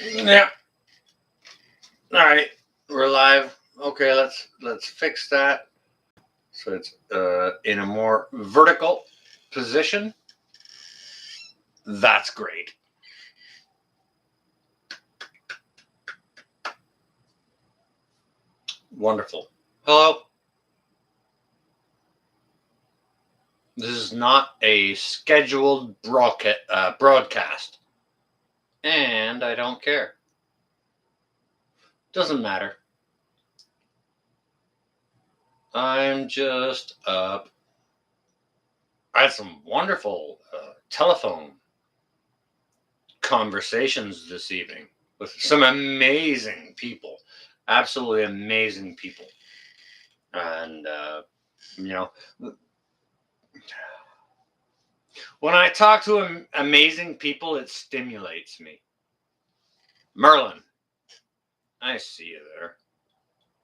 Yeah. All right. We're live. Okay, let's fix that so it's in a more vertical position. That's great. Wonderful. Hello. This is not a scheduled broadcast, and I don't care. Doesn't matter. I'm just up. I had some wonderful telephone conversations this evening with some amazing people, absolutely amazing people. And, you know, when I talk to amazing people, it stimulates me. Merlin, I see you there.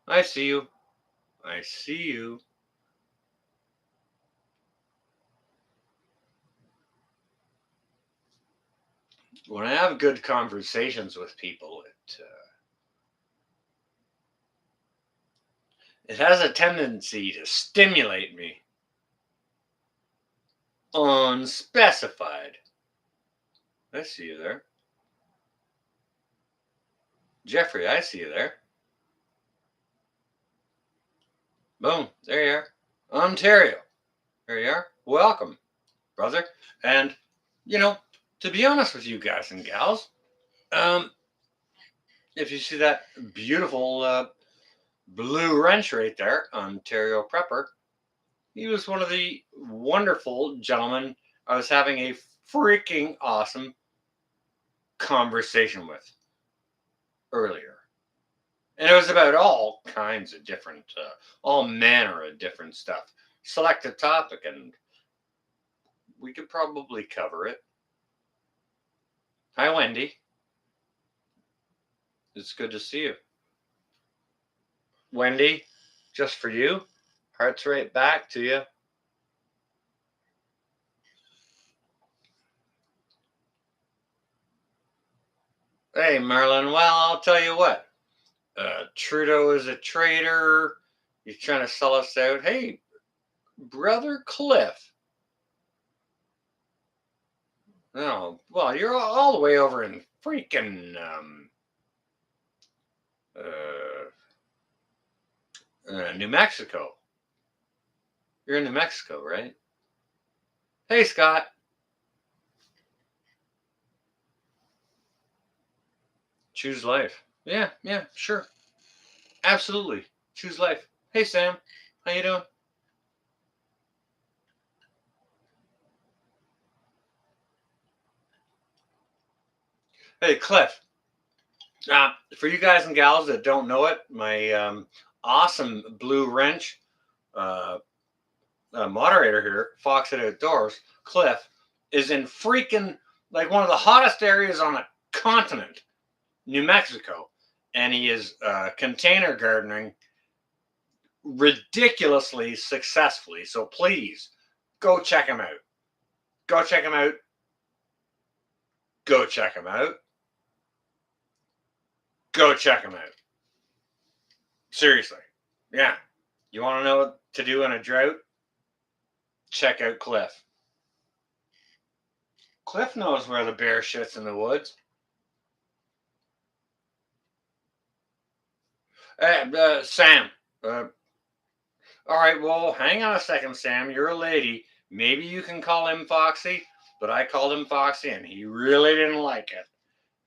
I see you. I see you. When I have good conversations with people, it has a tendency to stimulate me. Unspecified. I see you there. Jeffrey, I see you there. Boom, there you are. Ontario. There you are. Welcome, brother. And, you know, to be honest with you guys and gals, if you see that beautiful blue wrench right there, Ontario Prepper, he was one of the wonderful gentlemen I was having a freaking awesome conversation with earlier. And it was about all kinds of different, all manner of different stuff. Select a topic and we could probably cover it. Hi, Wendy. It's good to see you. Wendy, just for you, hearts right back to you. Hey, Marlon, well, I'll tell you what. Trudeau is a traitor. He's trying to sell us out. Hey, brother Cliff. Oh, well, you're all the way over in freaking New Mexico. You're in New Mexico, right? Hey, Scott. Choose life. Yeah, sure. Absolutely. Choose life. Hey, Sam. How you doing? Hey, Cliff. For you guys and gals that don't know it, my awesome blue wrench moderator here, Foxhead Outdoors, Cliff, is in freaking like one of the hottest areas on the continent, New Mexico, and he is container gardening ridiculously successfully. So please go check him out. Go check him out. Go check him out. Go check him out. Seriously. Yeah. You want to know what to do in a drought? Check out Cliff. Cliff knows where the bear shits in the woods. Sam. All right, well, hang on a second, Sam. You're a lady. Maybe you can call him Foxy, but I called him Foxy, and he really didn't like it.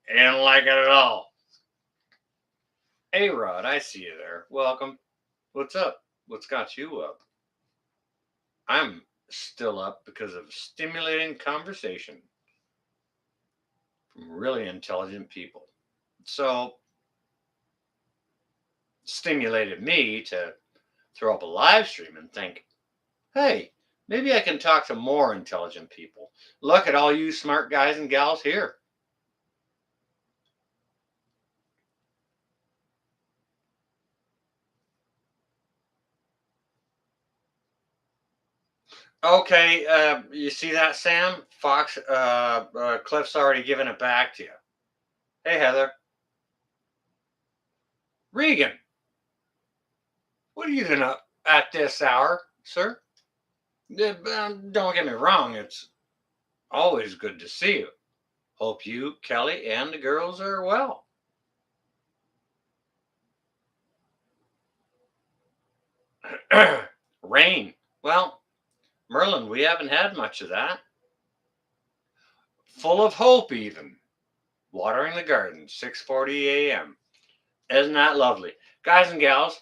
He didn't like it at all. Hey, Rod, I see you there. Welcome. What's up? What's got you up? I'm still up because of stimulating conversation from really intelligent people. So, stimulated me to throw up a live stream and think, hey, maybe I can talk to more intelligent people. Look at all you smart guys and gals here. Okay, you see that, Sam? Cliff's already given it back to you. Hey, Heather. Regan, what are you doing up at this hour, sir? Don't get me wrong, it's always good to see you. Hope you, Kelly, and the girls are well. Rain. Well, Merlin, we haven't had much of that. Full of hope, even. Watering the garden, 6:40 a.m. Isn't that lovely? Guys and gals,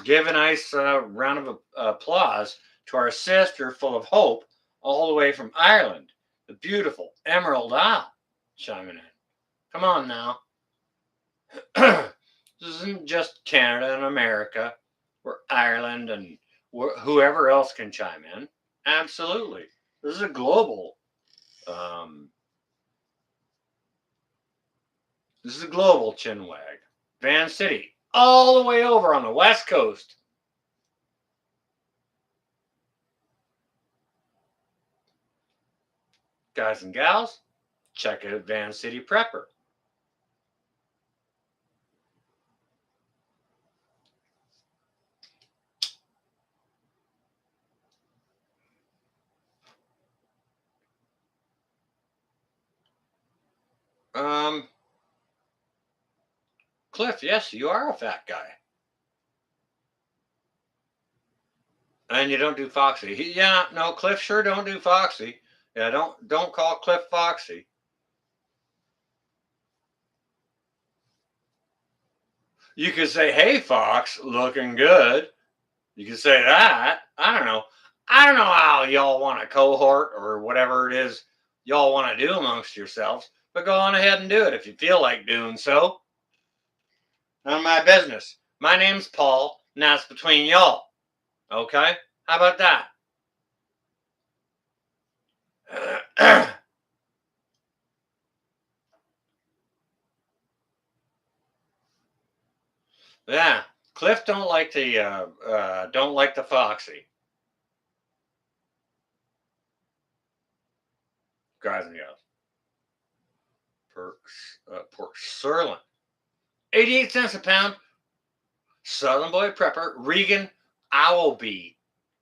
give a nice round of applause to our sister full of hope all the way from Ireland, the beautiful Emerald Isle, chiming in. Come on now. This isn't just Canada and America, or Ireland and whoever else can chime in. Absolutely. This is a global. Um, this is a global chinwag. Van City, all the way over on the west coast. Guys and gals, check out Van City Prepper. Um, Cliff, yes, you are a fat guy. And you don't do Foxy. Yeah, no, Cliff sure don't do Foxy. Yeah, don't call Cliff Foxy. You could say, "Hey, Fox, looking good." You could say that. I don't know. I don't know how y'all want a cohort or whatever it is y'all want to do amongst yourselves, but go on ahead and do it if you feel like doing so. None of my business. My name's Paul, and that's between y'all. Okay? How about that? Yeah. Cliff don't like the Foxy. Guys and gals. Pork sirloin. 88 cents a pound. Southern Boy Prepper, Regan, I will be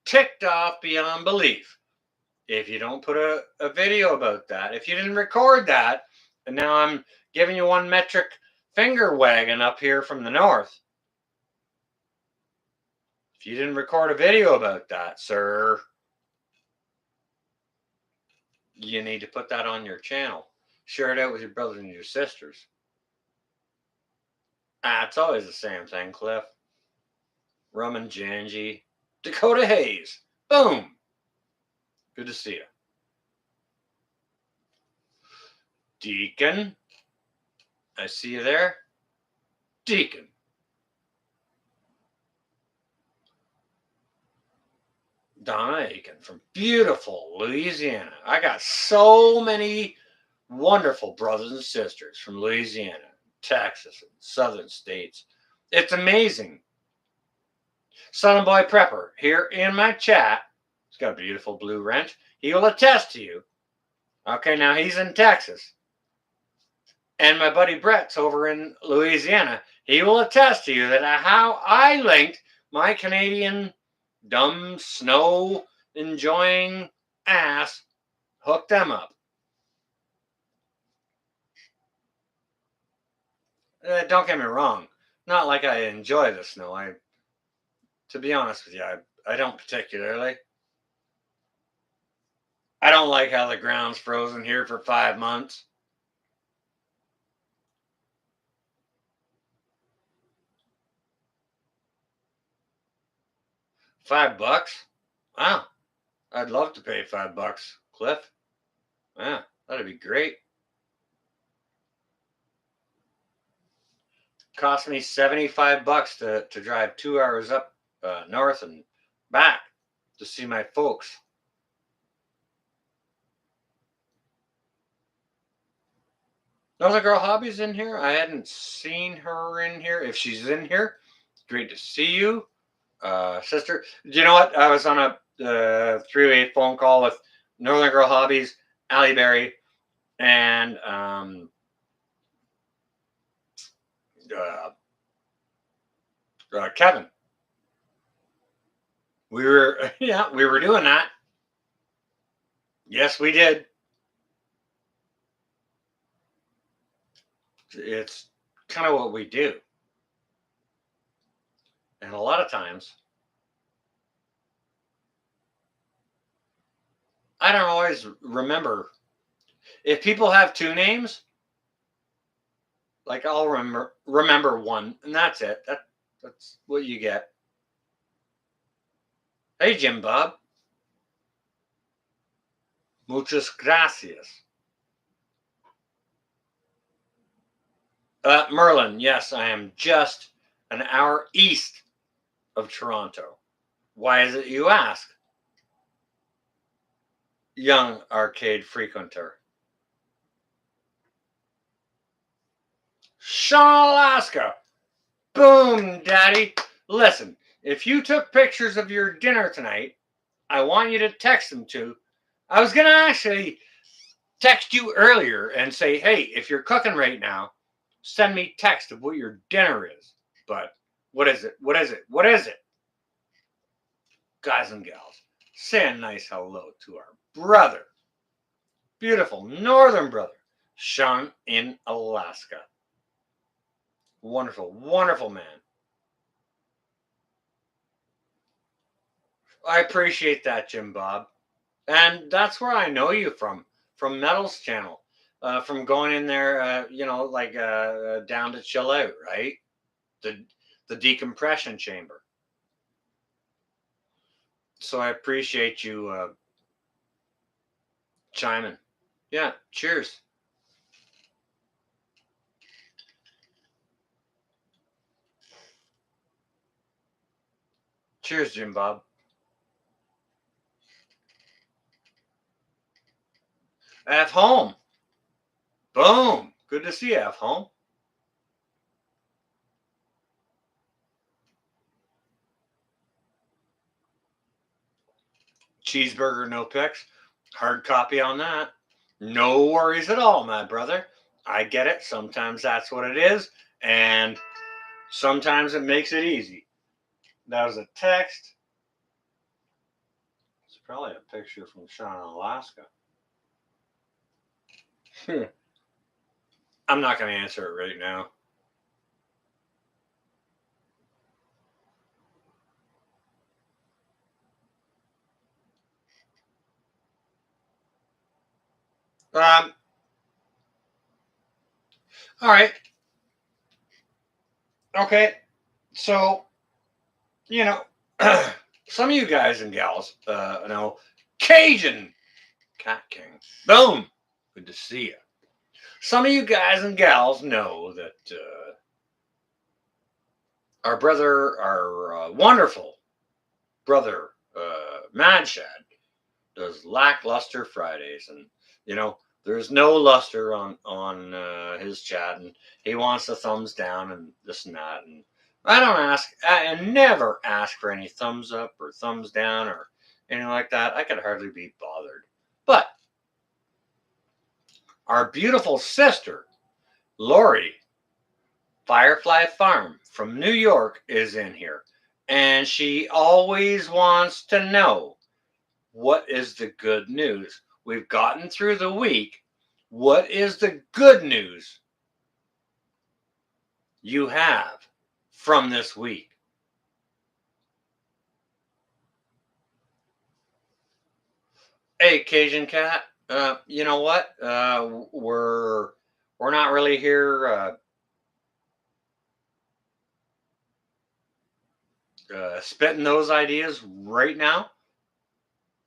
ticked off beyond belief if you don't put a video about that. If you didn't record that, and now I'm giving you one metric finger wagging up here from the north. If you didn't record a video about that, sir, you need to put that on your channel. Share it out with your brothers and your sisters. It's always the same thing, Cliff. Rum and Janji. Dakota Hayes. Boom. Good to see you. Deacon. I see you there. Deacon. Donna Aiken from beautiful Louisiana. I got so many wonderful brothers and sisters from Louisiana, Texas, and southern states. It's amazing. Southern Boy Prepper here in my chat. He's got a beautiful blue wrench. He will attest to you. Okay, now he's in Texas. And my buddy Brett's over in Louisiana. He will attest to you that how I linked my Canadian dumb snow enjoying ass, hooked them up. Don't get me wrong. Not like I enjoy the snow. To be honest with you, I don't particularly. I don't like how the ground's frozen here for 5 months. $5? Wow. I'd love to pay $5, Cliff. Yeah, that'd be great. Cost me $75 to drive 2 hours up north and back to see my folks. Another Girl Hobby's in here. I hadn't seen her in here. If she's in here, great to see you, sister. Do you know what? I was on a three-way phone call with Northern Girl Hobbies, Allie Berry, and Kevin. We were yeah, we were doing that. Yes, we did. It's kind of what we do. And a lot of times, I don't always remember if people have two names. Like I'll remember one, and that's it. That's what you get. Hey, Jim Bob. Muchas gracias. Merlin, yes, I am just an hour east of Toronto. Why is it you ask? Young arcade frequenter. Sean, Alaska. Boom, Daddy. Listen, if you took pictures of your dinner tonight, I want you to text them to. I was going to actually text you earlier and say, hey, if you're cooking right now, send me text of what your dinner is. But what is it? What is it? What is it? Guys and gals, say a nice hello to our brother, beautiful northern brother, Sean in Alaska. Wonderful, wonderful man. I appreciate that, Jim Bob. And that's where I know you from Metal's channel. From going in there, like down to chill out, right? The the decompression chamber. So I appreciate you chiming. Yeah, cheers. Cheers, Jim Bob. F home. Boom. Good to see you, F home. Cheeseburger, no pics. Hard copy on that. No worries at all, my brother. I get it. Sometimes that's what it is. And sometimes it makes it easy. That was a text. It's probably a picture from Sean in Alaska. I'm not going to answer it right now. All right. Okay. So, you know, some of you guys and gals know Cajun Cat King. Boom. Good to see you. Some of you guys and gals know that our brother, our wonderful brother, Mad Shad, does lackluster Fridays, and there's no luster on his chat, and he wants the thumbs down and this and that, and I don't ask, and never ask for any thumbs up or thumbs down or anything like that. I could hardly be bothered, but our beautiful sister, Lori, Firefly Farm from New York, is in here. And she always wants to know, what is the good news? We've gotten through the week. What is the good news you have from this week? Hey, Cajun Cat. You know what? We're not really here spitting those ideas right now.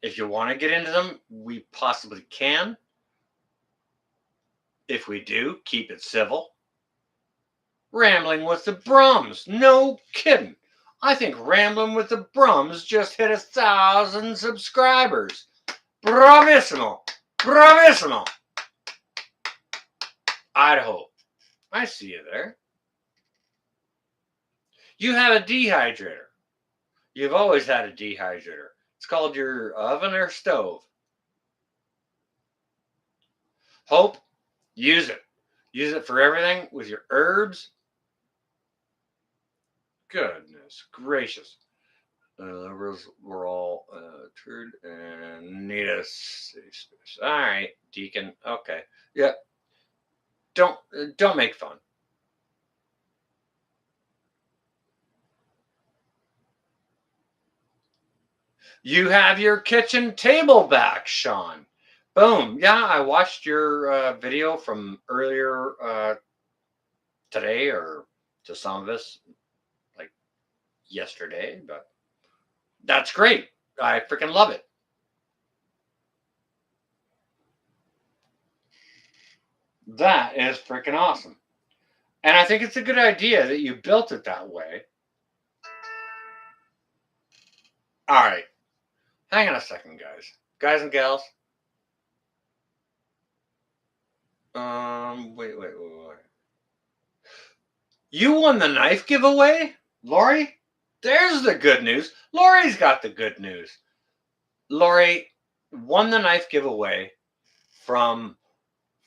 If you want to get into them, we possibly can. If we do, keep it civil. Rambling with the Brums. No kidding. I think Rambling with the Brums just hit 1,000 subscribers. Bravissimo. Bravissimo. Idaho. I see you there. You have a dehydrator. You've always had a dehydrator. It's called your oven or stove. Hope, use it. Use it for everything with your herbs. Goodness gracious. We're all turned and need a safe space. All right, Deacon. Okay. Yeah. Don't make fun. You have your kitchen table back, Sean. Boom. Yeah, I watched your video from earlier today, or to some of us, like yesterday, but that's great. I freaking love it. That is freaking awesome. And I think it's a good idea that you built it that way. All right. Hang on a second, guys. Guys and gals. Wait. You won the knife giveaway, Lori? There's the good news. Lori's got the good news. Lori won the knife giveaway from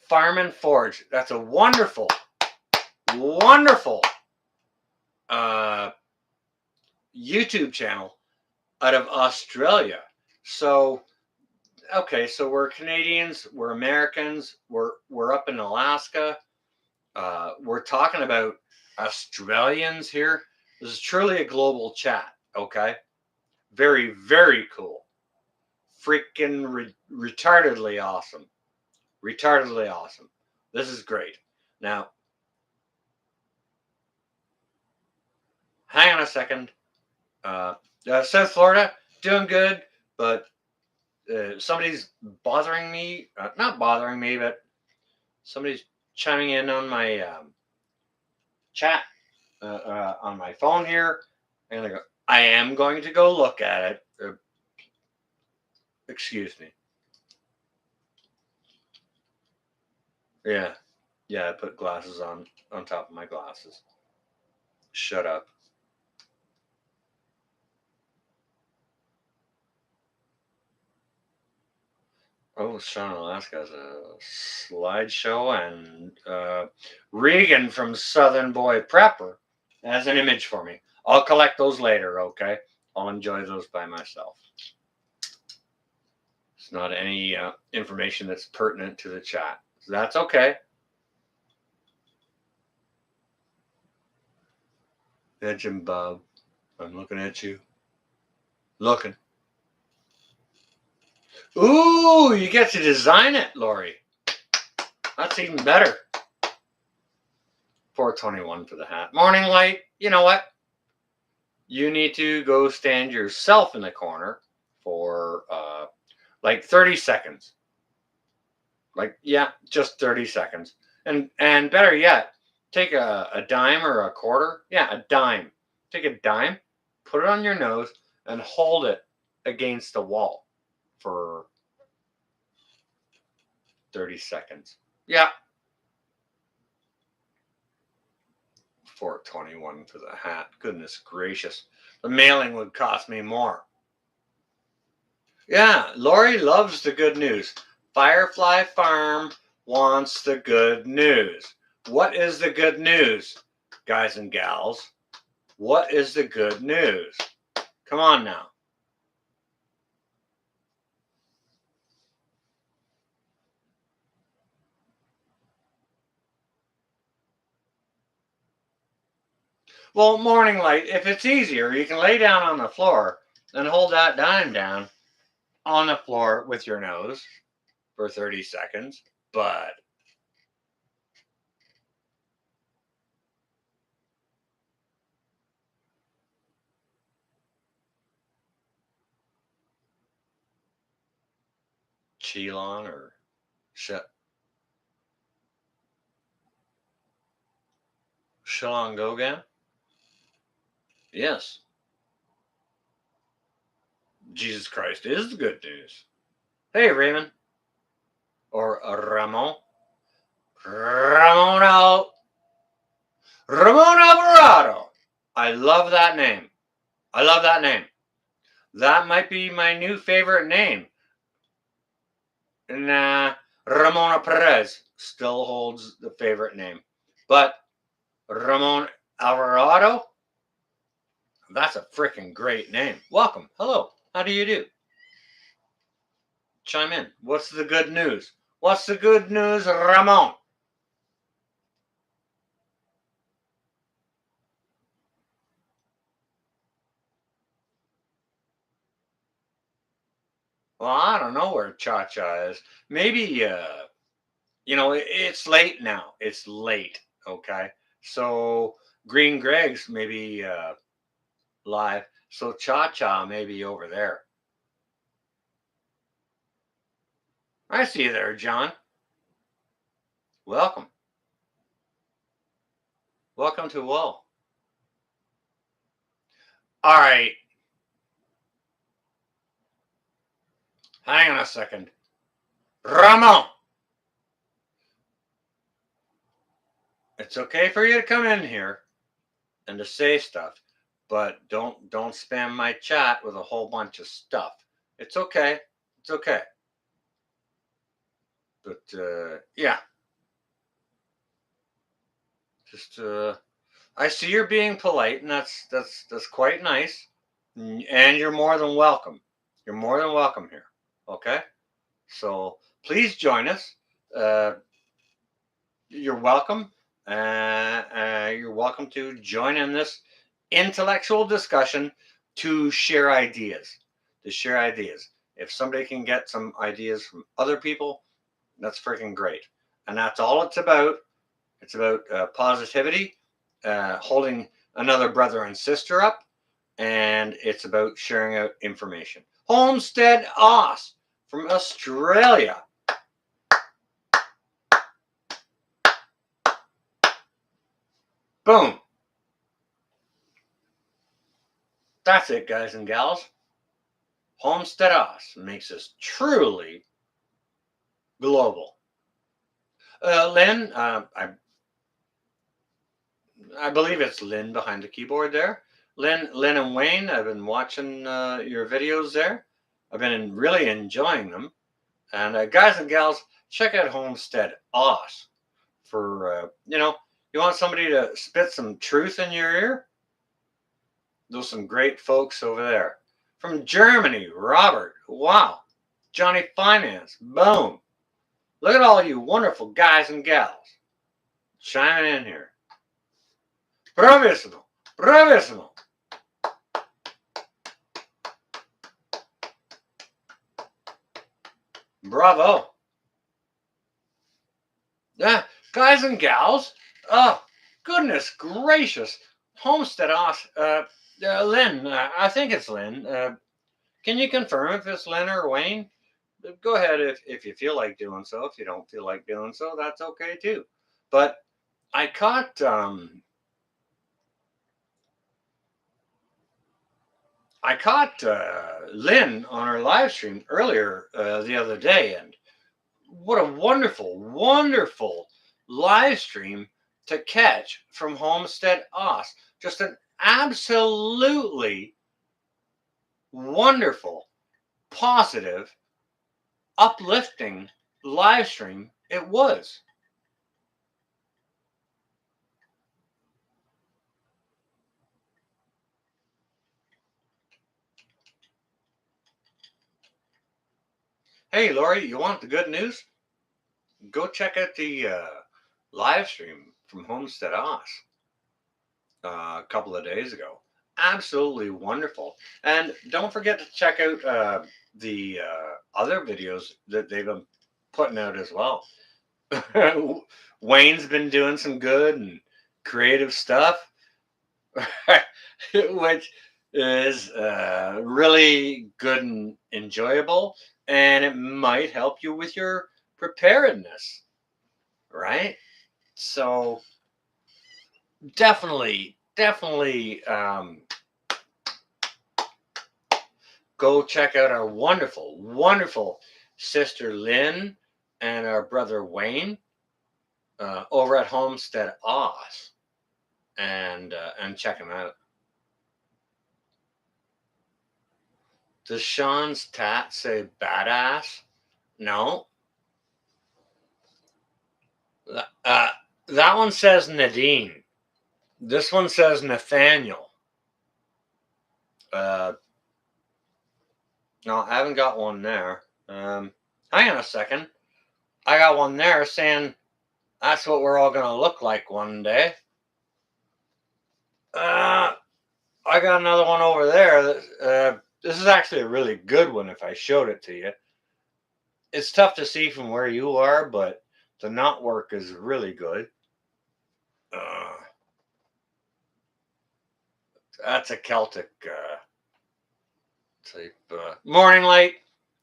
Farm and Forge. That's a wonderful, wonderful YouTube channel out of Australia. So, okay, so we're Canadians, we're Americans, we're up in Alaska. We're talking about Australians here. This is truly a global chat. Okay, very, very cool. Freaking retardedly awesome. Retardedly awesome. This is great. Now, hang on a second. South Florida, doing good, but somebody's bothering me. Not bothering me, but somebody's chiming in on my chat on my phone here. And I am going to go look at it. Excuse me. Yeah. Yeah, I put glasses on top of my glasses. Shut up. Oh, Sean Alaska has a slideshow, and Regan from Southern Boy Prepper has an image for me. I'll collect those later, okay? I'll enjoy those by myself. It's not any information that's pertinent to the chat. So that's okay. Yeah, Jim Bob, I'm looking at you. Looking. Ooh, you get to design it, Lori. That's even better. 421 for the hat. Morning light, you know what? You need to go stand yourself in the corner for like 30 seconds. Like, yeah, just 30 seconds. And better yet, take a dime or a quarter. Yeah, a dime. Take a dime, put it on your nose, and hold it against the wall for 30 seconds. Yeah. 421 for the hat. Goodness gracious. The mailing would cost me more. Yeah, Lori loves the good news. Firefly Farm wants the good news. What is the good news, guys and gals? What is the good news? Come on now. Well, morning light, if it's easier, you can lay down on the floor and hold that dime down on the floor with your nose for 30 seconds. But Cheelon or Shillong Gogan? Yes. Jesus Christ is the good news. Hey, Raymond. Or Ramon. Ramon Alvarado. I love that name. I love that name. That might be my new favorite name. Nah, Ramona Perez still holds the favorite name. But Ramon Alvarado, That's a freaking great name. Welcome. Hello. How do you do? Chime in. What's the good news? What's the good news, Ramon? Well, I don't know where Cha Cha is. Maybe, it's late now. It's late. Okay. So Green Greg's maybe live. So Cha Cha may be over there. I see you there, John. Welcome. Welcome to Wool. All right. Hang on a second. Ramon. It's okay for you to come in here and to say stuff, but don't spam my chat with a whole bunch of stuff. It's okay. It's okay. But yeah. Just I see you're being polite, and that's quite nice. And you're more than welcome. You're more than welcome here. Okay? So please join us. Uh, you're welcome. You're welcome to join in this intellectual discussion to share ideas. To share ideas. If somebody can get some ideas from other people, that's freaking great. And that's all it's about. It's about positivity, holding another brother and sister up, and it's about sharing out information. Homestead Oz from Australia. Boom. That's it, guys and gals. Homestead Oz makes us truly global. Lynn, I believe it's Lynn behind the keyboard there. Lynn and Wayne, I've been watching your videos there. I've been really enjoying them. And guys and gals, check out Homestead Oz for, you want somebody to spit some truth in your ear? Those some great folks over there. From Germany, Robert. Wow. Johnny Finance. Boom. Look at all you wonderful guys and gals chiming in here. Bravissimo. Bravissimo. Bravo. Yeah, guys and gals. Oh, goodness gracious. Homestead Oz. Lynn, I think it's Lynn. Can you confirm if it's Lynn or Wayne? Go ahead if you feel like doing so. If you don't feel like doing so, that's okay too. But I caught Lynn on our live stream earlier the other day, and what a wonderful, wonderful live stream to catch from Homestead Oz. Just an absolutely wonderful, positive, uplifting live stream it was. Hey, Lori, you want the good news? Go check out the live stream from Homestead Oz a couple of days ago. Absolutely wonderful. And don't forget to check out the other videos that they've been putting out as well. Wayne's been doing some good and creative stuff, which is really good and enjoyable, and it might help you with your preparedness, right? So definitely go check out our wonderful, wonderful sister Lynn and our brother Wayne over at Homestead Oz, and check them out. Does Sean's tat say badass? No. That one says Nadine. This one says Nathaniel. Uh, no, I haven't got one there. Hang on a second. I got one there saying that's what we're all gonna look like one day. Uh, I got another one over there. This is actually a really good one. If I showed it to you, it's tough to see from where you are, but the knot work is really good. Uh, that's a Celtic type. Morning light,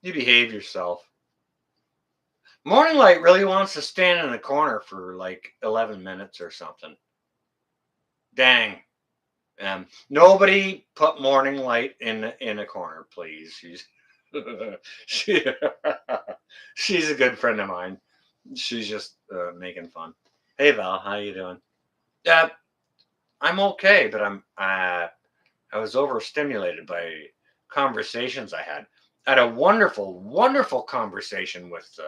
you behave yourself. Morning light really wants to stand in the corner for like 11 minutes or something. Dang. Nobody put morning light in a corner, please. She, she's a good friend of mine. She's just making fun. Hey Val, how you doing? Yeah, I'm okay, but I was overstimulated by conversations I had. I had a wonderful, wonderful conversation with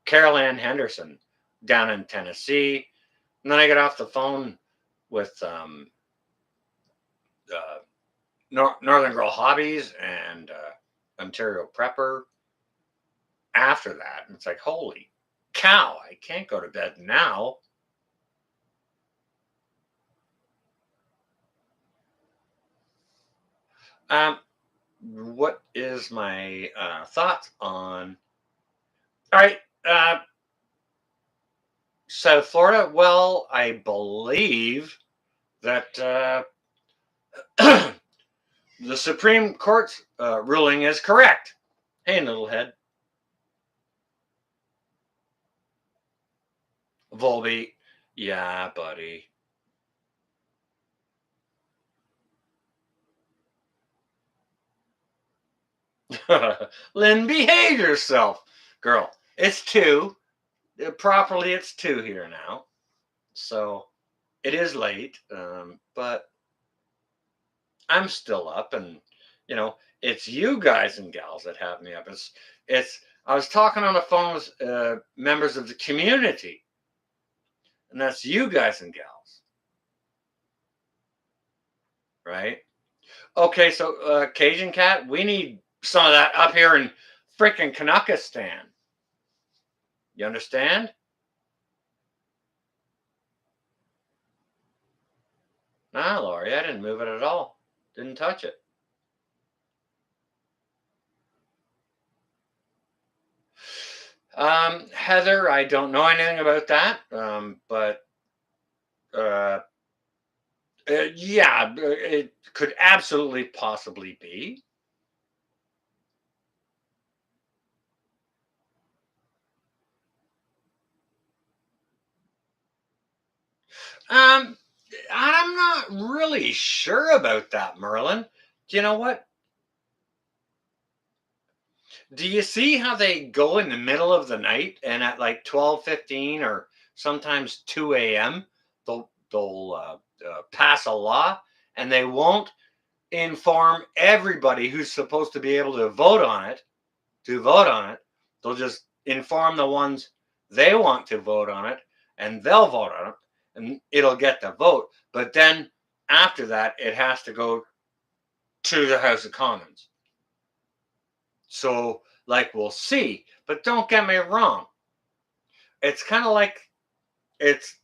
Carol Ann Henderson down in Tennessee, and then I got off the phone with uh, Northern Girl Hobbies and Ontario Prepper. After that, and it's like, holy cow! I can't go to bed now. What is my thoughts on? All right, South Florida. Well, I believe that the Supreme Court's ruling is correct. Hey, Littlehead. Volby. Yeah, buddy. Lynn, behave yourself. Girl, it's 2. Properly, it's 2 here now. So it is late, but I'm still up, and it's you guys and gals that have me up. It's. I was talking on the phone with members of the community, and that's you guys and gals, right? Okay, so Cajun Cat, we need some of that up here in frickin' Kanakistan. You understand? Nah, Laurie, I didn't move it at all. Didn't touch it. Heather, I don't know anything about that, but uh, yeah, it could absolutely possibly be. Um, I'm not really sure about that, Merlin. Do you know what? Do you see how they go in the middle of the night and at like 12:15 or sometimes 2 a.m. they'll pass a law and they won't inform everybody who's supposed to be able to vote on it to vote on it. They'll just inform the ones they want to vote on it, and they'll vote on it, and it'll get the vote. But then after that, it has to go to the House of Commons. So, like, we'll see. But don't get me wrong. It's kind of like it's.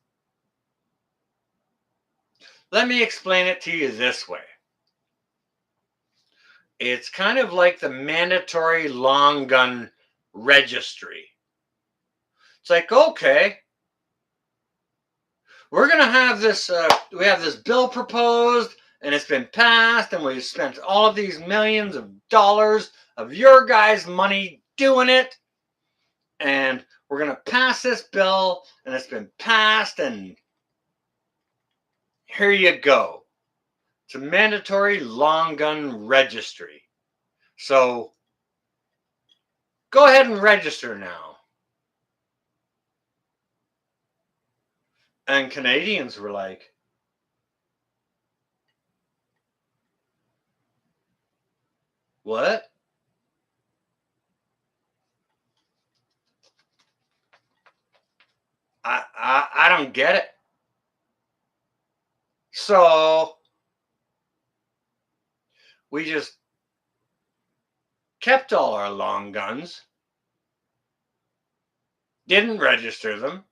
Let me explain it to you this way. It's kind of like the mandatory long gun registry. It's like, okay, we're going to have this, we have this bill proposed and it's been passed and we've spent all of these millions of dollars of your guys' money doing it. And we're going to pass this bill and it's been passed and here you go. It's a mandatory long gun registry. So go ahead and register now. And Canadians were like, what? I don't get it. So We just kept all our long guns, didn't register them,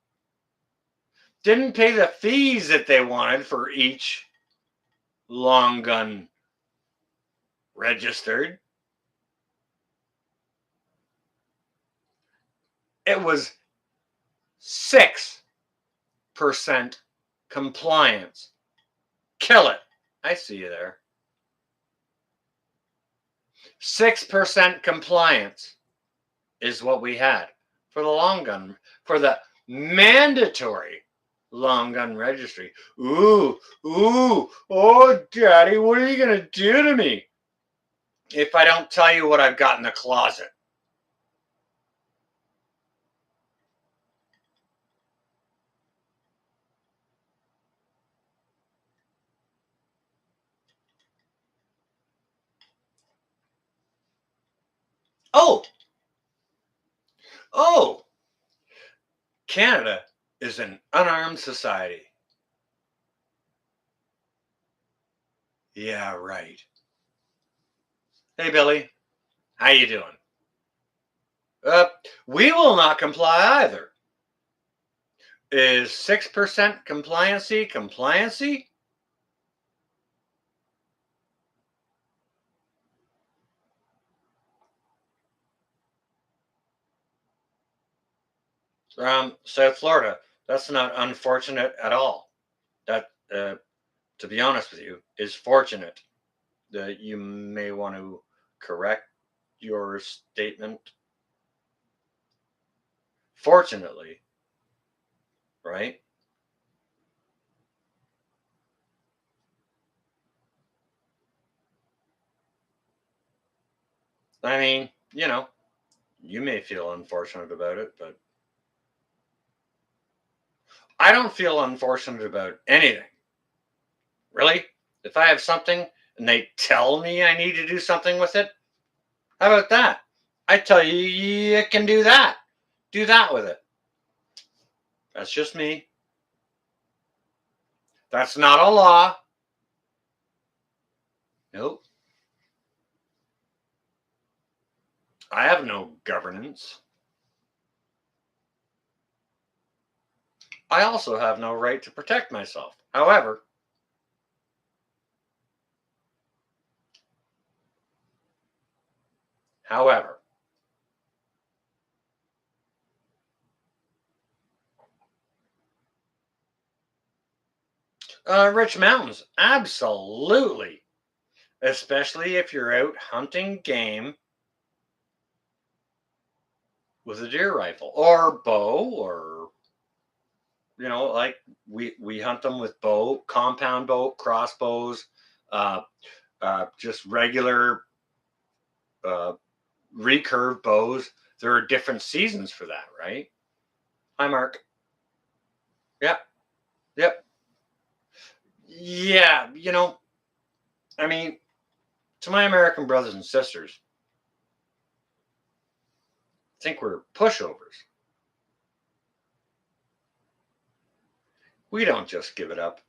didn't pay the fees that they wanted for each long gun registered. It was 6% compliance. Kill it. I see you there. 6% compliance is what we had for the long gun, for the mandatory long gun registry. Ooh, oh, Daddy, what are you going to do to me if I don't tell you what I've got in the closet? Oh, oh, Canada is an unarmed society. Yeah, right. Hey, Billy, how you doing? Uh, we will not comply either. Is 6% compliancy? South Florida. That's not unfortunate at all. That, to be honest with you, is fortunate. That you may want to correct your statement. Fortunately, right? I mean, you may feel unfortunate about it, but I don't feel unfortunate about anything. Really? If I have something and they tell me I need to do something with it, how about that? I tell you, you can do that. Do that with it. That's just me. That's not a law. Nope. I have no governance. I also have no right to protect myself. However, rich mountains, absolutely. Especially if you're out hunting game with a deer rifle or bow, or like we hunt them with bow, compound bow, crossbows, uh, just regular uh, recurve bows. There are different seasons for that, right? Hi, Mark. Yep, yep, yeah. I mean, to my American brothers and sisters, I think we're pushovers. We don't just give it up.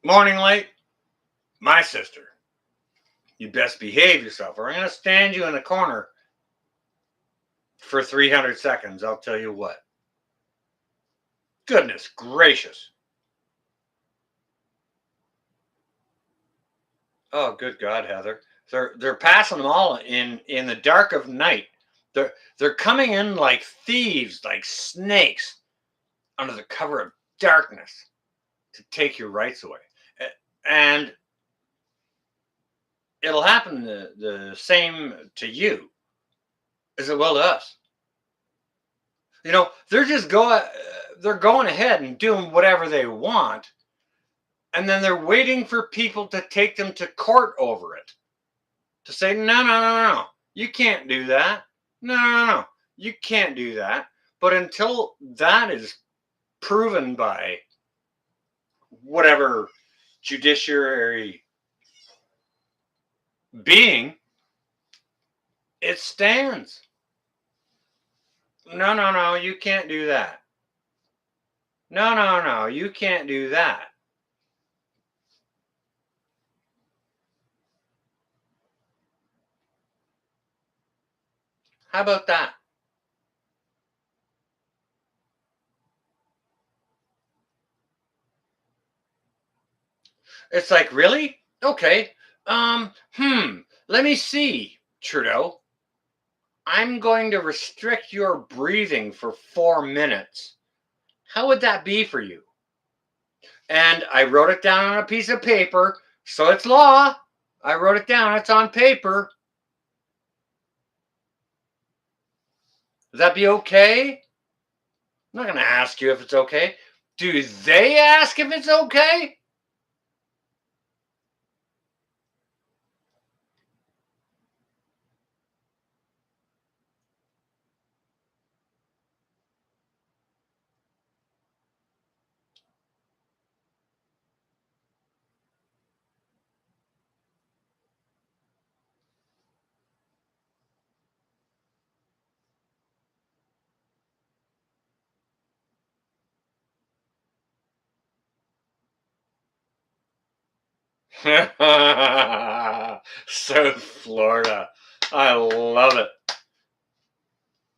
Morning light, my sister. You best behave yourself, or I'm going to stand you in a corner for 300 seconds. I'll tell you what. Goodness gracious. Oh, good God, Heather. They're passing them all in the dark of night. They're coming in like thieves, like snakes, under the cover of darkness to take your rights away. And it'll happen the same to you as it will to us. They're going ahead and doing whatever they want, and then they're waiting for people to take them to court over it, to say, no, you can't do that. No, you can't do that. But until that is proven by whatever judiciary being, It stands. No, no, no, you can't do that. No, no, no, you can't do that. How about that? It's like, really? Okay. Let me see, Trudeau. I'm going to restrict your breathing for 4 minutes. How would that be for you? And I wrote it down on a piece of paper, so it's law. I wrote it down, it's on paper. Would that be okay? I'm not going to ask you if it's okay. Do they ask if it's okay? South Florida. I love it.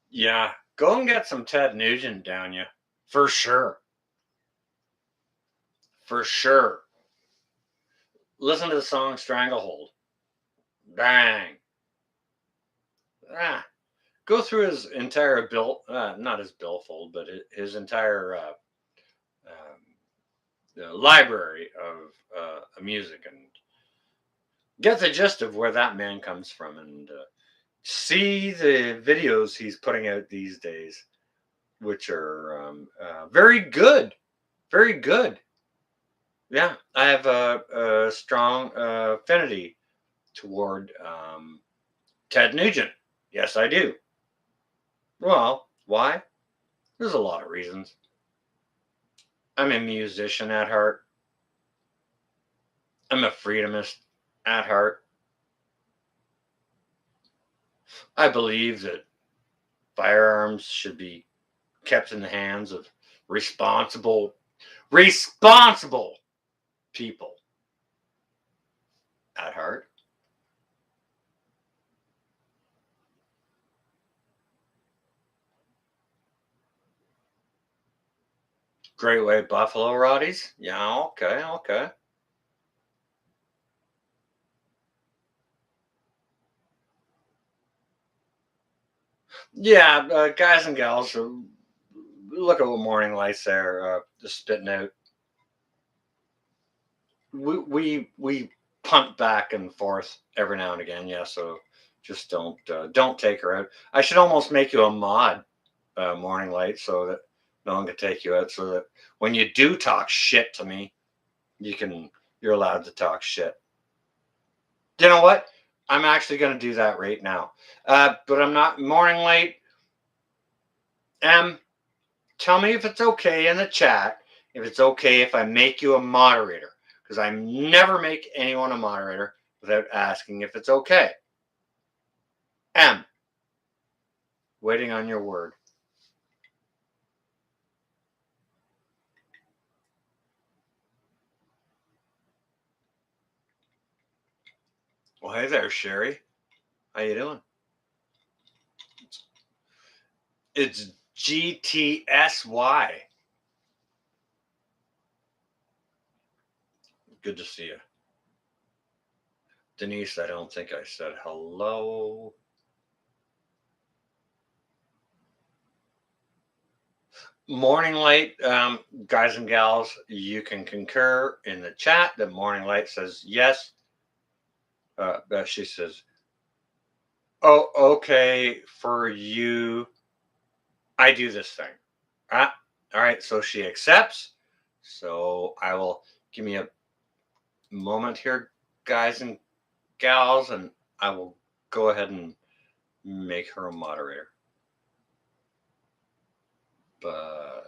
Yeah. Go and get some Ted Nugent down you. For sure. For sure. Listen to the song Stranglehold. Bang. Ah. Go through his entire bill, not his billfold, but his entire library of music and get the gist of where that man comes from and see the videos he's putting out these days, which are very good. Very good. Yeah, I have a strong affinity toward Ted Nugent. Yes, I do. Well, why? There's a lot of reasons. I'm a musician at heart. I'm a freedomist at heart. I believe that firearms should be kept in the hands of responsible people at heart. Great White Buffalo Rotties. Yeah, okay, okay. Yeah, guys and gals, look at what Morning Lights there, just spitting out. We punt back and forth every now and again, yeah. So just don't take her out. I should almost make you a mod, Morning Light, so that no one can take you out. So that when you do talk shit to me, you're allowed to talk shit. You know what? I'm actually going to do that right now. But I'm not Morning Light. Tell me if it's okay in the chat. If it's okay if I make you a moderator, because I never make anyone a moderator without asking if it's okay. M, waiting on your word. Well, hey there, Sherry. How you doing? It's GTSY. Good to see you. Denise, I don't think I said hello. Morning Light, guys and gals, you can concur in the chat that Morning Light says yes. She says, "Oh, okay, for you, I do this thing." Ah, all right. So she accepts. So I will give me a moment here, guys and gals, and I will go ahead and make her a moderator. But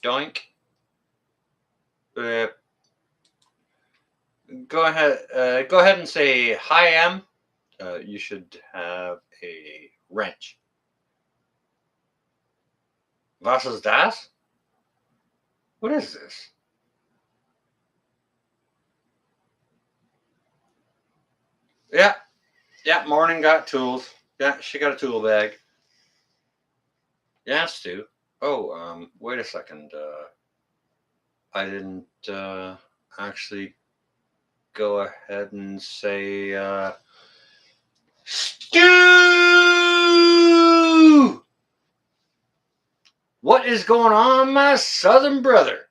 doink. Go ahead. Go ahead and say hi, M. You should have a wrench. Was ist das? What is this? Yeah, yeah. Morning got tools. Yeah, she got a tool bag. Yeah, Stu. Oh, wait a second. I didn't actually go ahead and say Stu. What is going on, my southern brother?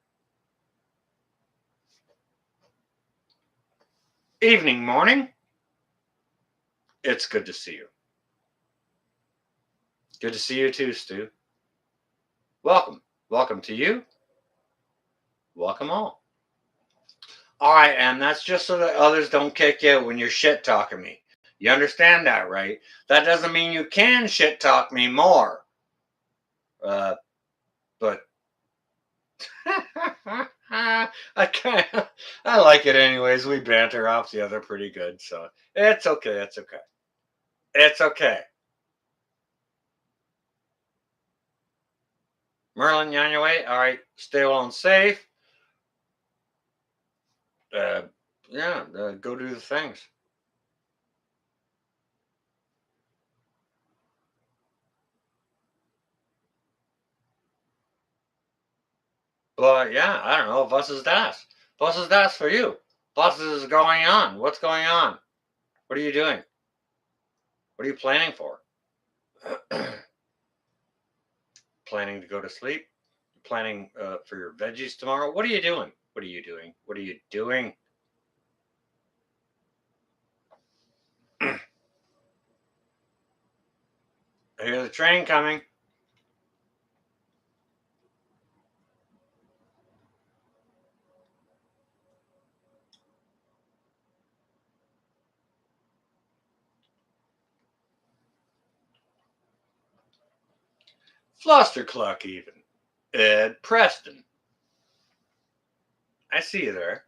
Evening, morning. It's good to see you. Good to see you too, Stu. Welcome. Welcome to you. Welcome all. All right, and that's just so that others don't kick you when you're shit talking me. You understand that, right? That doesn't mean you can shit talk me more. But I I like it anyways. We banter off the other pretty good, so it's okay. It's okay. It's okay. Merlin, you on your way? All right. Stay well and safe. Uh, yeah. Go do the things. But yeah, I don't know. Was ist das? Was ist das for you? What is going on? What's going on? What are you doing? What are you planning for? Planning to go to sleep? Planning for your veggies tomorrow? What are you doing? What are you doing? What are you doing? I hear the train coming. Flustercluck, even. Ed Preston. I see you there.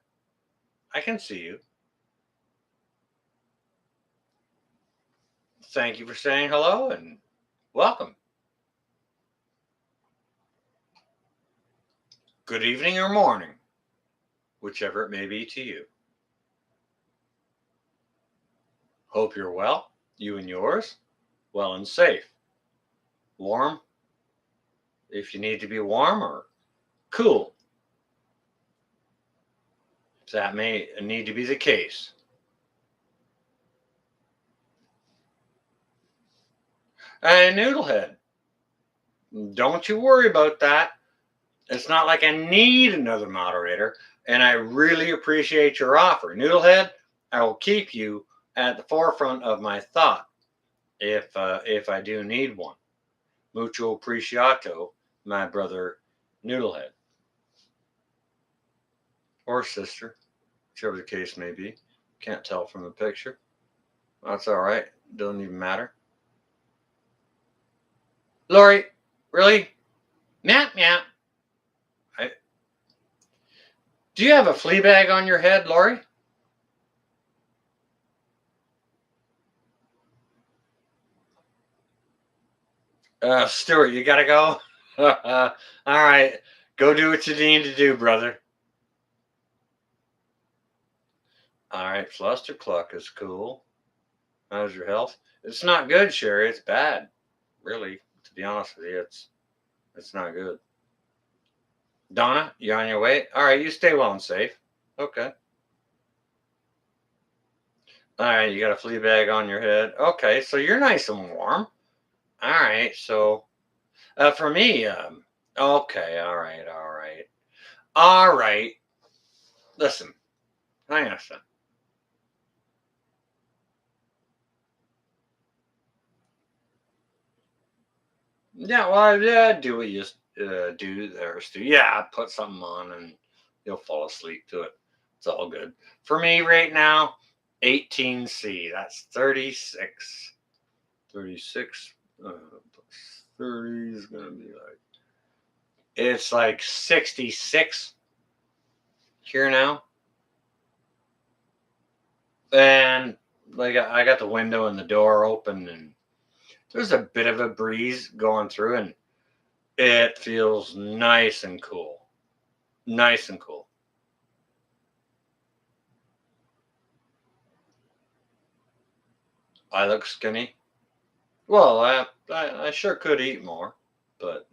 I can see you. Thank you for saying hello and welcome. Good evening or morning, whichever it may be to you. Hope you're well, you and yours, well and safe. Warm, if you need to be warm, or cool, if that may need to be the case. And Noodlehead, don't you worry about that. It's not like I need another moderator, and I really appreciate your offer. Noodlehead, I will keep you at the forefront of my thought if I do need one. Mucho appreciato, my brother Noodlehead. Or sister, whichever the case may be. Can't tell from the picture. That's all right. Doesn't even matter. Lori, really? Meow, meow. Do you have a flea bag on your head, Lori? Stuart, you gotta go. All right, go do what you need to do, brother. All right, Fluster Cluck is cool. How's your health? It's not good, Sherry. It's bad, really. To be honest with you, it's not good. Donna, you on your way? All right, you stay well and safe. Okay. All right, you got a flea bag on your head. Okay, so you're nice and warm. All right, so for me, okay, all right, all right, all right. Listen, hang on a second. Yeah, well, yeah, do what you do there, Stu. Yeah, put something on and you'll fall asleep to it. It's all good. For me right now, 18C. That's 36. 36 plus 30 is going to be like, it's like 66 here now. And like I got the window and the door open, and there's a bit of a breeze going through, and it feels nice and cool. Nice and cool. I look skinny. Well, I sure could eat more, but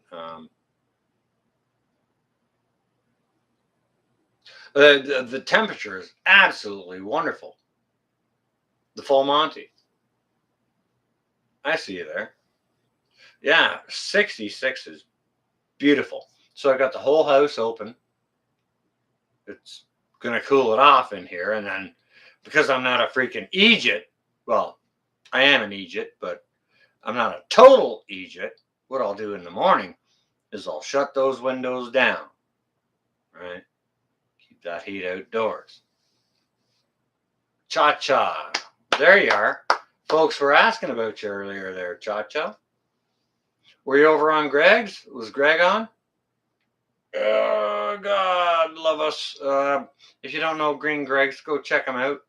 the temperature is absolutely wonderful. The full Monty. I see you there. Yeah, 66 is beautiful. So I got the whole house open. It's gonna cool it off in here, and then because I'm not a freaking Egypt, well, I am an Egypt, but I'm not a total Egypt. What I'll do in the morning is I'll shut those windows down, right? Keep that heat outdoors. Cha cha. There you are. Folks were asking about you earlier there, Cha Cha. Were you over on Greg's? Was Greg on? Oh, God, love us. If you don't know Green Greg's, go check him out.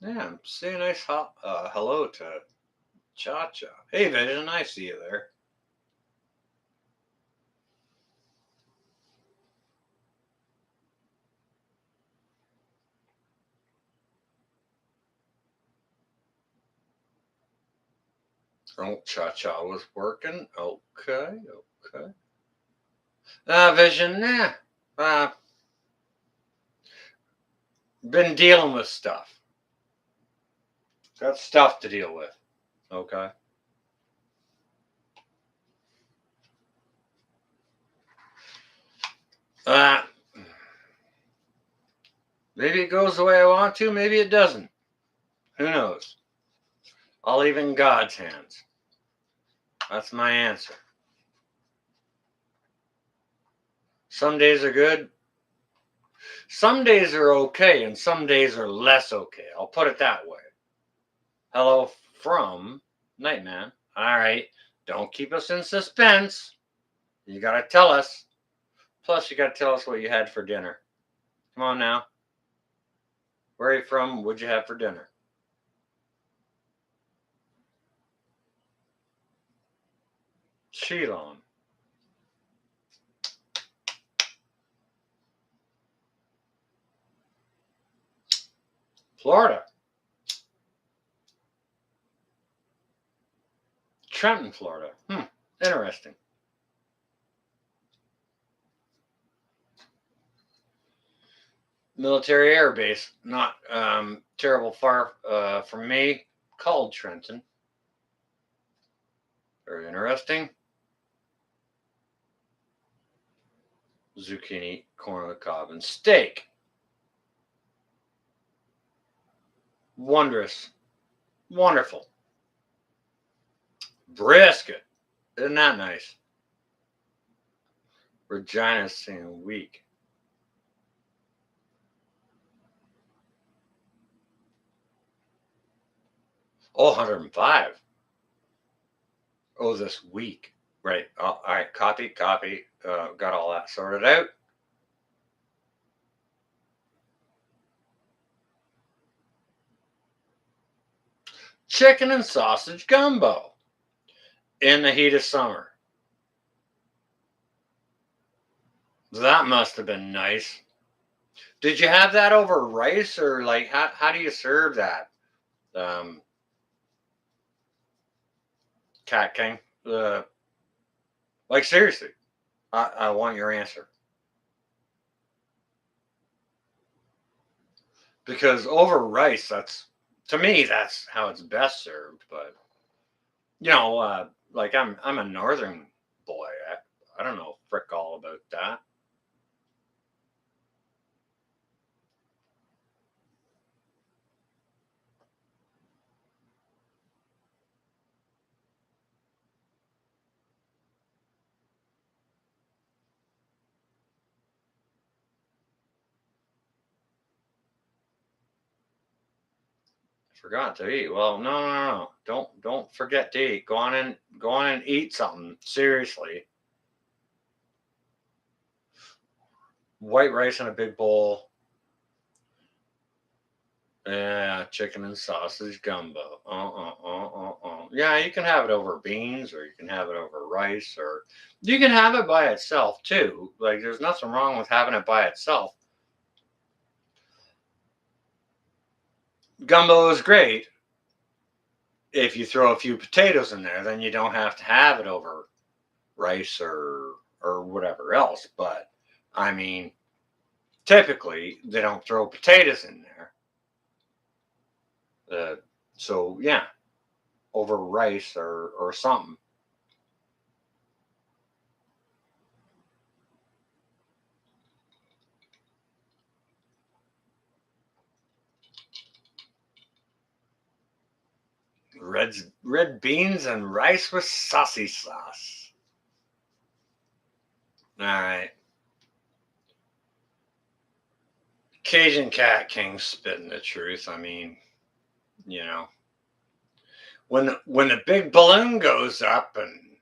Yeah, say a nice hello to Cha Cha. Hey, Vision, I see you there. Oh, Cha Cha was working. Okay, okay. Vision, yeah. Uh, been dealing with stuff. Got stuff to deal with. Okay. Uh, maybe it goes the way I want to, maybe it doesn't. Who knows? I'll leave it in God's hands. That's my answer. Some days are good. Some days are okay, and some days are less okay. I'll put it that way. Hello from Nightman. All right. Don't keep us in suspense. You got to tell us. Plus, you got to tell us what you had for dinner. Come on now. Where are you from? What'd you have for dinner? Cheelon. Florida. Trenton, Florida. Interesting. Military air base, not terrible far from me, called Trenton. Very interesting. Zucchini, corn on the cob, and steak. Wondrous. Wonderful. Brisket. Isn't that nice? Regina's saying week. Oh, 105. Oh, this week. Right. Oh, all right. Copy, copy. Got all that sorted out. Chicken and sausage gumbo in the heat of summer. That must have been nice. Did you have that over rice, or like how do you serve that? Um, Cat King. Like seriously, I want your answer because over rice, that's to me that's how it's best served. But like I'm a northern boy. I don't know frick all about that. Forgot to eat. Well, no. Don't forget to eat. Go on and eat something. Seriously. White rice in a big bowl. Yeah, chicken and sausage gumbo. Yeah, you can have it over beans, or you can have it over rice, or you can have it by itself too. Like, there's nothing wrong with having it by itself. Gumbo is great if you throw a few potatoes in there. Then you don't have to have it over rice or whatever else. But I mean, typically they don't throw potatoes in there. So yeah, over rice or something. Red beans and rice with saucy sauce. All right. Cajun Cat King spitting the truth. I mean, you know, when the big balloon goes up and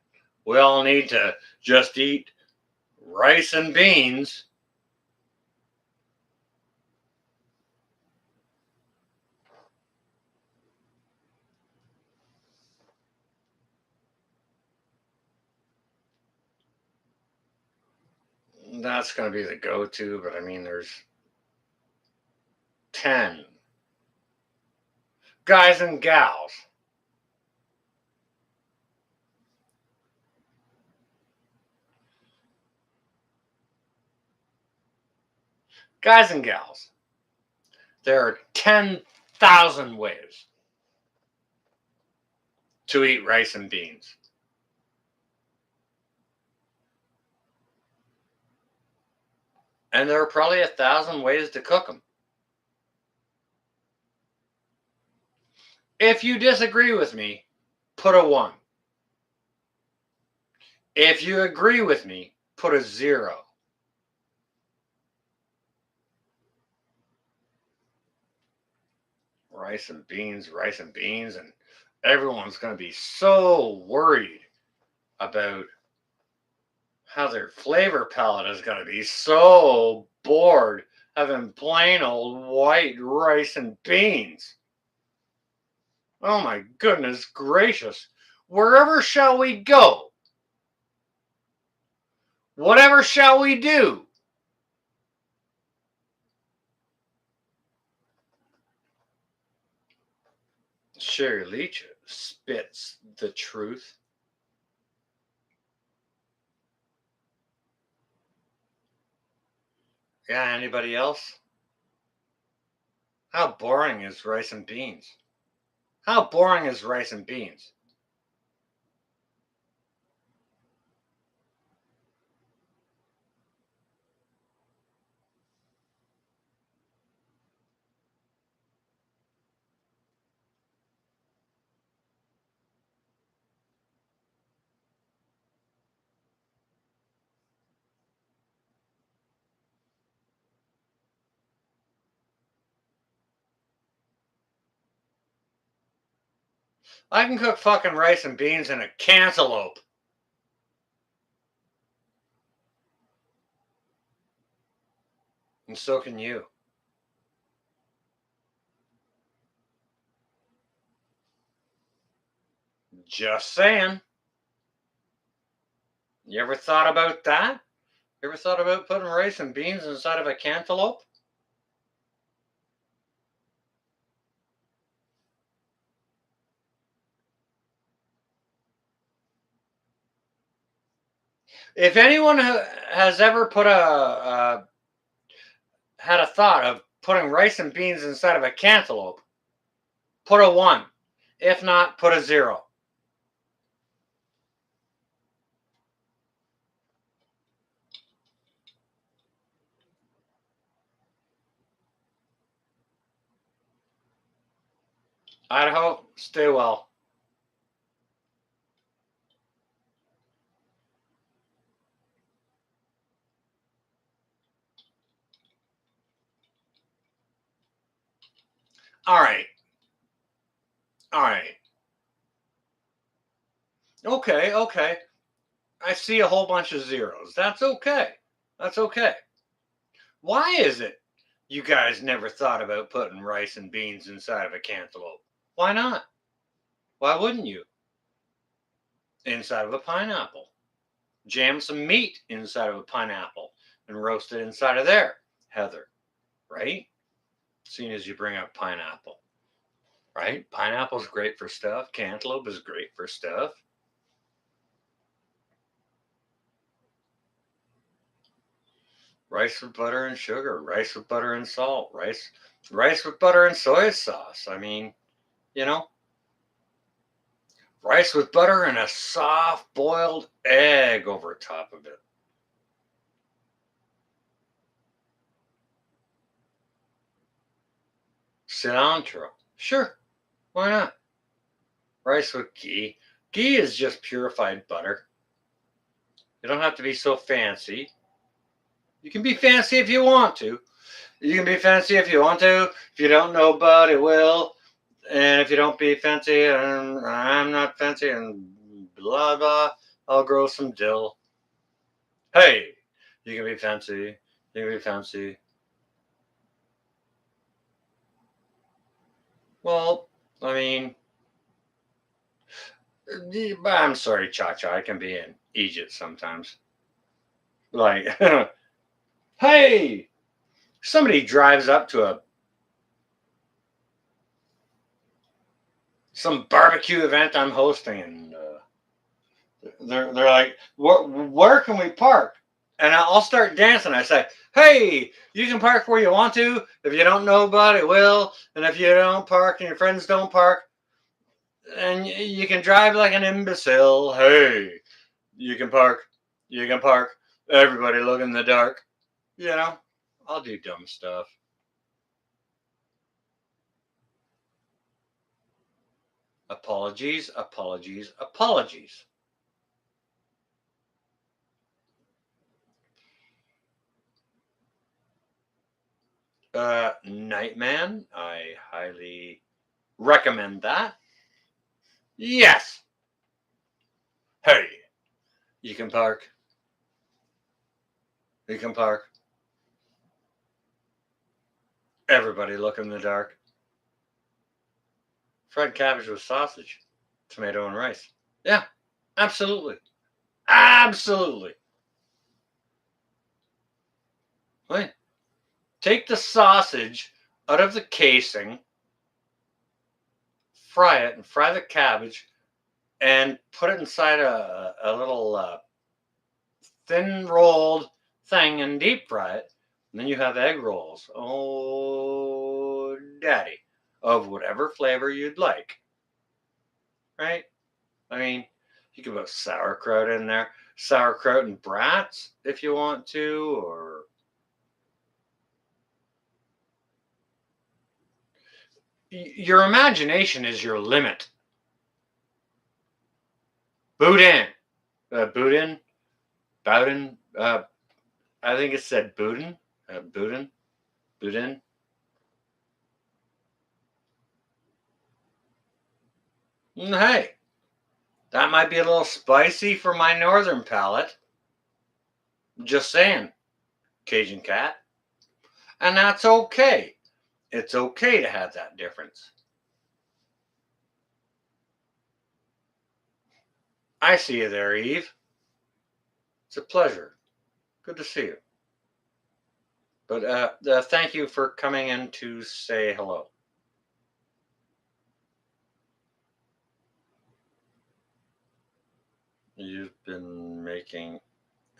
we all need to just eat rice and beans. That's going to be the go-to, but I mean, there's 10 guys and gals. Guys and gals. There are 10,000 ways to eat rice and beans. And there are probably 1,000 ways to cook them. If you disagree with me, put a 1. If you agree with me, put a 0. Rice and beans, and everyone's going to be so worried about how their flavor palette is going to be so bored having plain old white rice and beans. Oh my goodness gracious. Wherever shall we go? Whatever shall we do? Sherry Leach spits the truth. Yeah, anybody else? How boring is rice and beans? How boring is rice and beans? I can cook fucking rice and beans in a cantaloupe. And so can you. Just saying. You ever thought about that? You ever thought about putting rice and beans inside of a cantaloupe? If anyone has ever had a thought of putting rice and beans inside of a cantaloupe, put a 1. If not, put a 0. Idaho, stay well. All right. All right. Okay, okay. I see a whole bunch of zeros. That's okay. That's okay. Why is it you guys never thought about putting rice and beans inside of a cantaloupe? Why not? Why wouldn't you? Inside of a pineapple. Jam some meat inside of a pineapple and roast it inside of there, Heather, right? Seeing as you bring up pineapple, right? Pineapple's great for stuff. Cantaloupe is great for stuff. Rice with butter and sugar, rice with butter and salt, rice with butter and soy sauce. I mean, you know, rice with butter and a soft boiled egg over top of it. Cilantro. Sure, why not? Rice with ghee. Ghee is just purified butter. You don't have to be so fancy. You can be fancy if you want to. You can be fancy if you want to. If you don't, nobody will. And if you don't be fancy, and I'm not fancy, and blah blah, I'll grow some dill. Hey, you can be fancy. You can be fancy. Well, I mean, I'm sorry, Cha Cha. I can be in Egypt sometimes. Like, hey, somebody drives up to some barbecue event I'm hosting, and they're like, where can we park? And I'll start dancing. I say, hey, you can park where you want to. If you don't, nobody will. And if you don't park and your friends don't park, and you can drive like an imbecile. Hey, you can park. You can park. Everybody look in the dark. You know, I'll do dumb stuff. Apologies, apologies, apologies. Nightman, I highly recommend that. Yes. Hey, you can park. You can park. Everybody look in the dark. Fried cabbage with sausage, tomato and rice. Yeah, absolutely. Absolutely. Wait. Take the sausage out of the casing, fry it, and fry the cabbage, and put it inside a little thin rolled thing and deep fry it. And then you have egg rolls. Oh, daddy, of whatever flavor you'd like. Right? I mean, you can put sauerkraut in there, sauerkraut and brats if you want to, or your imagination is your limit. Boudin, Boudin, Bowden. I think it said Boudin, Boudin, Boudin. Hey, that might be a little spicy for my northern palate. Just saying, Cajun cat, and that's okay. It's okay to have that difference. I see you there, Eve. It's a pleasure. Good to see you. But thank you for coming in to say hello. You've been making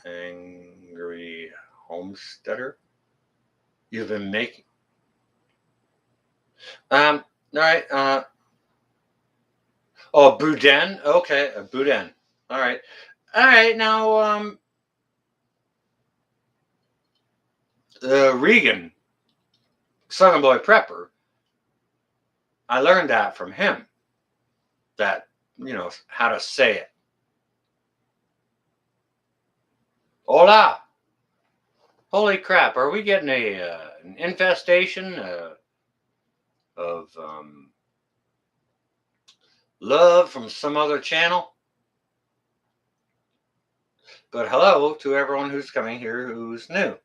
angry homesteader. You've been making. All right. Oh, Boudin. Okay, Boudin. All right. All right. Now, Regan, Southern Boy Prepper. I learned that from him. That how to say it. Hola. Holy crap! Are we getting an infestation of love from some other channel? But hello to everyone who's coming here who's new.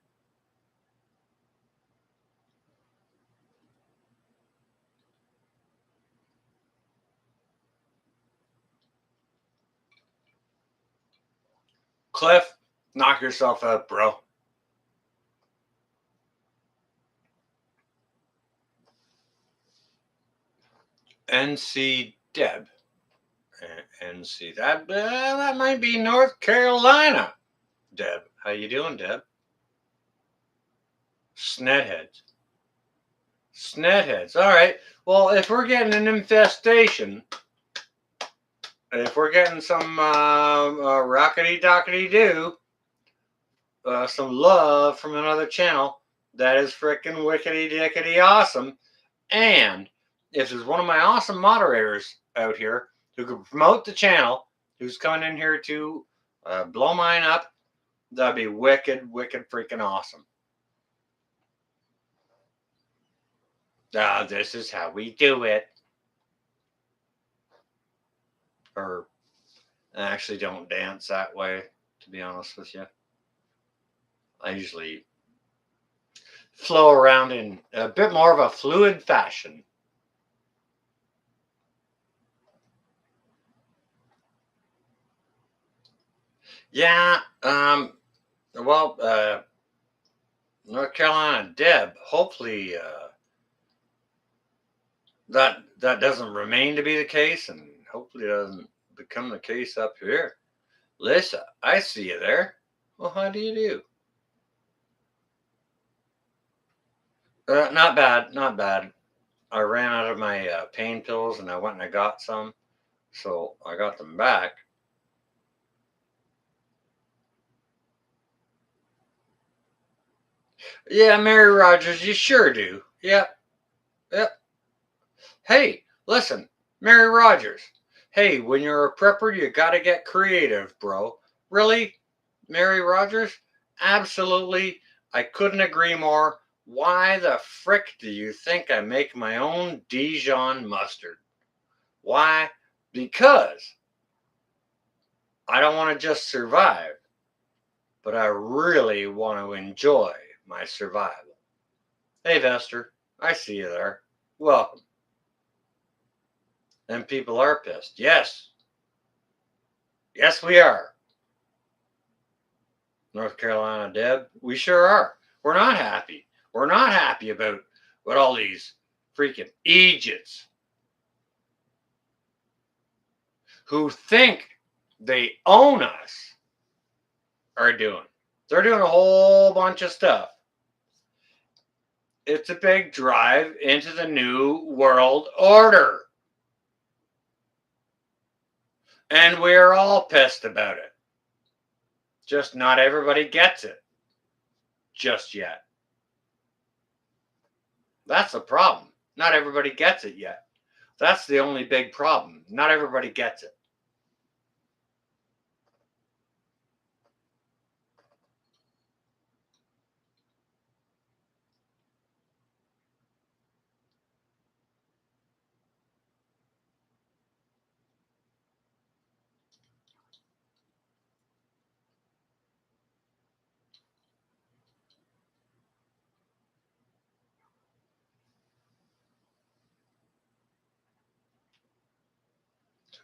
Cliff, knock yourself out, bro. NC Deb. NC that might be North Carolina. Deb, how you doing, Deb? Snedheads. Snedheads. All right. Well, if we're getting an infestation, if we're getting some rockety dockety doo, some love from another channel, that is frickin' wickety dickety awesome. And if there's one of my awesome moderators out here who could promote the channel, who's coming in here to blow mine up, that'd be wicked, wicked freaking awesome. This is how we do it. Or I actually don't dance that way, to be honest with you. I usually flow around in a bit more of a fluid fashion. Yeah, well, North Carolina Deb, hopefully that doesn't remain to be the case, and hopefully it doesn't become the case up here. Lisa, I see you there. Well, how do you do? Not bad, not bad. I ran out of my pain pills, and I went and I got some, so I got them back. Yeah, Mary Rogers, you sure do. Yep, yep. Hey, listen, Mary Rogers. Hey, when you're a prepper, you gotta get creative, bro. Really? Mary Rogers? Absolutely. I couldn't agree more. Why the frick do you think I make my own Dijon mustard? Why? Because I don't want to just survive, but I really want to enjoy my survival. Hey, Vester, I see you there. Welcome. And people are pissed. Yes. Yes, we are. North Carolina Deb, we sure are. We're not happy. We're not happy about what all these freaking Egypts who think they own us are doing. They're doing a whole bunch of stuff. It's a big drive into the new world order. And we're all pissed about it. Just not everybody gets it just yet. That's the problem. Not everybody gets it yet. That's the only big problem. Not everybody gets it.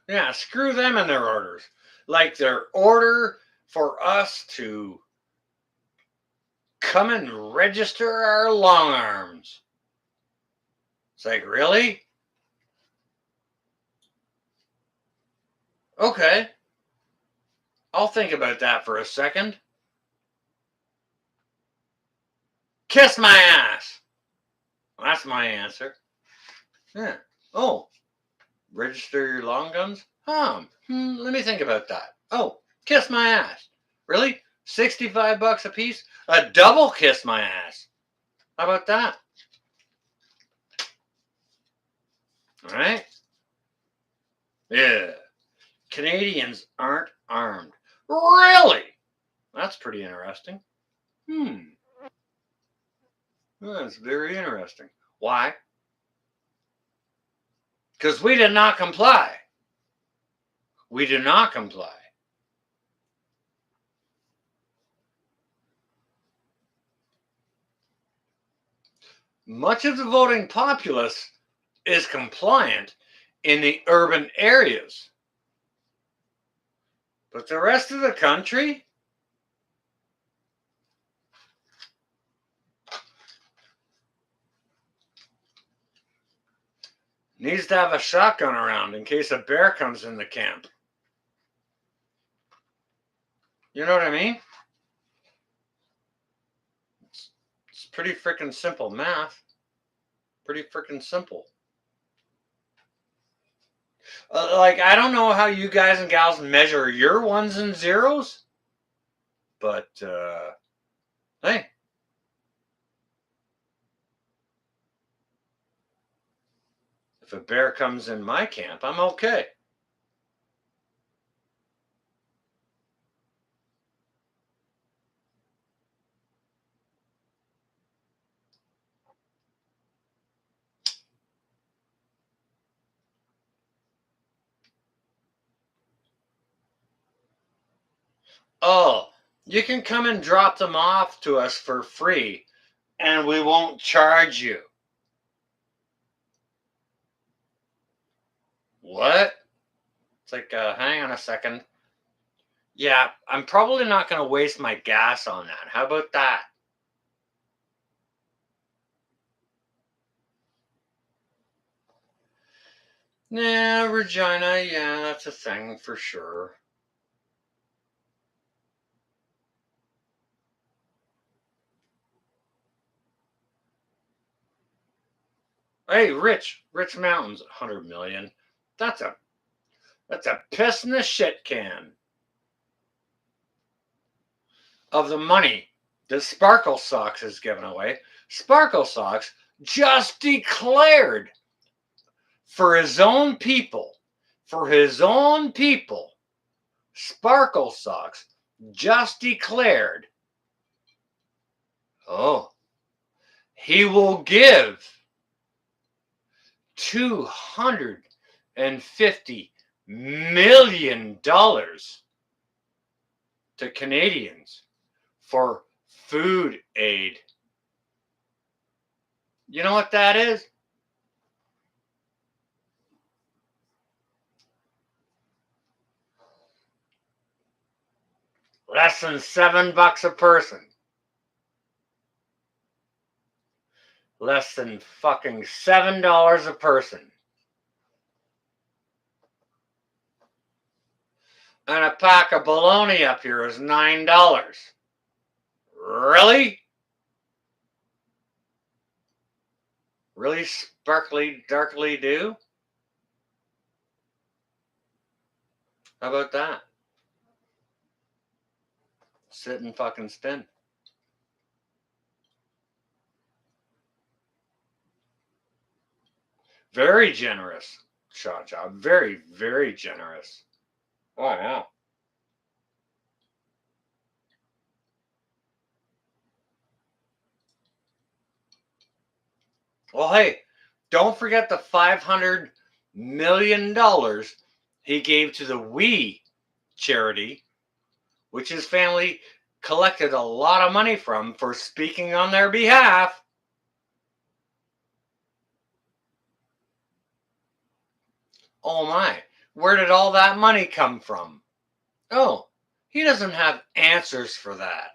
Yeah, screw them and their orders. Like their order for us to come and register our long arms. It's like, really? Okay. I'll think about that for a second. Kiss my ass. That's my answer. Yeah. Oh, register your long guns? Let me think about that. Oh, kiss my ass. Really? 65 bucks a piece? A double kiss my ass. How about that? All right. Yeah. Canadians aren't armed. Really? That's pretty interesting. That's very interesting. Why? Because we did not comply. We did not comply. Much of the voting populace is compliant in the urban areas, but the rest of the country, needs to have a shotgun around in case a bear comes in the camp. You know what I mean? It's pretty freaking simple math. Pretty freaking simple. Like, I don't know how you guys and gals measure your ones and zeros, but hey. If a bear comes in my camp, I'm okay. Oh, you can come and drop them off to us for free, and we won't charge you. What? It's like, hang on a second. Yeah, I'm probably not going to waste my gas on that. How about that? Nah, Regina, yeah, that's a thing for sure. Hey, Rich Mountains, 100 million. That's a piss in the shit can of the money that Sparkle Socks has given away. Sparkle Socks just declared for his own people, Sparkle Socks just declared, he will give $250 million to Canadians for food aid. You know what that is? Less than $7 a person. Less than fucking $7 a person. And a pack of bologna up here is $9. Really? Really sparkly, darkly do? How about that? Sit and fucking spin. Very generous, Shaw Job. Very, very generous. Oh, yeah. Well, hey, don't forget the $500 million he gave to the We charity, which his family collected a lot of money from for speaking on their behalf. Oh my, where did all that money come from? Oh, he doesn't have answers for that.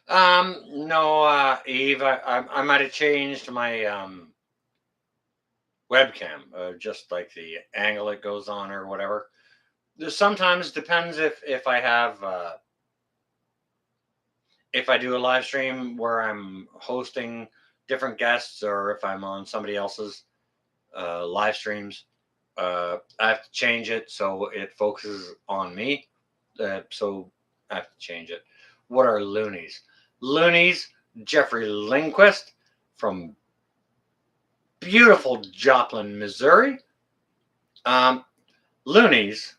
No, Eve, I might have changed my webcam, just like the angle it goes on or whatever. Sometimes depends if I have if I do a live stream where I'm hosting different guests or if I'm on somebody else's live streams. I have to change it so it focuses on me. So I have to change it. What are loonies? Loonies, Jeffrey Lindquist from beautiful Joplin, Missouri. Loonies.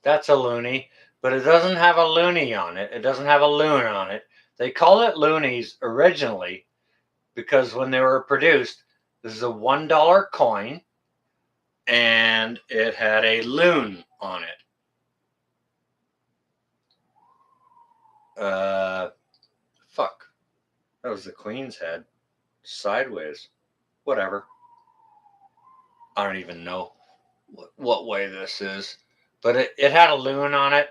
That's a loonie, but it doesn't have a loonie on it. It doesn't have a loon on it. They call it loonies originally because when they were produced, this is a $1 coin and it had a loon on it. Fuck. That was the Queen's head. Sideways. Whatever. I don't even know what way this is. But it had a loon on it.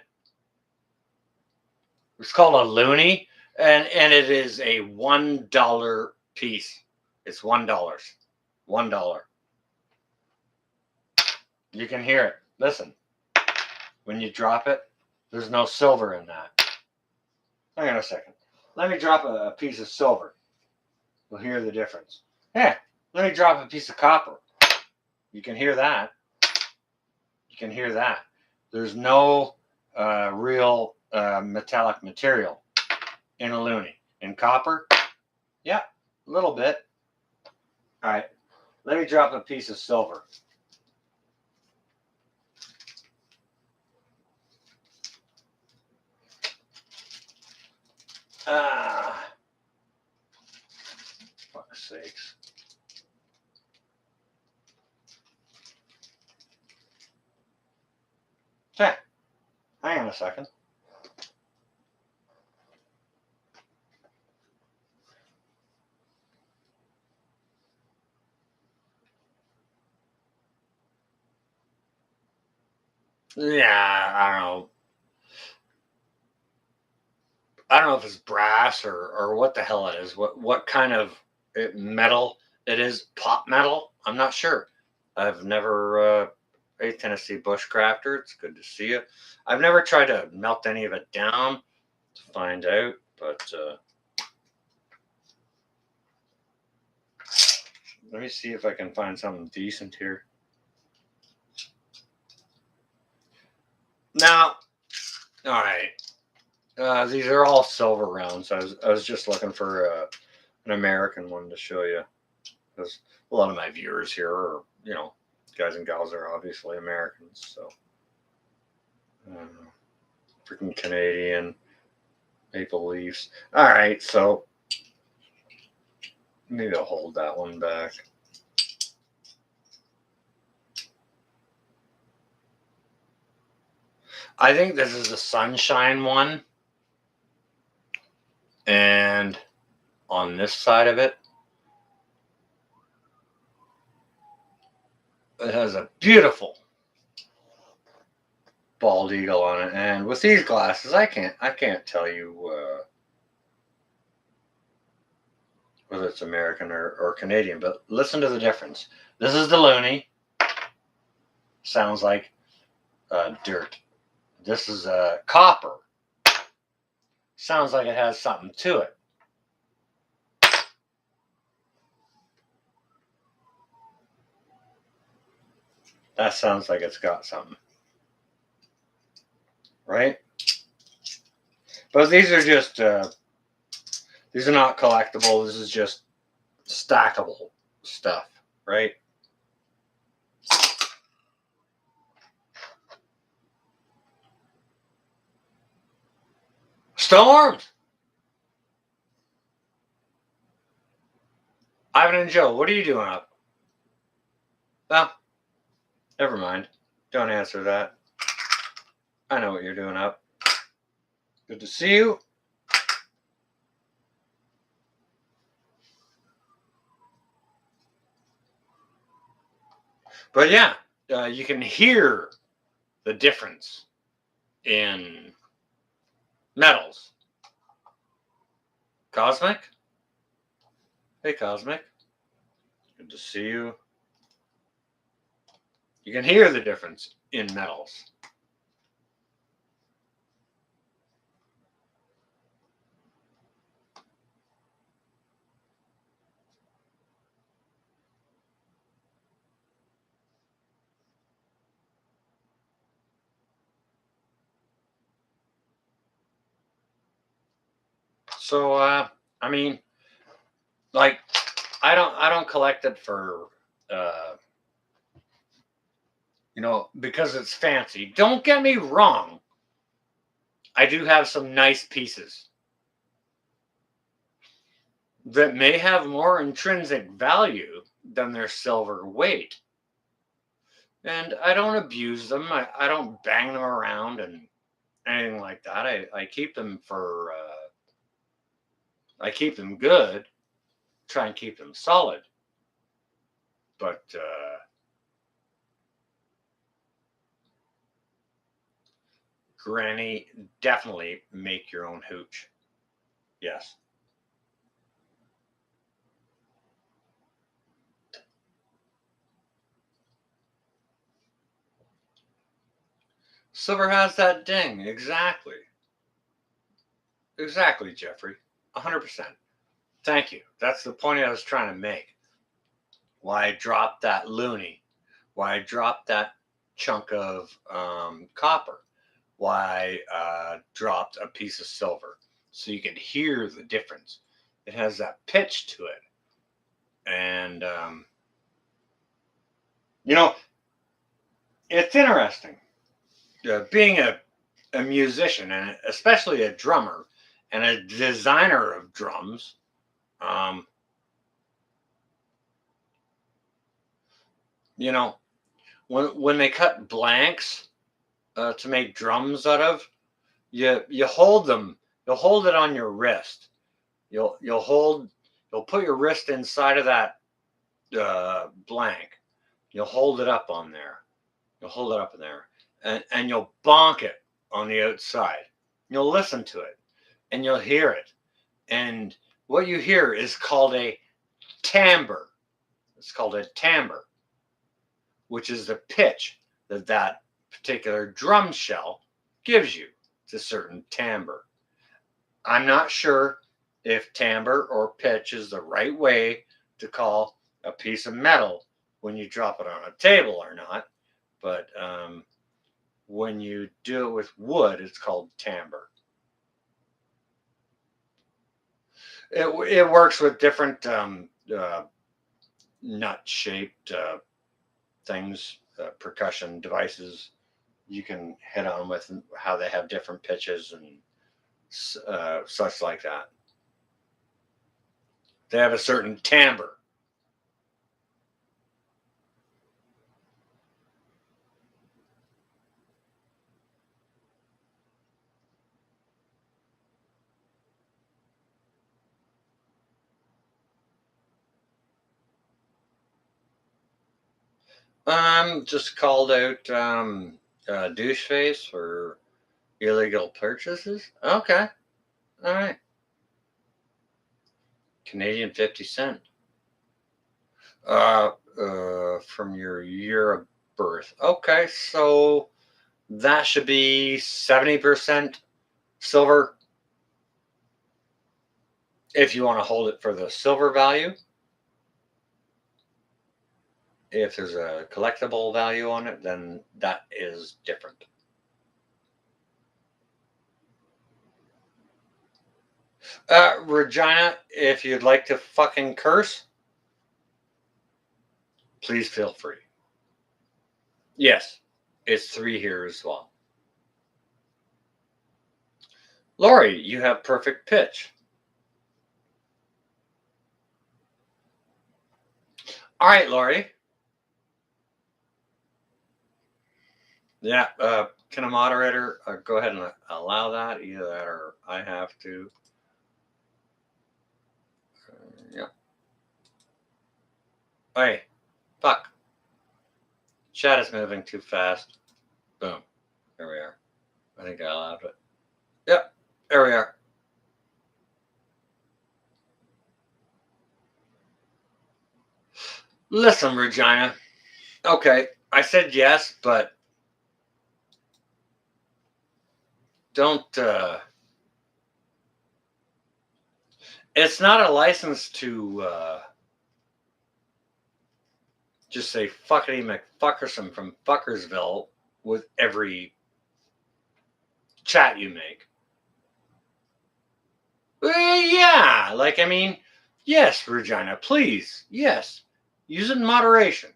It's called a loonie. And it is a $1 piece. It's $1. $1. You can hear it. Listen. When you drop it, there's no silver in that. Hang on a second. Let me drop a piece of silver. You'll hear the difference. Yeah, let me drop a piece of copper. You can hear that. You can hear that. There's no real metallic material in a loonie. In copper, yeah, a little bit. All right, let me drop a piece of silver. Fuck's sakes. Okay, hang on a second. Yeah, I don't know. I don't know if it's brass or what the hell it is. What kind of metal it is? Pop metal? I'm not sure. I've never. Hey, Tennessee Bushcrafter. It's good to see you. I've never tried to melt any of it down to find out, but let me see if I can find something decent here. Now, all right. These are all silver rounds. I was just looking for an American one to show you, because a lot of my viewers here are, guys and gals are obviously Americans. So, freaking Canadian Maple Leafs. All right, so maybe I'll hold that one back. I think this is the Sunshine one. And on this side of it, it has a beautiful bald eagle on it. And with these glasses, I can't tell you whether it's American or Canadian, but listen to the difference. This is the loonie. Sounds like dirt. This is copper. Sounds like it has something to it. That sounds like it's got something. Right? But these are just, these are not collectible. This is just stackable stuff, right? Storms! Ivan and Joe, what are you doing up? Well, never mind. Don't answer that. I know what you're doing up. Good to see you. But yeah, you can hear the difference in metals. Cosmic? Hey, Cosmic. Good to see you. You can hear the difference in metals. So, I mean, like, I don't collect it for because it's fancy. Don't get me wrong. I do have some nice pieces that may have more intrinsic value than their silver weight. And I don't abuse them. I don't bang them around and anything like that. I keep them I keep them good, try and keep them solid. But Granny, definitely make your own hooch. Yes. Silver has that ding. Exactly. Exactly, Jeffrey. 100%. Thank you. That's the point I was trying to make. Why I dropped that loony. Why I dropped that chunk of copper. Why I dropped a piece of silver. So you can hear the difference. It has that pitch to it. And, it's interesting. Being a musician, and especially a drummer and a designer of drums, um, you know, when they cut blanks to make drums out of, you hold them. You'll hold it on your wrist. You'll put your wrist inside of that blank. You'll hold it up on there. You'll hold it up in there, and you'll bonk it on the outside. You'll listen to it, and you'll hear it. And what you hear is called a timbre. It's called a timbre, which is the pitch that particular drum shell gives you. It's a certain timbre. I'm not sure if timbre or pitch is the right way to call a piece of metal when you drop it on a table or not. But when you do it with wood, it's called timbre. It works with different nut-shaped things, percussion devices. You can hit on with how they have different pitches and such like that. They have a certain timbre. Just called out douche face for illegal purchases. Okay, all right. Canadian 50 cent. From your year of birth. Okay, so that should be 70% silver if you want to hold it for the silver value. If there's a collectible value on it, then that is different. Regina, if you'd like to fucking curse, please feel free. Yes, it's 3 here as well. Lori, you have perfect pitch. All right, Lori. Yeah, can a moderator go ahead and allow that? Either that or I have to. Yeah. Hey, fuck. Chat is moving too fast. Boom. There we are. I think I allowed it. Yep. There we are. Listen, Regina. Okay, I said yes, but don't. It's not a license to just say fuckity McFuckerson from Fuckersville with every chat you make. Yeah, like, I mean, yes, Regina, please. Yes. Use it in moderation.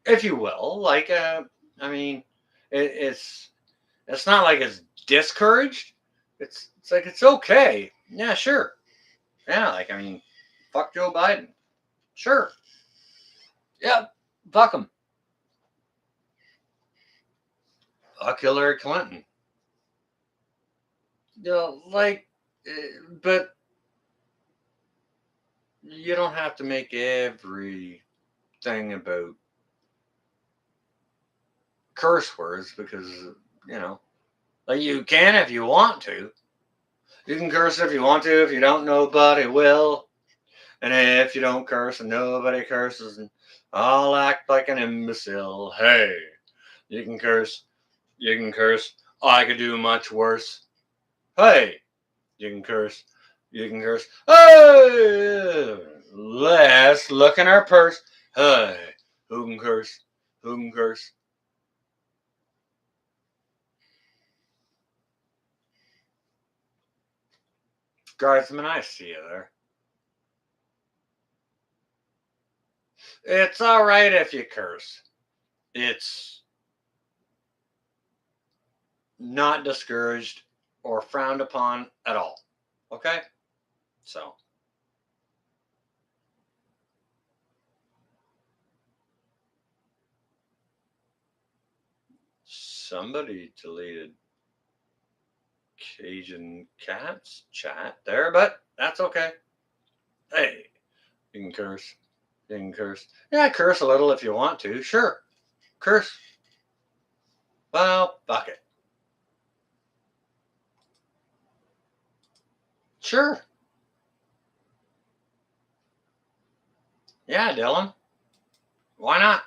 if you will. Like, I mean, it's not like it's discouraged. It's like it's okay. Yeah, sure. Yeah, like I mean, fuck Joe Biden. Sure. Yeah, fuck him. Fuck Hillary Clinton. You know, like, but you don't have to make everything about curse words because you know, like you can if you want to. You can curse if you want to. If you don't, nobody will. And if you don't curse and nobody curses, and I'll act like an imbecile. Hey, you can curse. You can curse. I could do much worse. Hey, you can curse. You can curse. Hey, let's look in our purse. Hey, who can curse? Who can curse? Guardsman, I see you there. It's all right if you curse. It's not discouraged or frowned upon at all. Okay? So, somebody deleted Cajun Cat's chat there, but that's okay. Hey, you can curse. You can curse. Yeah, curse a little if you want to. Sure. Curse. Well, fuck it. Sure. Yeah, Dylan. Why not?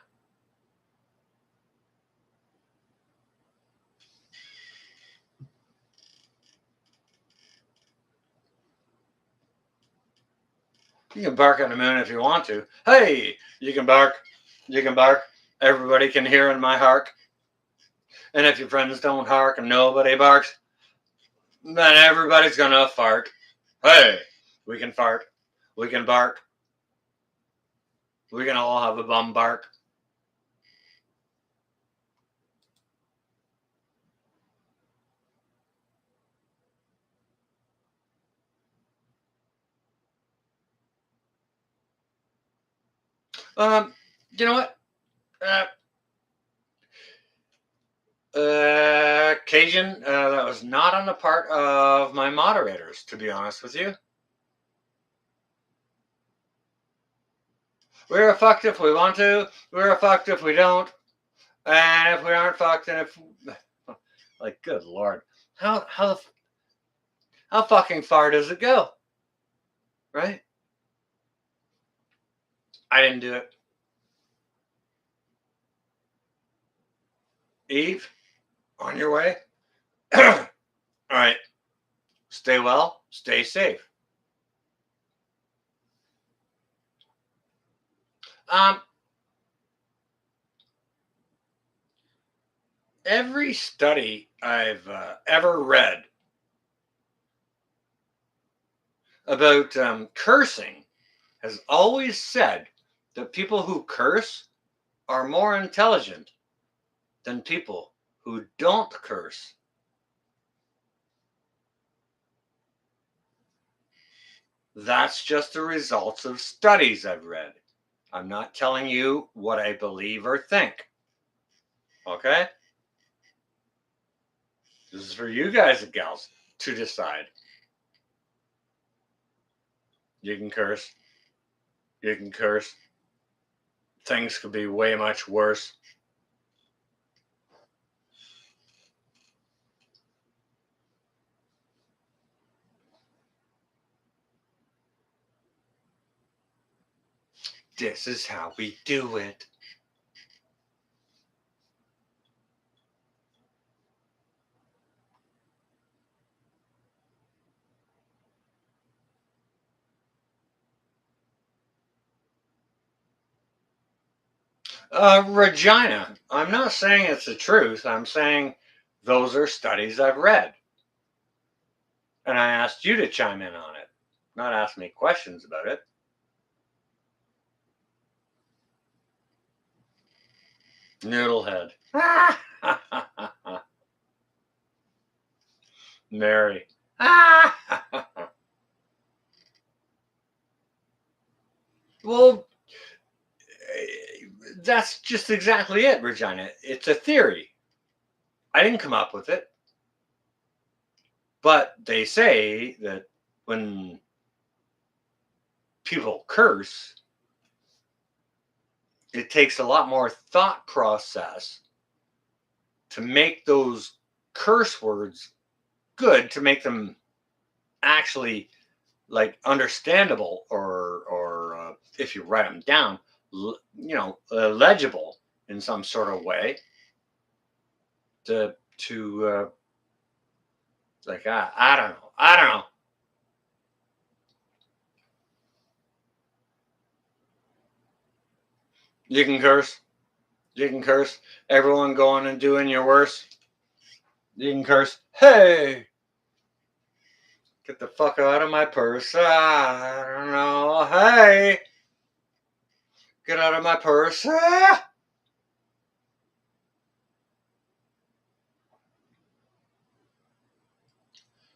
You can bark at the moon if you want to. Hey, you can bark. You can bark. Everybody can hear in my hark. And if your friends don't hark and nobody barks, then everybody's gonna fart. Hey, we can fart. We can bark. We can all have a bum bark. Um, you know what? Uh, Cajun, that was not on the part of my moderators, to be honest with you. We're fucked if we want to. We're fucked if we don't. And if we aren't fucked, and if like, good lord, how fucking far does it go? Right? I didn't do it. Eve, on your way. All right. Stay well. Stay safe. Um, every study I've ever read about cursing has always said that people who curse are more intelligent than people who don't curse. That's just the results of studies I've read. I'm not telling you what I believe or think. Okay? This is for you guys and gals to decide. You can curse. You can curse. Things could be way much worse. This is how we do it. Regina. I'm not saying it's the truth. I'm saying those are studies I've read. And I asked you to chime in on it, not ask me questions about it. Noodlehead. Mary. Well, that's just exactly it, Regina. It's a theory. I didn't come up with it. But they say that when people curse, it takes a lot more thought process to make those curse words good, to make them actually like understandable, or if you write them down, legible in some sort of way. To like I don't know. I don't know. You can curse. You can curse. Everyone going and doing your worst. You can curse. Hey, get the fuck out of my purse. I don't know. Hey, get out of my purse. Ah.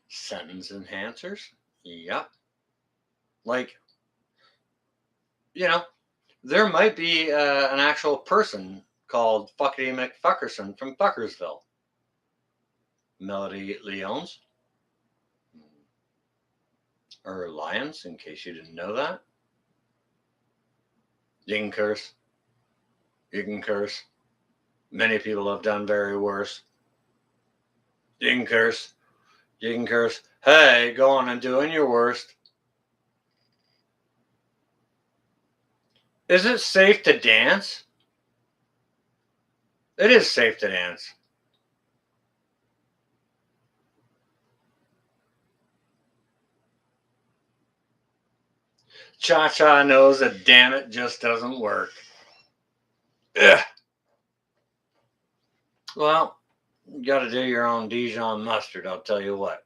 Sentence enhancers. Yep. Like, there might be an actual person called Fuckity McFuckerson from Fuckersville. Melody Leones. Or Lions, in case you didn't know that. You can curse. You can curse. Many people have done very worse. You can curse. You can curse. Hey, go on and doing your worst. Is it safe to dance? It is safe to dance. Cha-cha knows that damn it just doesn't work. Ugh. Well, you got to do your own Dijon mustard, I'll tell you what.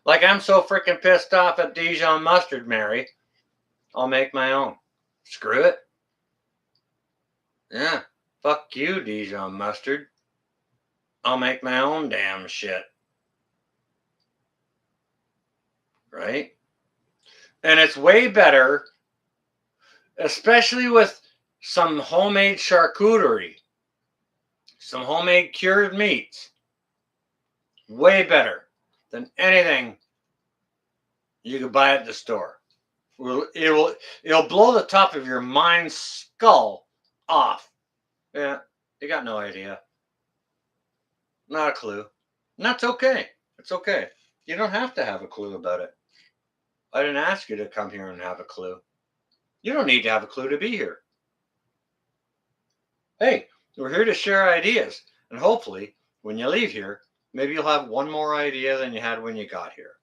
Like, I'm so freaking pissed off at Dijon mustard, Mary. I'll make my own. Screw it. Yeah. Fuck you, Dijon mustard. I'll make my own damn shit. Right? And it's way better, especially with some homemade charcuterie, some homemade cured meats. Way better than anything you could buy at the store. It'll blow the top of your mind's skull off. Yeah, you got no idea. Not a clue. And that's okay. It's okay. You don't have to have a clue about it. I didn't ask you to come here and have a clue. You don't need to have a clue to be here. Hey, we're here to share ideas. And hopefully, when you leave here, maybe you'll have one more idea than you had when you got here.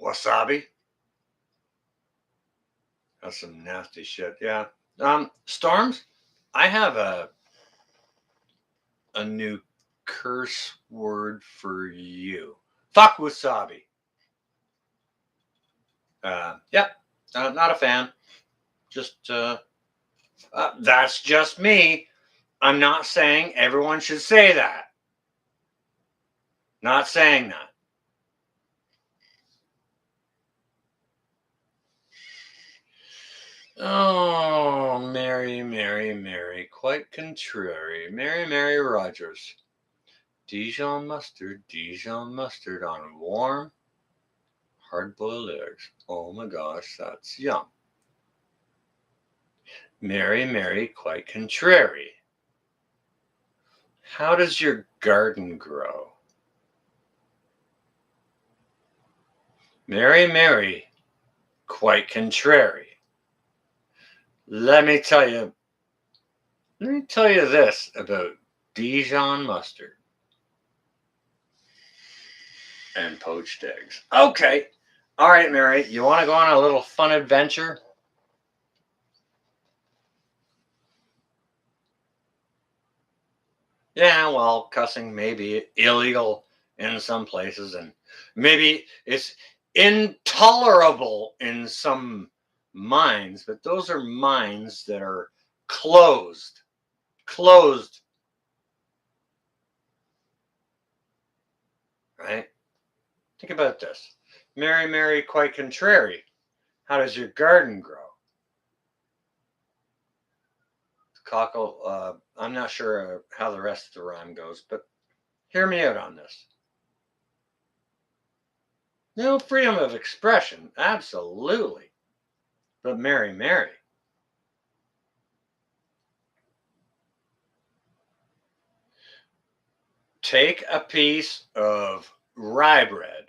Wasabi? That's some nasty shit. Yeah. Storms, I have a new curse word for you. Fuck wasabi. Yep. Not a fan. Just that's just me. I'm not saying everyone should say that. Not saying that. Oh, Mary, Mary, Mary. Quite contrary. Mary, Mary Rogers. Dijon mustard on warm, hard-boiled eggs. Oh my gosh, that's yum. Mary, Mary, quite contrary. How does your garden grow? Mary, Mary, quite contrary. Let me tell you this about Dijon mustard and poached eggs. Okay. All right, Mary, you want to go on a little fun adventure? Yeah, well, cussing may be illegal in some places, and Maybe it's intolerable in some minds, but those are minds that are closed. Closed, right? Think about this. Mary, Mary, quite contrary. How does your garden grow? Cockle, I'm not sure how the rest of the rhyme goes, but hear me out on this. No freedom of expression, absolutely. But Mary, Mary, take a piece of rye bread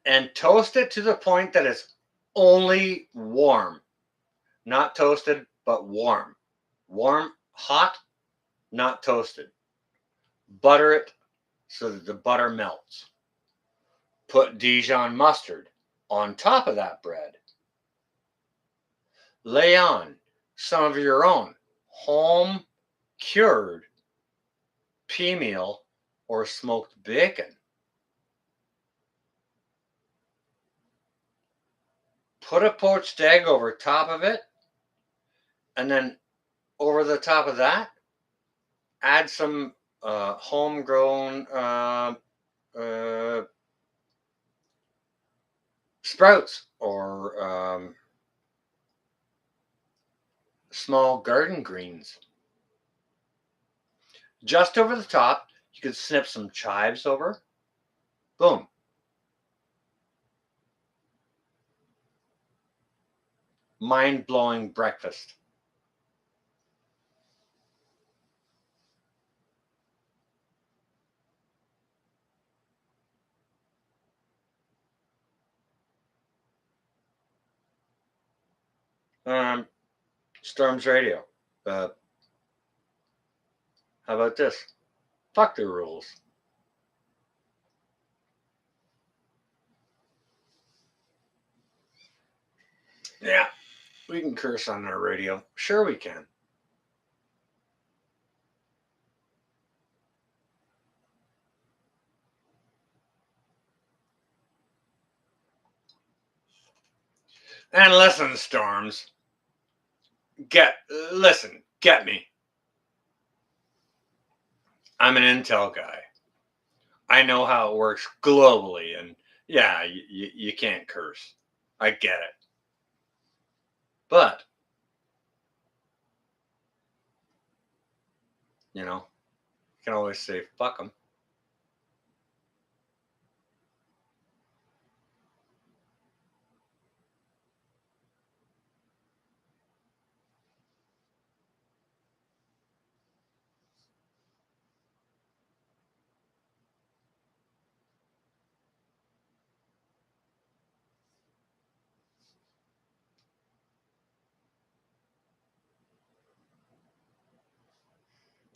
and toast it to the point that it's only warm. Not toasted, but warm. Warm, hot, not toasted. Butter it so that the butter melts. Put Dijon mustard on top of that bread. Lay on some of your own home cured pea meal or smoked bacon. Put a poached egg over top of it, and then over the top of that, add some homegrown uh, sprouts or small garden greens. Just over the top, you could snip some chives over. Boom. Mind blowing breakfast. Storms Radio. Uh, how about this? Fuck the rules. Yeah, we can curse on our radio. Sure, we can. And listen, Storms. Get me. I'm an intel guy. I know how it works globally, and yeah, you can't curse. I get it. But, you can always say fuck them.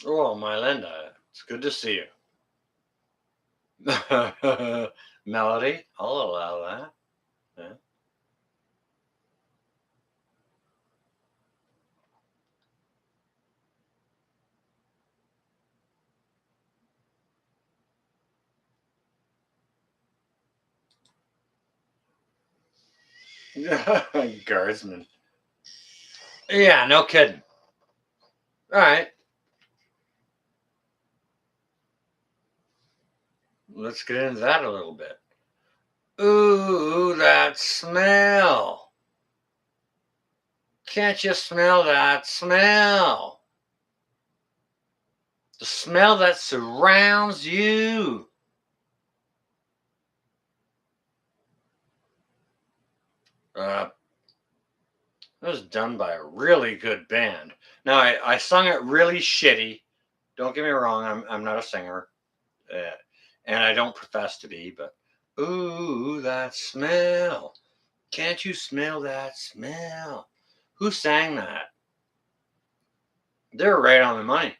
Oh, my Linda, it's good to see you. Melody, I'll allow that. Yeah. Guardsman. Yeah, no kidding. All right, let's get into that a little bit. Ooh, that smell. Can't you smell that smell? The smell that surrounds you. Uh, it was done by a really good band. Now, I sung it really shitty. Don't get me wrong, I'm not a singer. Uh, and I don't profess to be, but ooh, that smell. Can't you smell that smell? Who sang that? They're right on the money.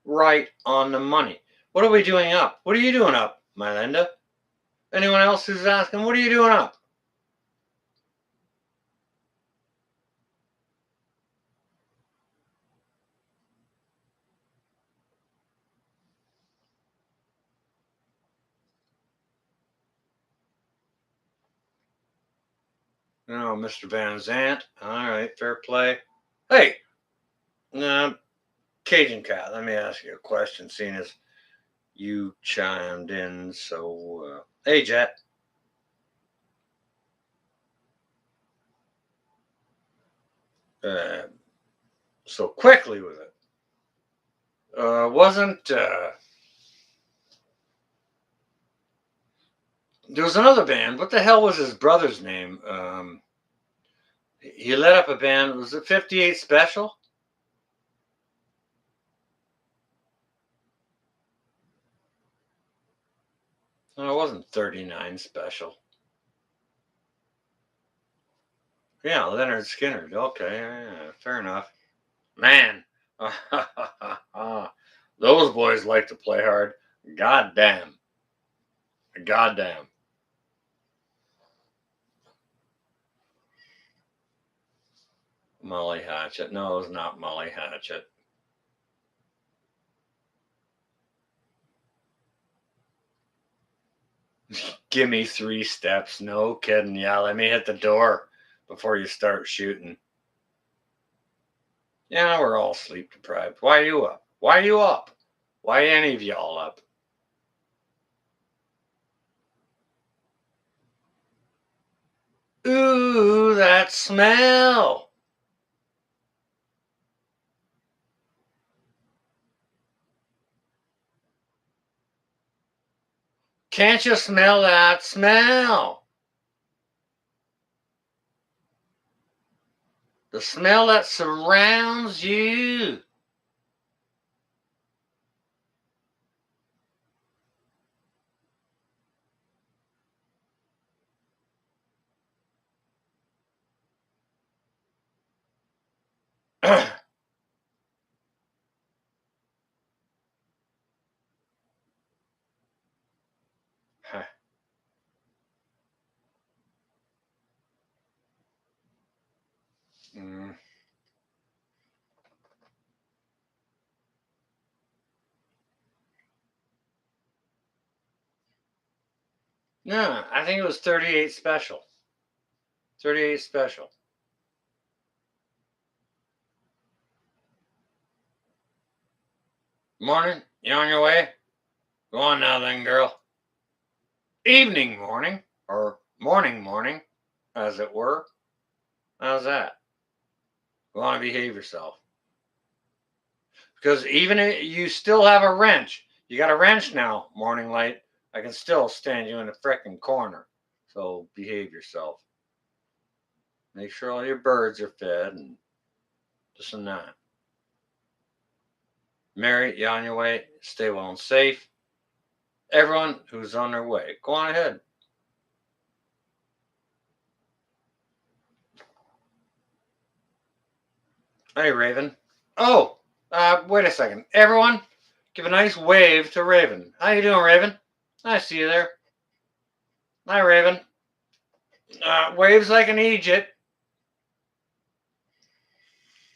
Right on the money. What are we doing up? What are you doing up, my Linda? Anyone else who's asking, what are you doing up? No, Mr. Van Zant. All right, fair play. Hey, uh, Cajun Cat, let me ask you a question, seeing as you chimed in. So, hey, Jet. Uh, so quickly with it. Wasn't there was another band? What the hell was his brother's name? He led up a band. Was it 58 Special? No, it wasn't 39 Special. Yeah, Leonard Skinner. Okay, yeah, fair enough. Man, those boys like to play hard. Goddamn. Goddamn. Molly Hatchet. No, it was not Molly Hatchet. Give me 3 steps. No kidding. Yeah, let me hit the door before you start shooting. Yeah, we're all sleep deprived. Why are you up? Why are you up? Why any of y'all up? Ooh, that smell. Can't you smell that smell? The smell that surrounds you. Mm. No, I think it was 38 Special. 38 Special. Morning. You on your way? Go on now, then, girl. Evening morning. Or morning, as it were. How's that? You want to behave yourself. Because even if you still have a wrench, you got a wrench now, morning light. I can still stand you in the frickin' corner. So behave yourself. Make sure all your birds are fed and this and that. Mary, you on your way? Stay well and safe. Everyone who's on their way, go on ahead. Hey, Raven. Oh, wait a second. Everyone, give a nice wave to Raven. How you doing, Raven? I see you there. Hi, Raven. Waves like an Egypt.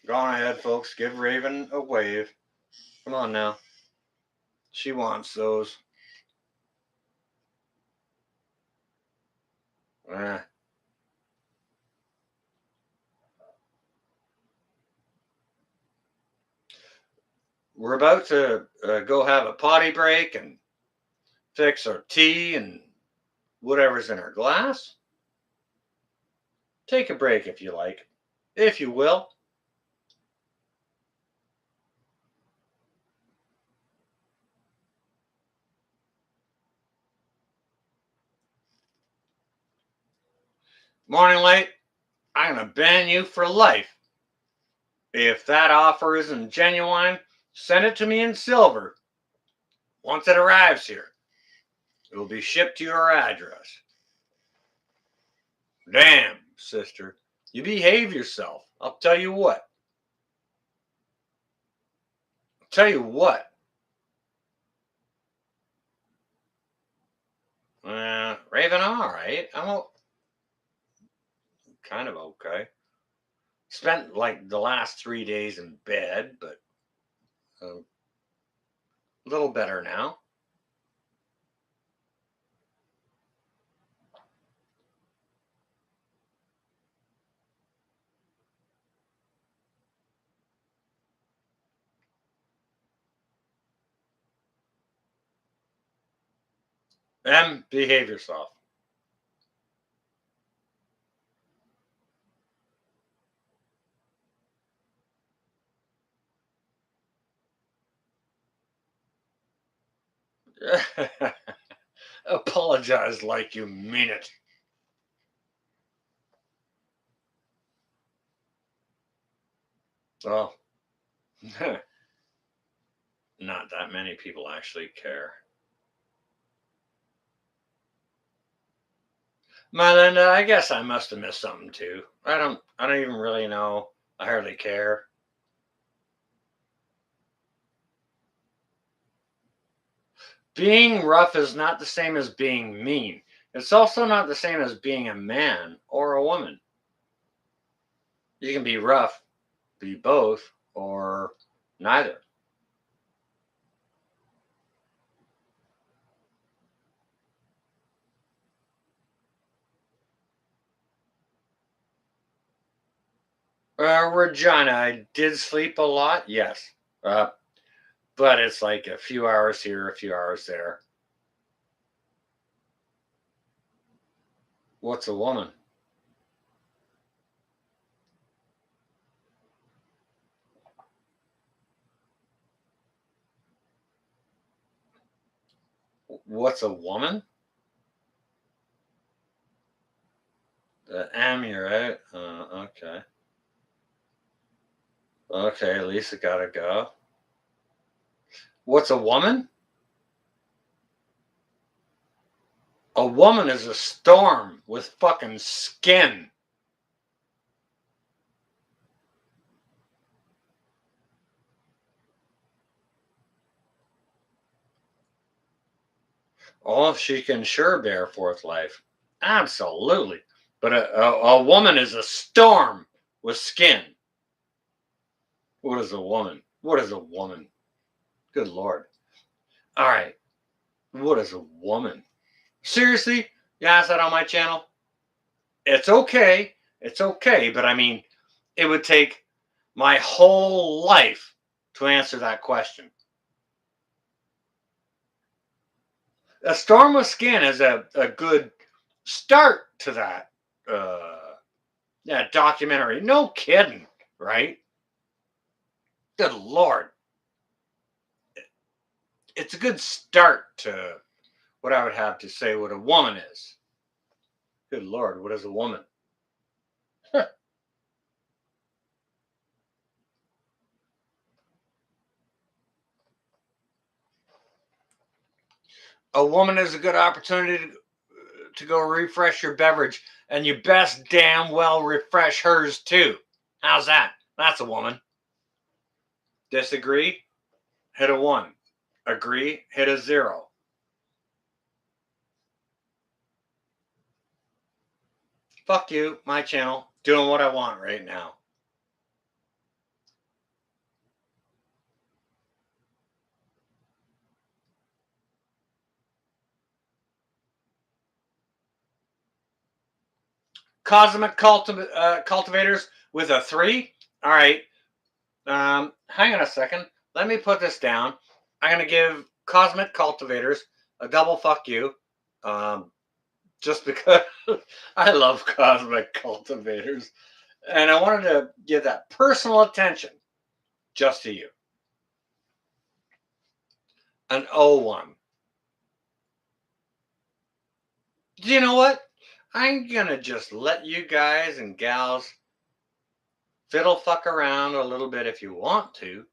Go on ahead, folks. Give Raven a wave. Come on now. She wants those. Uh, we're about to go have a potty break and fix our tea and whatever's in our glass. Take a break if you like, if you will. Morning light, I'm going to ban you for life. If that offer isn't genuine, send it to me in silver. Once it arrives here, it will be shipped to your address. Damn, sister, you behave yourself. I'll tell you what. I'll tell you what. Raven, all right. Kind of okay. Spent like the last 3 days in bed, but a little better now. M, behave yourself. Apologize like you mean it. Well, not that many people actually care. Melinda, I guess I must have missed something too. I don't even really know. I hardly care. Being rough is not the same as being mean. It's also not the same as being a man or a woman. You can be rough, be both, or neither. Regina, I did sleep a lot, yes. Uh, but it's like a few hours here, a few hours there. What's a woman? What's a woman? Am, you're right. Okay. Okay, Lisa gotta go. What's a woman? A woman is a storm with fucking skin. Oh, she can sure bear forth life. Absolutely. But a woman is a storm with skin. What is a woman? What is a woman? Good Lord. All right. What is a woman? Seriously? You ask that on my channel? It's okay. It's okay. But I mean, it would take my whole life to answer that question. A storm with skin is a good start to that documentary. No kidding, right? Good Lord. It's a good start to what I would have to say what a woman is. Good Lord, what is a woman? A woman is a good opportunity to go refresh your beverage, and you best damn well refresh hers too. How's that? That's a woman. Disagree? Hit a one. Agree? Hit a zero. Fuck you, my channel, doing what I want right now. Cosmic cultivators with a three. All right. Hang on a second. Let me put this down. I'm gonna give cosmic cultivators a double fuck you. Um, just because I love cosmic cultivators, and I wanted to give that personal attention just to you. An O1. Do you know what? I'm gonna just let you guys and gals fiddle fuck around a little bit if you want to.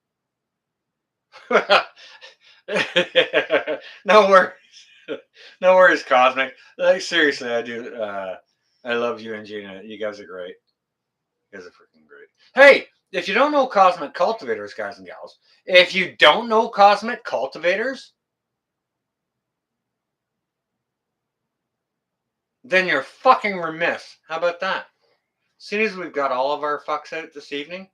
No worries. No worries, Cosmic. Like seriously, I do. I love you and Gina. You guys are great. You guys are freaking great. Hey, if you don't know Cosmic Cultivators, guys and gals, if you don't know Cosmic Cultivators, then you're fucking remiss. How about that? Seeing as we've got all of our fucks out this evening,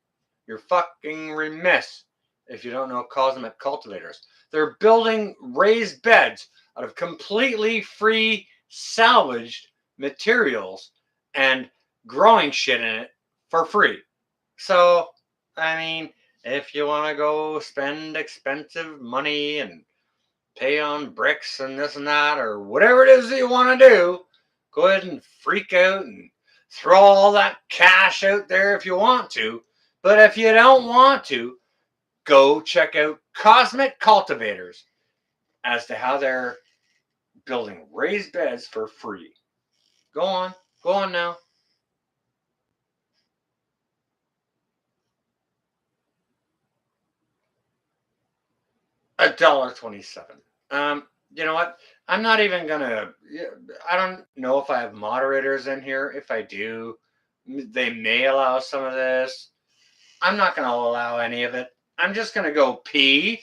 you're fucking remiss if you don't know Cosmic Cultivators. They're building raised beds out of completely free salvaged materials and growing shit in it for free. So, I mean, if you want to go spend expensive money and pay on bricks and this and that, or whatever it is that you want to do, go ahead and freak out and throw all that cash out there if you want to. But if you don't want to, go check out Cosmic Cultivators as to how they're building raised beds for free. Go on now. $1.27. You know what? I'm not even gonna. I don't know if I have moderators in here. If I do, they may allow some of this. I'm not gonna allow any of it. I'm just gonna go pee,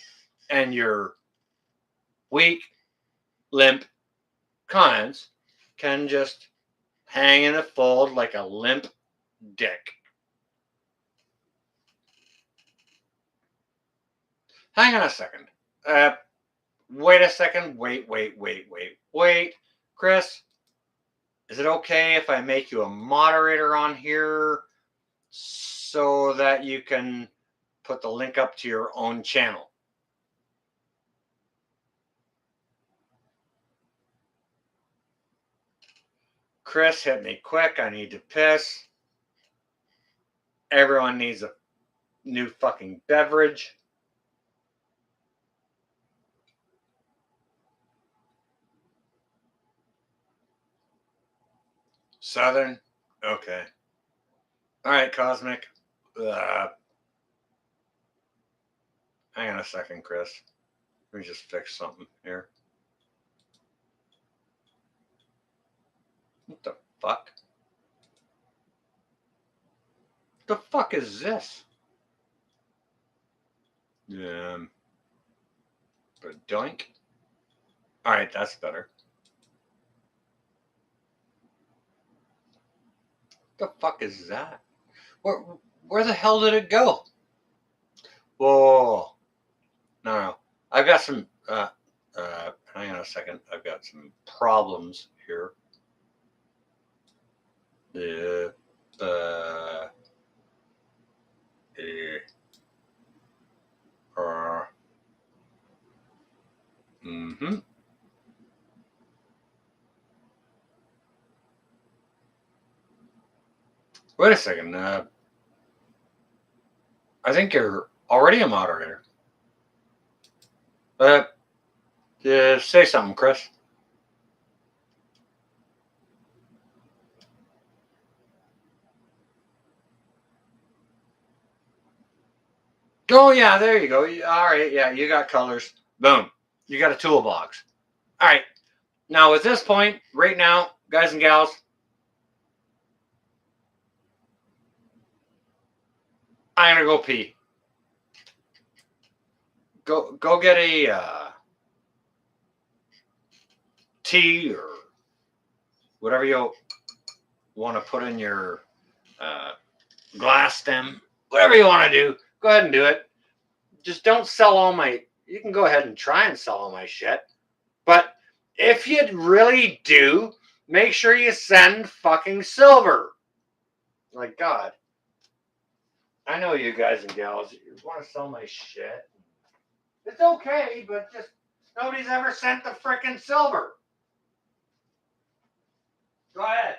and your weak, limp comments can just hang in a fold like a limp dick. Hang on a second. Wait a second. Wait. Chris, is it okay if I make you a moderator on here so that you can put the link up to your own channel? Chris, hit me quick. I need to piss. Everyone needs a new fucking beverage. Southern? Okay. All right, Cosmic. Hang on a second, Chris. Let me just fix something here. What the fuck? The fuck is this? But doink. All right, that's better. The fuck is that? Where the hell did it go? Whoa. No. I've got some hang on a second. I've got some problems here. Mm-hmm. Wait a second. I think you're already a moderator. Say something, Chris. Oh, yeah, there you go. All right, yeah, you got colors. Boom. You got a toolbox. All right. Now, at this point, right now, guys and gals, I'm going to go pee. Go get a tea or whatever you want to put in your glass stem. Whatever you want to do, go ahead and do it. Just don't sell all my... You can go ahead and try and sell all my shit. But if you really do, make sure you send fucking silver. Like, God. I know you guys and gals, you want to sell my shit. It's okay, but just nobody's ever sent the frickin' silver. Go ahead.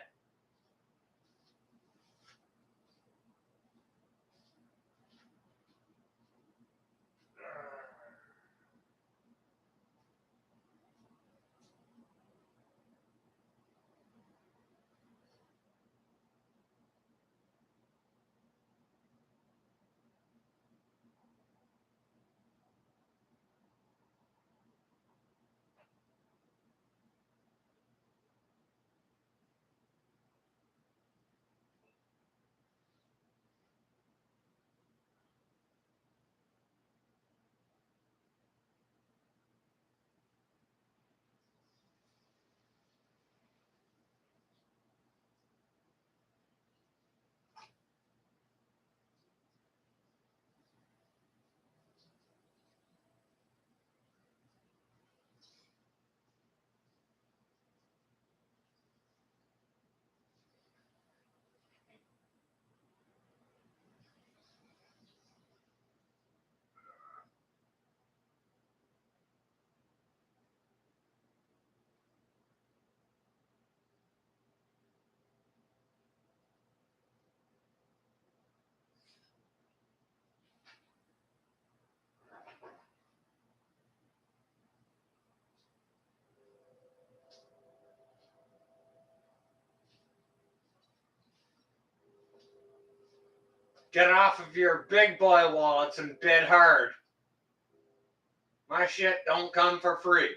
Get off of your big boy wallets and bid hard. My shit don't come for free.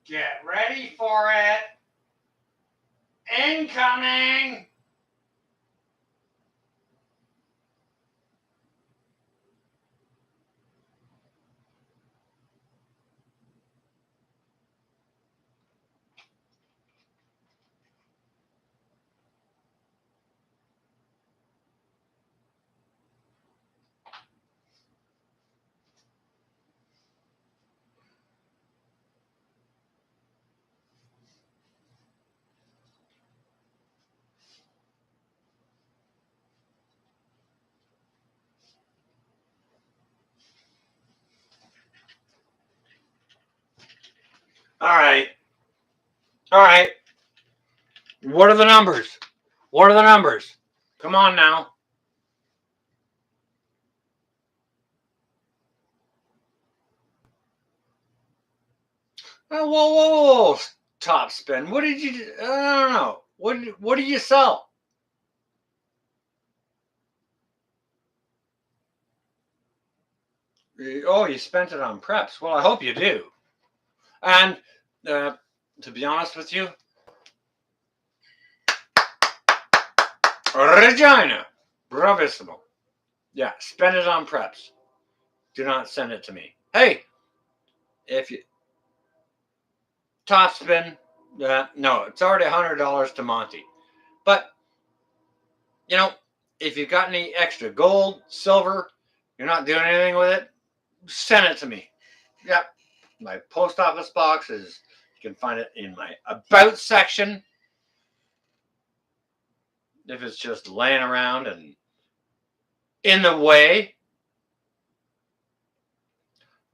Get ready for it. Incoming. All right. All right. What are the numbers? What are the numbers? Come on now. Whoa. Top spin. What did you? I don't know. What did you sell? Oh, you spent it on preps. Well, I hope you do. And to be honest with you, Regina, bravissimo. Yeah, spend it on preps. Do not send it to me. Hey, if you top spin, no, it's already $100 to Monty. But you know, if you've got any extra gold, silver, you're not doing anything with it, send it to me. Yep, my post office box is. You can find it in my about section. If it's just laying around and in the way,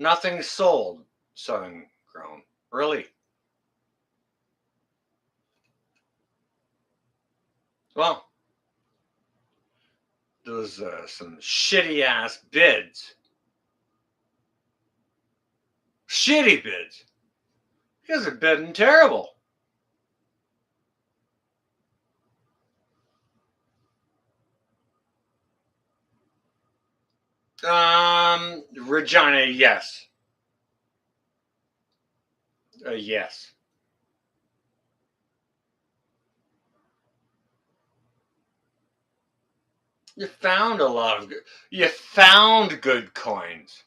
nothing's sold. Southern grown, really. Well, there was some shitty ass bids. Shitty bids. You guys are bidding terrible. Regina, yes. Yes. You found a lot of good. You found good coins.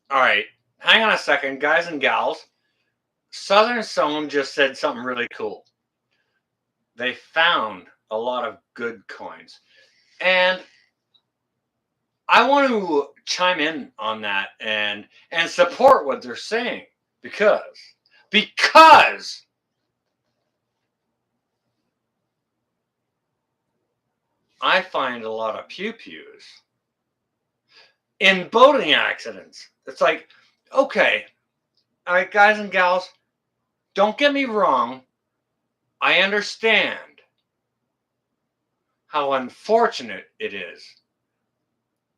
All right, hang on a second, guys and gals. Southern Zone just said something really cool. They found a lot of good coins, and I want to chime in on that and support what they're saying because I find a lot of pew-pews in boating accidents. It's like, okay, all right, guys and gals, don't get me wrong. I understand how unfortunate it is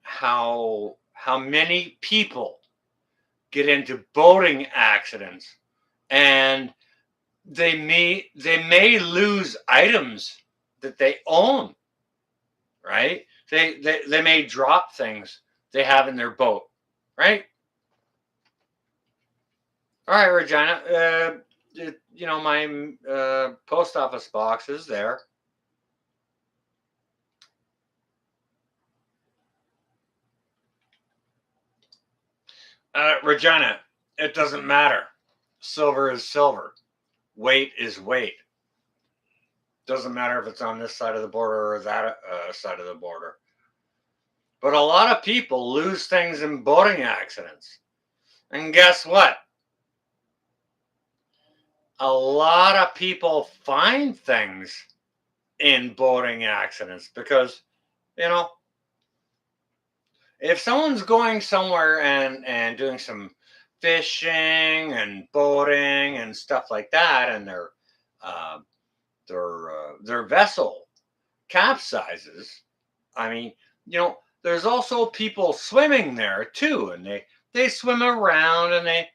how many people get into boating accidents and they may lose items that they own, right? They may drop things they have in their boat, right? All right, Regina. My post office box is there. Regina, it doesn't matter. Silver is silver. Weight is weight. Doesn't matter if it's on this side of the border or that side of the border. But a lot of people lose things in boating accidents. And guess what? A lot of people find things in boating accidents because, you know, if someone's going somewhere and doing some fishing and boating and stuff like that, and uh, their vessel capsizes, I mean, there's also people swimming there too, and they swim around and they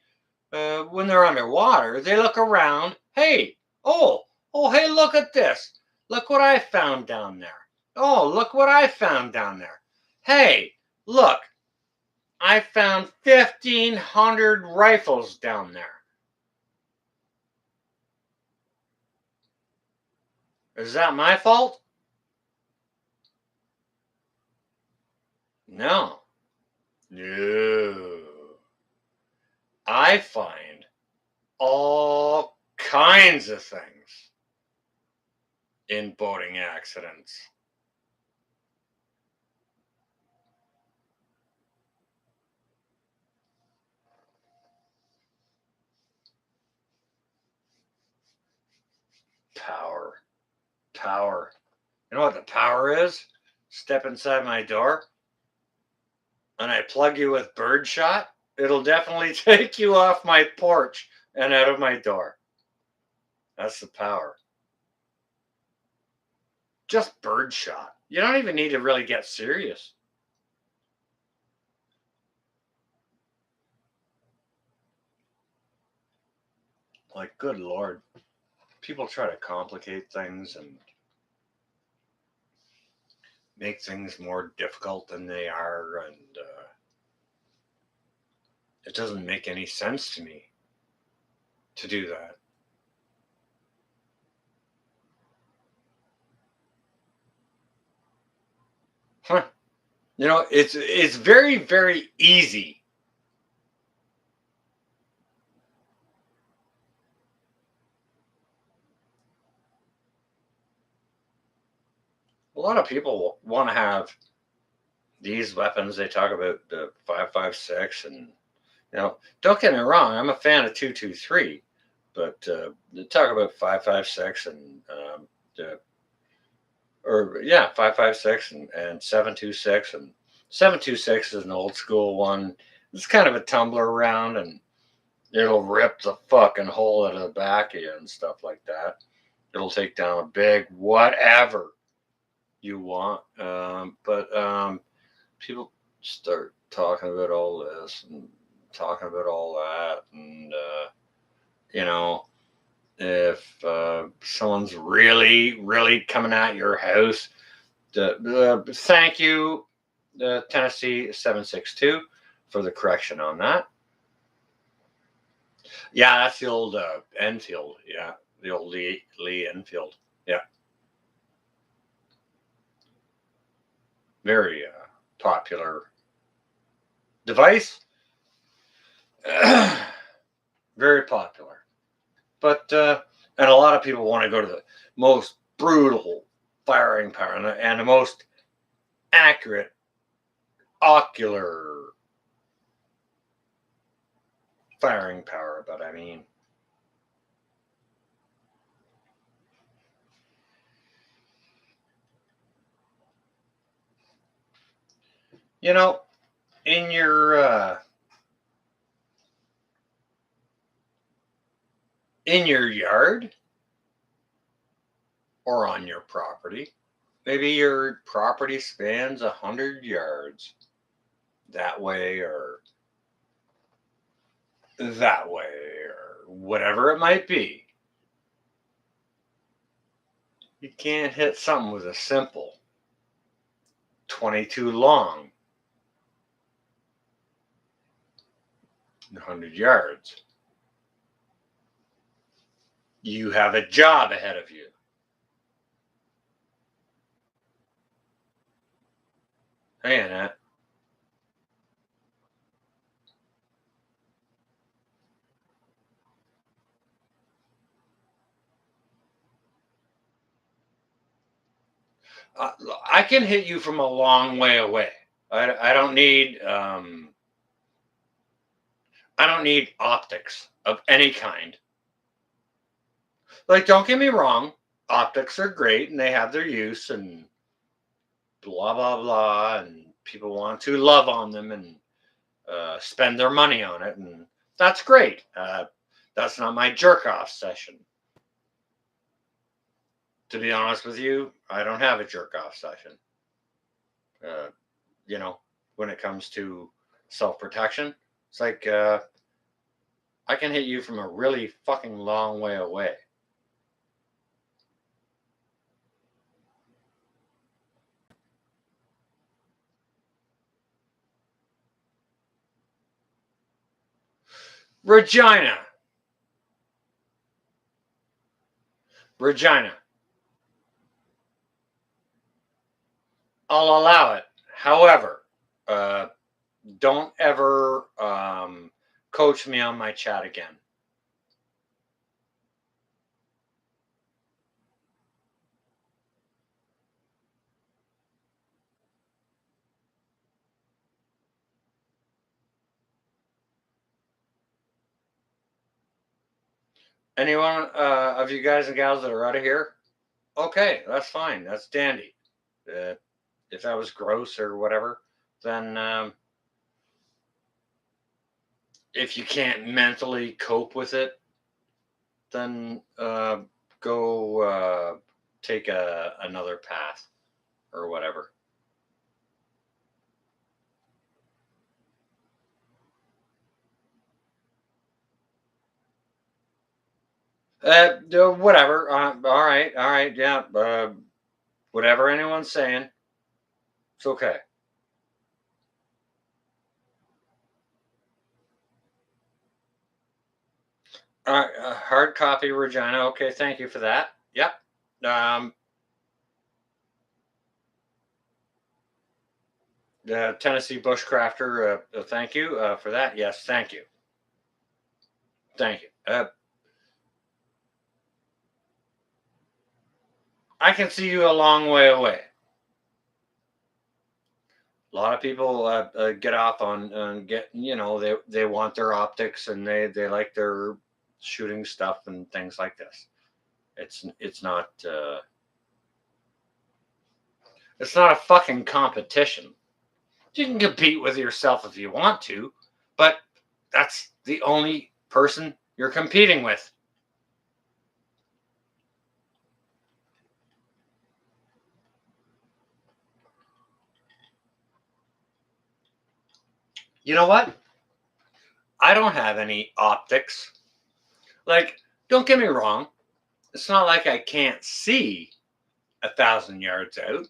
when they're underwater, they look around. Hey, hey, look at this. Look what I found down there. Oh, look what I found down there. Hey, look, I found 1,500 rifles down there. Is that my fault? No. No. I find all kinds of things in boating accidents. Power. Power. You know what the power is? Step inside my door and I plug you with birdshot. It'll definitely take you off my porch and out of my door. That's the power. Just birdshot. You don't even need to really get serious. Like, good Lord. People try to complicate things and make things more difficult than they are, and it doesn't make any sense to me to do that. Huh. It's very, very easy. A lot of people want to have these weapons. They talk about the 5.56, and don't get me wrong. I'm a fan of 2.23, but they talk about 5.56 and the or yeah, 5.56 and 7.26, and 7.26 is an old school one. It's kind of a tumbler around, and it'll rip the fucking hole out of the back of you and stuff like that. It'll take down a big whatever you want. But people start talking about all this and talking about all that, and you know, if someone's really, really coming at your house, thank you, Tennessee 762, for the correction on that. Yeah, that's the old Enfield. Yeah, the old Lee Enfield. Yeah, very popular device. Very popular. But and a lot of people want to go to the most brutal firing power and the most accurate ocular firing power. But I mean, you know, in your yard or on your property, maybe your property spans 100 yards that way or that way or whatever it might be. You can't hit something with a simple 22 long, 100 yards. You have a job ahead of you. Hey, Annette. I can hit you from a long way away. I don't need I don't need optics of any kind. Like, don't get me wrong, optics are great and they have their use and blah blah blah, and people want to love on them and spend their money on it, and that's great. That's not my jerk off session. To be honest with you, I don't have a jerk off session. Uh, you know, when it comes to self protection, it's like I can hit you from a really fucking long way away. Regina. Regina. I'll allow it. However, uh, don't ever coach me on my chat again. Anyone of you guys and gals that are out of here? Okay, that's fine. That's dandy. Uh, if that was gross or whatever, then if you can't mentally cope with it, then go take another path or whatever. Whatever. All right, yeah. Whatever anyone's saying, it's okay. All right, hard copy, Regina. Okay, thank you for that. Yep. Um, the Tennessee Bushcrafter. Thank you for that. Yes, thank you. Thank you. I can see you a long way away. A lot of people get off on get they want their optics and they like their shooting stuff and things like this. It's not a fucking competition. You can compete with yourself if you want to, but that's the only person you're competing with. You know what? I don't have any optics. Like, don't get me wrong. It's not like I can't see 1,000 yards out,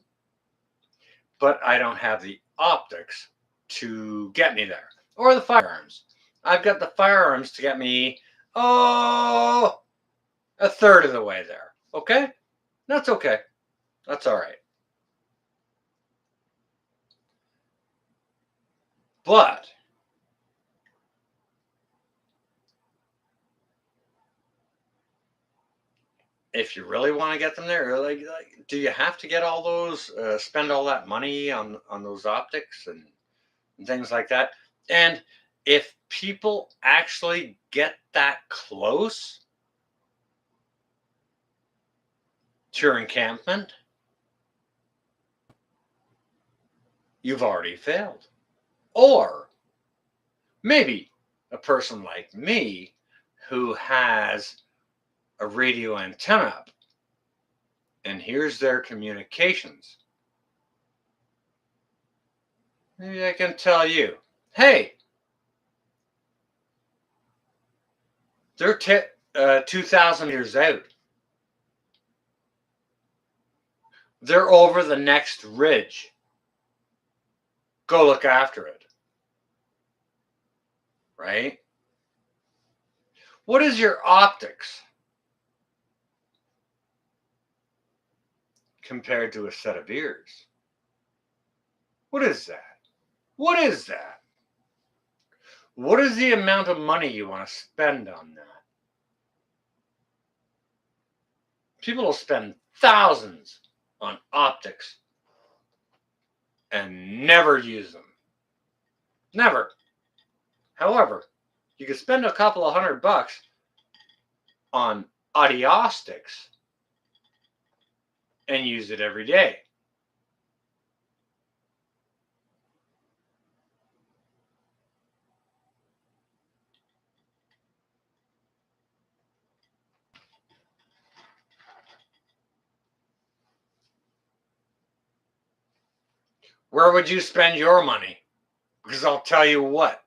but I don't have the optics to get me there. Or the firearms. I've got the firearms to get me, oh, a third of the way there. Okay? That's okay. That's all right. But if you really want to get them there, like, do you have to get all those, spend all that money on those optics and things like that? And if people actually get that close to your encampment, you've already failed. Or maybe a person like me who has a radio antenna up and here's their communications. Maybe I can tell you, hey, they're 2,000 meters out. They're over the next ridge. Go look after it. Right? What is your optics compared to a set of ears? What is that? What is that? What is the amount of money you want to spend on that? People will spend thousands on optics and never use them. Never. However, you could spend a couple of $100 on audiostics and use it every day. Where would you spend your money? Because I'll tell you what,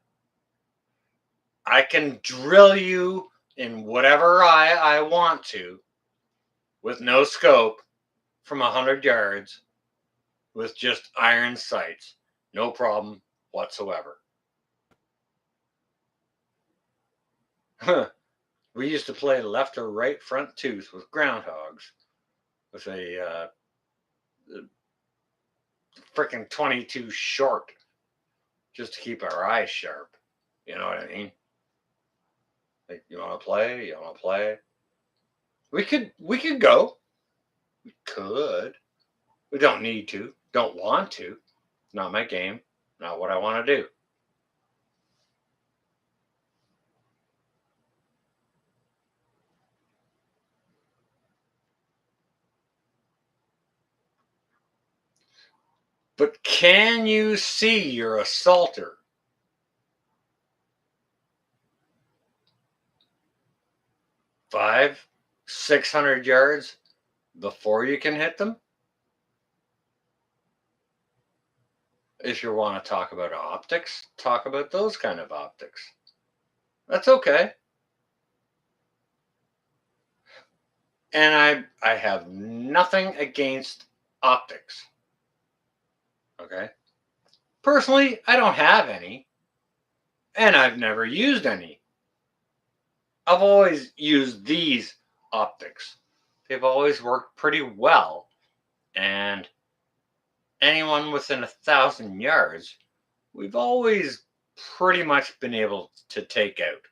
I can drill you in whatever I want to with no scope from 100 yards with just iron sights. No problem whatsoever. We used to play left or right front tooth with groundhogs with a freaking 22 short just to keep our eyes sharp. You know what I mean? Like, you want to play? You want to play? We could go. We could. We don't need to. Don't want to. Not my game. Not what I want to do. But can you see your assaulter? 500, 600 yards before you can hit them? If you want to talk about optics, talk about those kind of optics. That's okay. And I have nothing against optics. Okay? Personally, I don't have any, and I've never used any. I've always used these optics. They've always worked pretty well, and anyone within 1,000 yards, we've always pretty much been able to take out.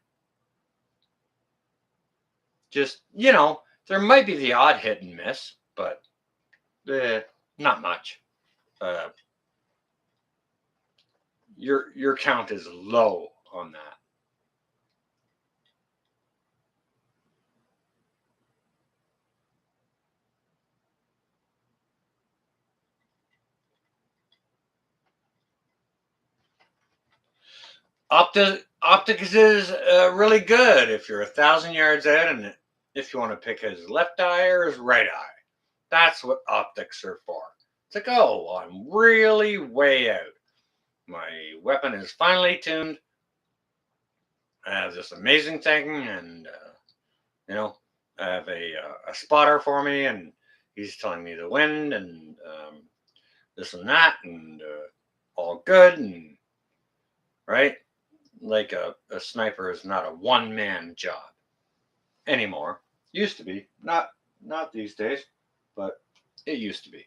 Just, there might be the odd hit and miss, but not much. Your count is low on that. Optics is really good if you're 1,000 yards out, and if you want to pick his left eye or his right eye. That's what optics are for. It's like, oh, I'm really way out. My weapon is finely tuned. I have this amazing thing, and I have a spotter for me, and he's telling me the wind and this and that, and all good, and right. Like a sniper is not a one-man job anymore. Used to be, not these days, but it used to be.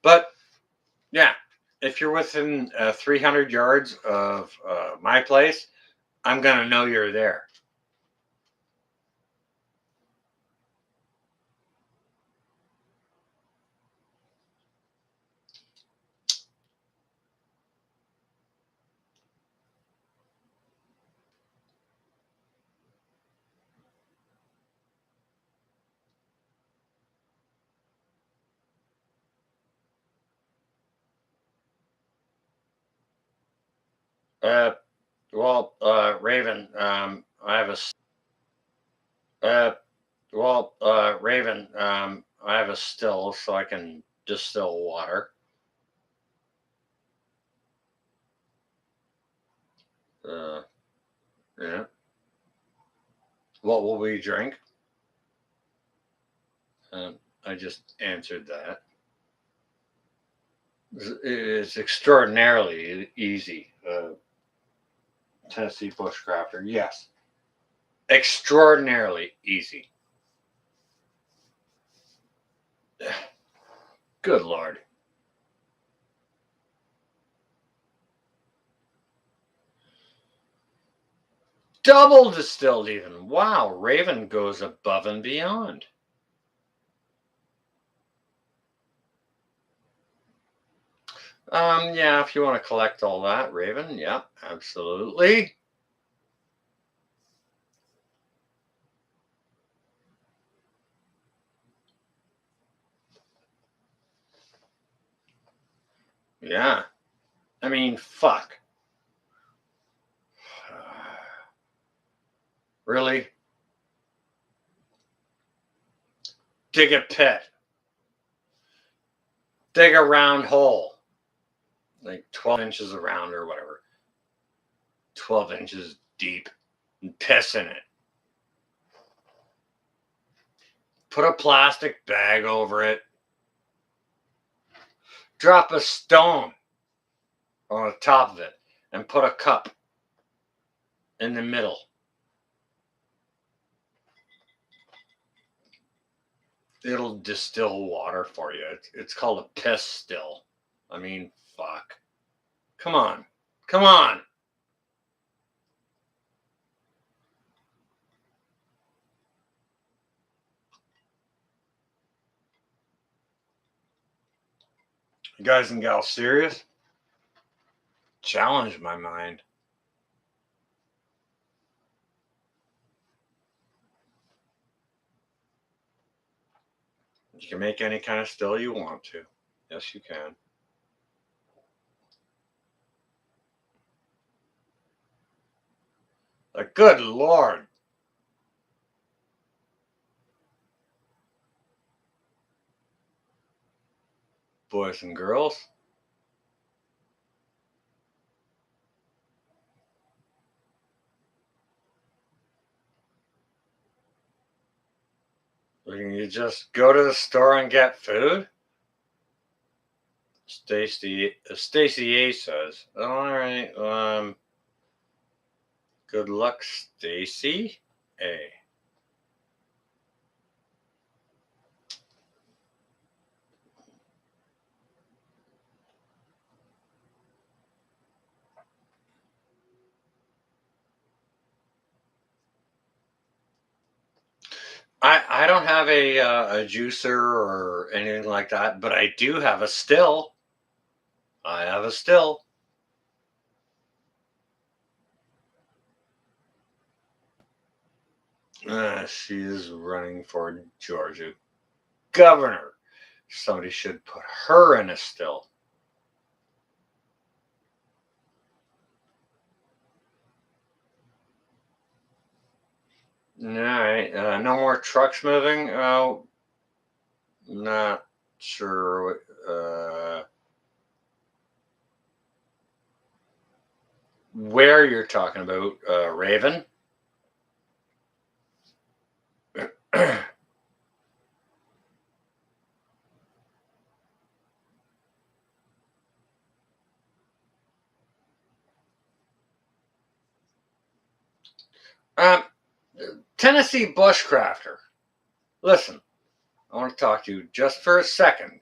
But yeah, if you're within 300 yards of my place, I'm gonna know you're there. Uh, Raven, I have a uh, Raven, I have a still so I can distill water. Yeah. What will we drink? I just answered that. It's extraordinarily easy. Tennessee bushcrafter, yes. Extraordinarily easy. Good Lord. Double distilled even. Wow, Raven goes above and beyond. Yeah, if you want to collect all that, Raven, yeah, absolutely. Yeah. I mean, fuck. Really? Dig a pit. Dig a round hole. Like 12 inches around or whatever. 12 inches deep. And piss in it. Put a plastic bag over it. Drop a stone on the top of it. And put a cup in the middle. It'll distill water for you. It's called a piss still. I mean, fuck. Come on. Come on. You guys and gals serious? Challenge my mind. You can make any kind of still you want to. Yes, you can. Like, good Lord. Boys and girls. You just go to the store and get food? Stacy A says. All right. Good luck, Stacy A. I don't have a juicer or anything like that, but I do have a still. I have a still. She is running for Georgia governor. Somebody should put her in a still. All right. No more trucks moving. Oh, not sure. Where you're talking about, Raven? um, Tennessee bushcrafter. Listen, I want to talk to you just for a second,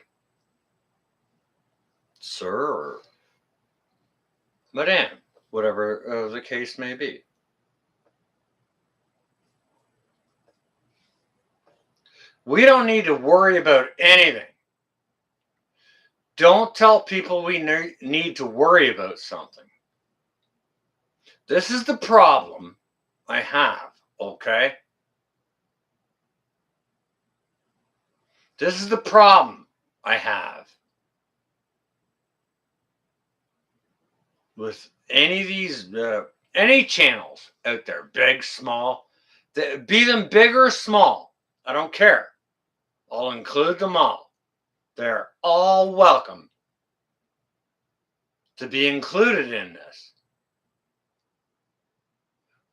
sir or madame, whatever the case may be. We don't need to worry about anything. Don't tell people we need to worry about something. This is the problem I have, okay? This is the problem I have with any of these, any channels out there, big, small, be them big or small. I don't care. I'll include them all. They're all welcome to be included in this.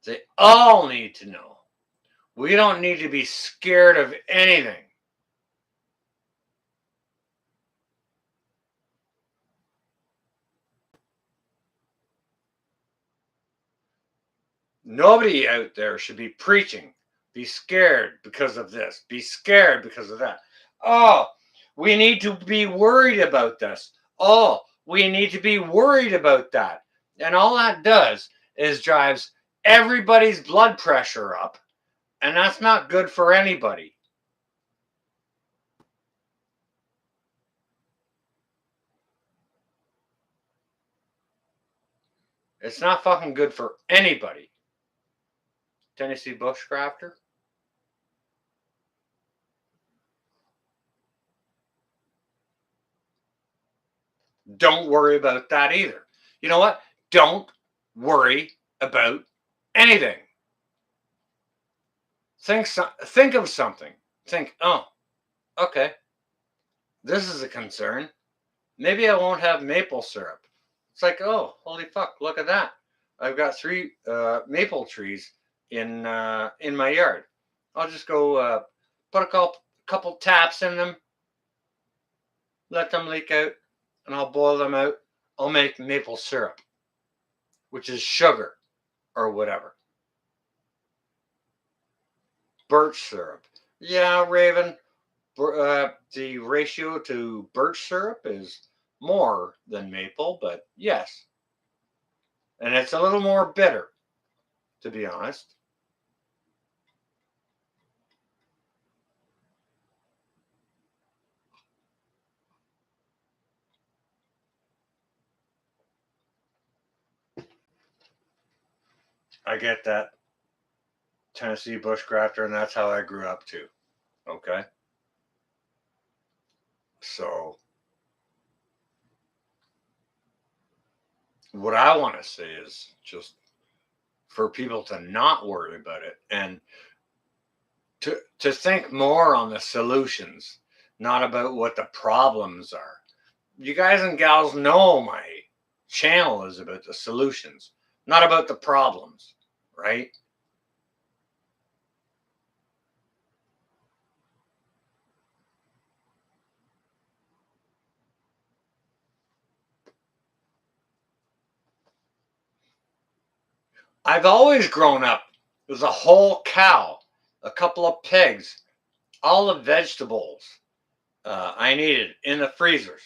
They all need to know We don't need to be scared of anything. Nobody out there should be preaching. Be scared because of this. Be scared because of that. Oh, we need to be worried about this. Oh, we need to be worried about that. And all that does is drives everybody's blood pressure up. And that's not good for anybody. It's not fucking good for anybody. Tennessee bushcrafter. Don't worry about that either. You know what? Don't worry about anything. Think of something. Think, oh, okay, this is a concern. Maybe I won't have maple syrup. It's like, oh, holy fuck, look at that. I've got 3 maple trees in my yard. I'll just go put a couple taps in them, let them leak out, and I'll boil them out. I'll make maple syrup, which is sugar or whatever. Birch syrup. Yeah, Raven. The ratio to birch syrup is more than maple, but yes. And it's a little more bitter, to be honest. I get that. Tennessee bushcrafter, and that's how I grew up too. Okay. So, what I want to say is just for people to not worry about it and to think more on the solutions, not about what the problems are. You guys and gals know my channel is about the solutions, not about the problems, right? I've always grown up with a whole cow, a couple of pigs, all the vegetables I needed in the freezers,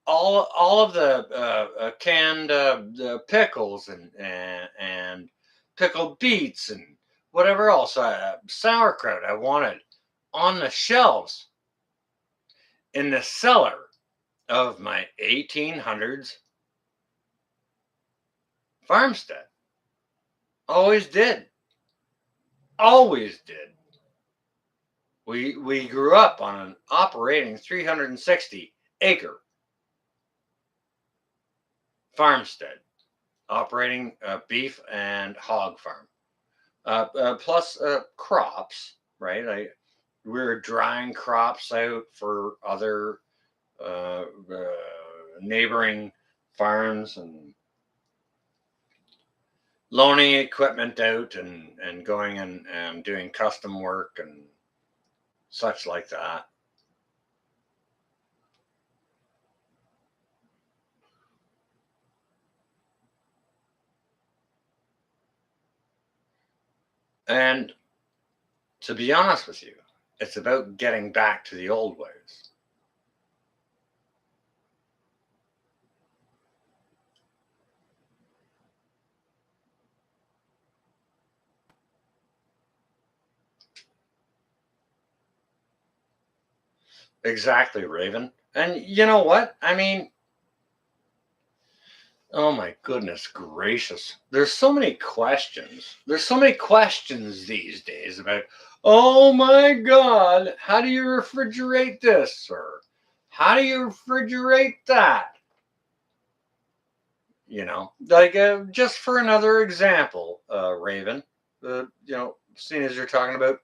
all of the canned the pickles and pickled beets and whatever else, sauerkraut I wanted on the shelves in the cellar of my 1800s farmstead. Always did. Always did. We grew up on an operating 360-acre farmstead, operating a beef and hog farm, plus crops. Right, we were drying crops out for other uh, uh, neighboring farms and loaning equipment out and going and doing custom work and such like that. And to be honest with you, it's about getting back to the old ways. Exactly, Raven. And you know what? I mean, oh my goodness gracious. There's so many questions. There's so many questions these days about, oh my God, how do you refrigerate this? Or how do you refrigerate that? Like just for another example, Raven, seeing as you're talking about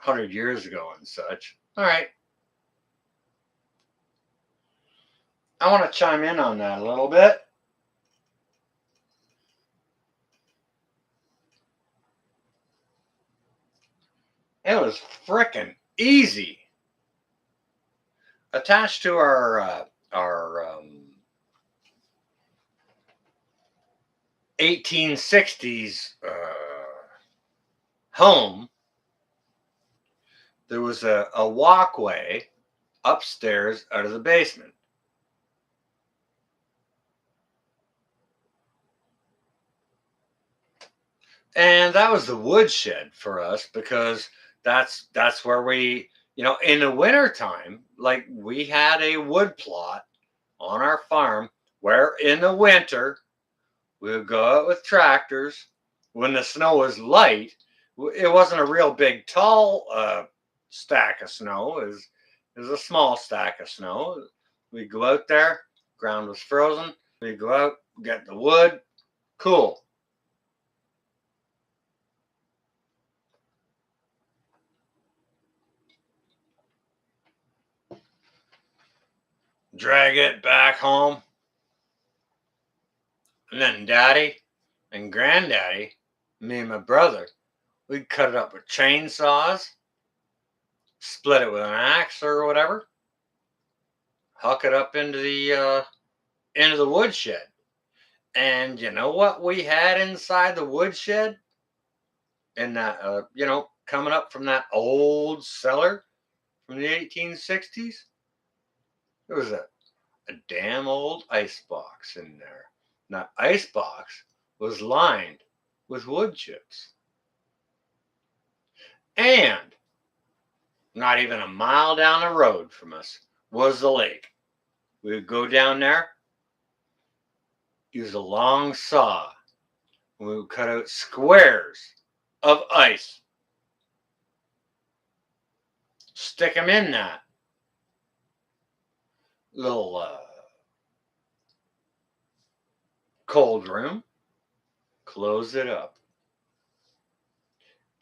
100 years ago and such. All right. I want to chime in on that a little bit. It was frickin' easy. Attached to our 1860s home, there was a walkway upstairs out of the basement. And that was the woodshed for us because that's where we, in the wintertime, like we had a wood plot on our farm where in the winter we would go out with tractors when the snow was light. It wasn't a real big tall stack of snow. It was a small stack of snow. We'd go out there, ground was frozen. We'd go out, get the wood, cool. Drag it back home. And then daddy and granddaddy, me and my brother, we'd cut it up with chainsaws, split it with an axe or whatever, huck it up into the woodshed. And you know what we had inside the woodshed? And that coming up from that old cellar from the 1860s, there was a damn old ice box in there. And that ice box was lined with wood chips. And not even a mile down the road from us was the lake. We would go down there, use a long saw, and we would cut out squares of ice, stick them in that little cold room, close it up,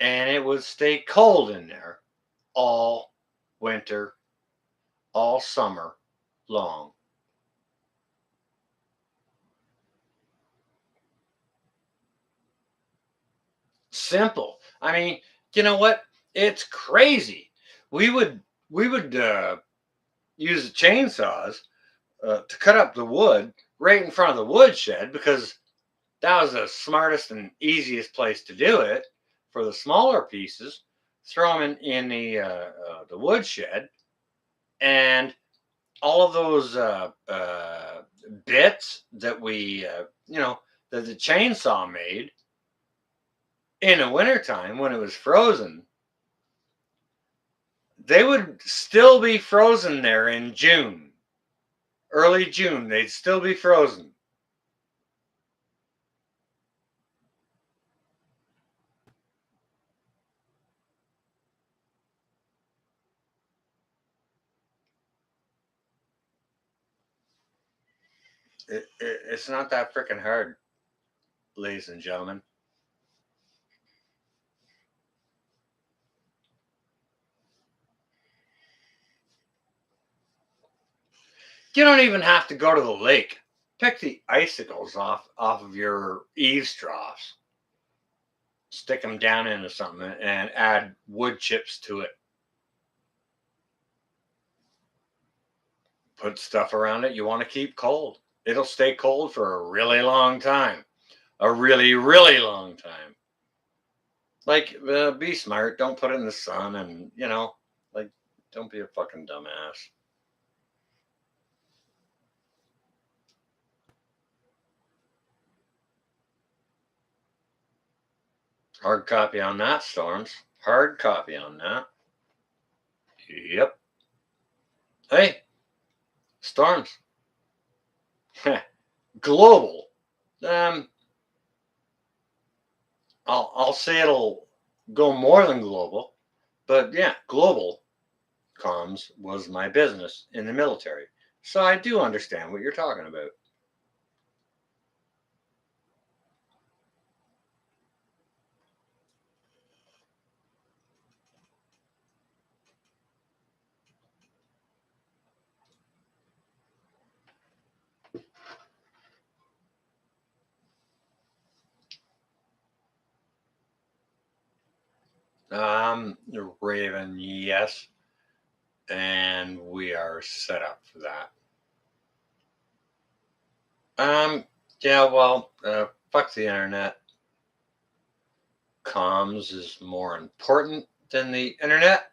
and it would stay cold in there all winter, all summer long. Simple. I mean, you know what? It's crazy. We would use the chainsaws to cut up the wood right in front of the woodshed because that was the smartest and easiest place to do it. For the smaller pieces, throw them in the woodshed, and all of those bits that that the chainsaw made in the wintertime when it was frozen, they would still be frozen there in June. Early June, they'd still be frozen. It's not that freaking hard, ladies and gentlemen. You don't even have to go to the lake. Pick the icicles off of your eaves troughs, stick them down into something, and add wood chips to it. Put stuff around it you want to keep cold. It'll stay cold for a really long time. A really, really long time. Like, be smart. Don't put it in the sun, and like, don't be a fucking dumbass. Hard copy on that, Storms. Hard copy on that. Yep. Hey, Storms. Global. Um, I'll say it'll go more than global, but yeah, global comms was my business in the military, so I do understand what you're talking about. Raven, yes. And we are set up for that. Yeah, well, fuck the internet. Comms is more important than the internet.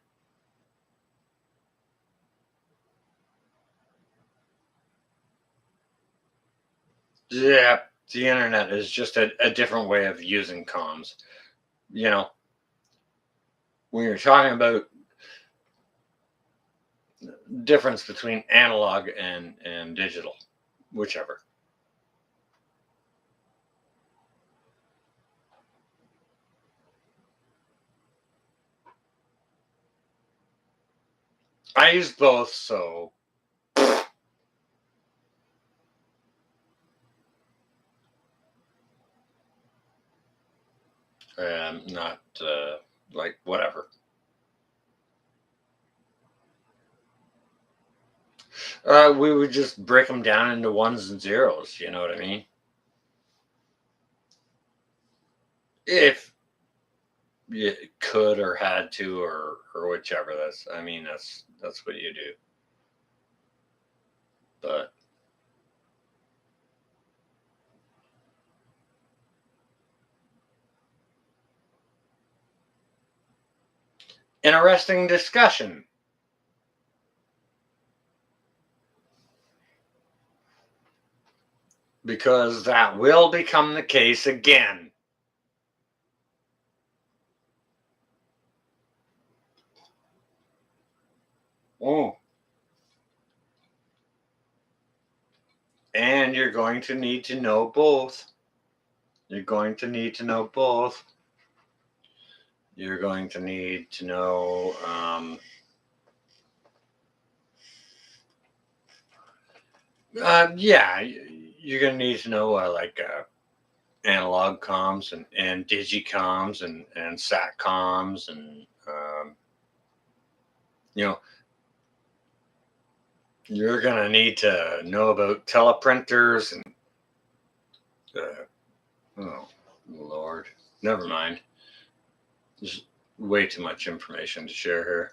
Yeah, the internet is just a different way of using comms. You know, when you're talking about difference between analog and digital, whichever. I use both, so not like whatever. We would just break them down into ones and zeros. You know what I mean? If you could or had to or whichever. That's what you do. But interesting discussion because that will become the case again. Oh, and you're going to need to know both. You're going to need to know both. You're going to need to know. Yeah, you're going to need to know analog comms and digicoms and satcoms and you know you're going to need to know about teleprinters and oh Lord, never mind. There's way too much information to share here.